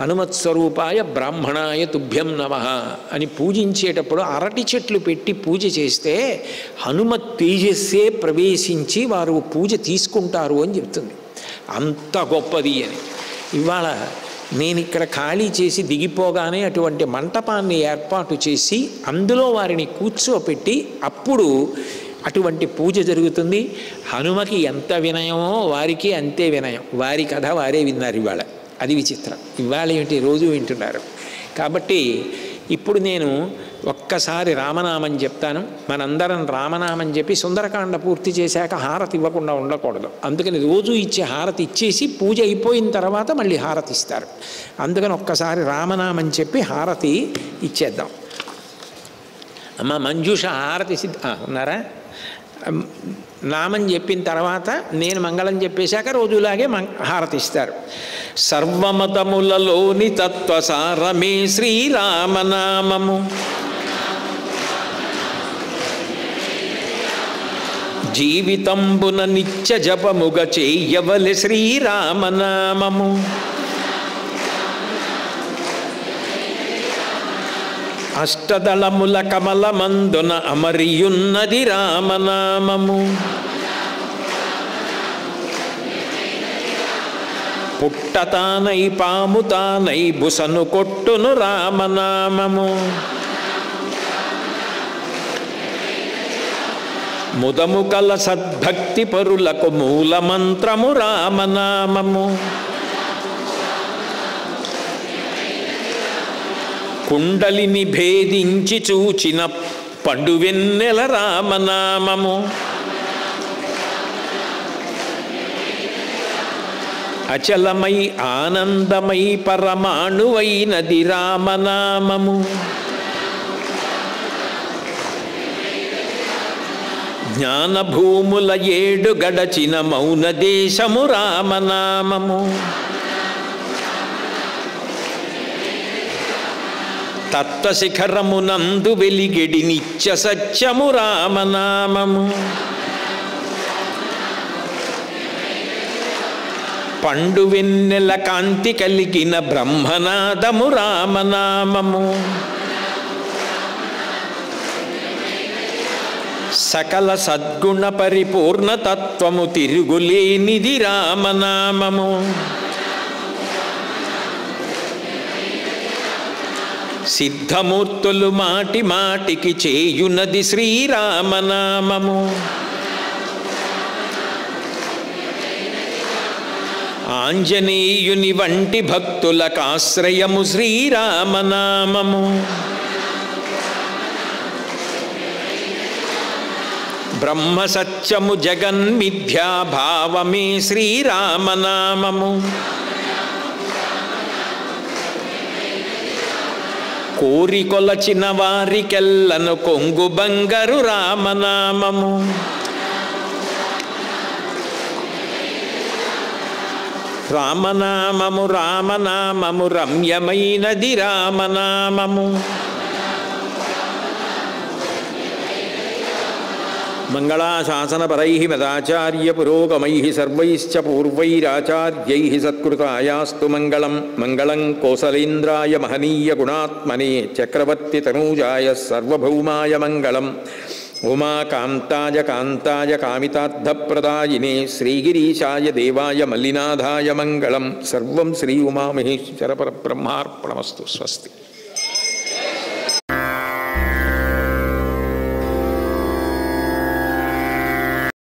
హనుమత్ స్వరూపాయ బ్రాహ్మణాయ తుభ్యం నమః అని పూజించేటప్పుడు అరటి చెట్లు పెట్టి పూజ చేస్తే హనుమత్ తేజస్సే ప్రవేశించి వారు పూజ తీసుకుంటారు అని చెప్తుంది. అంత గొప్పది అని. ఇవాళ నేను ఇక్కడ ఖాళీ చేసి దిగిపోగానే అటువంటి మంటపాన్ని ఏర్పాటు చేసి అందులో వారిని కూర్చోపెట్టి అప్పుడు అటువంటి పూజ జరుగుతుంది. హనుమకి ఎంత వినయమో వారికి అంతే వినయం. వారి కథ వారే విన్నారు ఇవాళ. అది విచిత్రం. ఇవాళ ఏమిటి రోజు వింటున్నారు. కాబట్టి ఇప్పుడు నేను ఒక్కసారి రామనామం చెప్తాను. మనందరం రామనామం చెప్పి సుందరకాండ పూర్తి చేశాక హారతి ఇవ్వకుండా ఉండకూడదు. అందుకని రోజు ఇచ్చే హారతి ఇచ్చేసి పూజ అయిపోయిన తర్వాత మళ్ళీ హారతి ఇస్తారు. అందుకని ఒక్కసారి రామనామం చెప్పి హారతి ఇచ్చేద్దాం. అమ్మ మంజుష హారతి ఉన్నారా? నామం చెప్పిన తర్వాత నేను మంగళం చెప్పేశాక రోజులాగే హారతిస్తారు. సర్వమతములలోని తత్వసారమే శ్రీరామనామము, జీవితంబున నిత్య జపముగ చేయవలె శ్రీరామనామము. అష్టదళముల కమలమందున అమరియున్నది రామనామము, పుట్టతానై పాముతానై బుసను కొట్టును రామనామము, ముదము కల సద్భక్తి పరులకు మూలమంత్రము రామనామము, కుండలిని భేదించి చూచిన పండువెన్నెల రామనామము, అచలమై ఆనందమై పరమాణువైనది రామనామము, జ్ఞానభూముల ఏడు గడచిన మౌన దేశము రామనామము, తత్వశిఖరమునందు వెలిగిడి నిత్య సత్యము రామనామము, పండు వెన్నెల కాంతి కలిగిన బ్రహ్మనాదము రామనామము, సకల సద్గుణ పరిపూర్ణ తత్వము తిరుగులేనిది రామనామము, సిద్ధమూర్తులు మాటి మాటికి చేయునది శ్రీరామనామము, ఆంజనేయుని వంటి భక్తులకు ఆశ్రయము శ్రీరామనామము, బ్రహ్మ సత్యము జగన్మిథ్యాభావమే శ్రీరామనామము, కోరికొలచిన వారికెల్లను కొంగు బంగారు రామనామము, రామనామము రామనామము రమ్యమైనది రామనామము, మంగళాశాసనపరైః మదాచార్య పురోగమైః సర్వైశ్చ పూర్వైరాచార్యైః సత్కృతాయాస్తు మంగళం. మంగళం కోసలేంద్రాయ మహనీయ గుణాత్మనే చక్రవర్తి తనూజాయ సర్వభౌమాయ మంగళం. ఉమాకాంతాయ కాంతాయ కామితార్థప్రదాయినే శ్రీగిరీశాయ దేవాయ మల్లినాథాయ మంగళం. సర్వం శ్రీ ఉమామహేశ్వర పరబ్రహ్మార్పణమస్తు. స్వస్తి.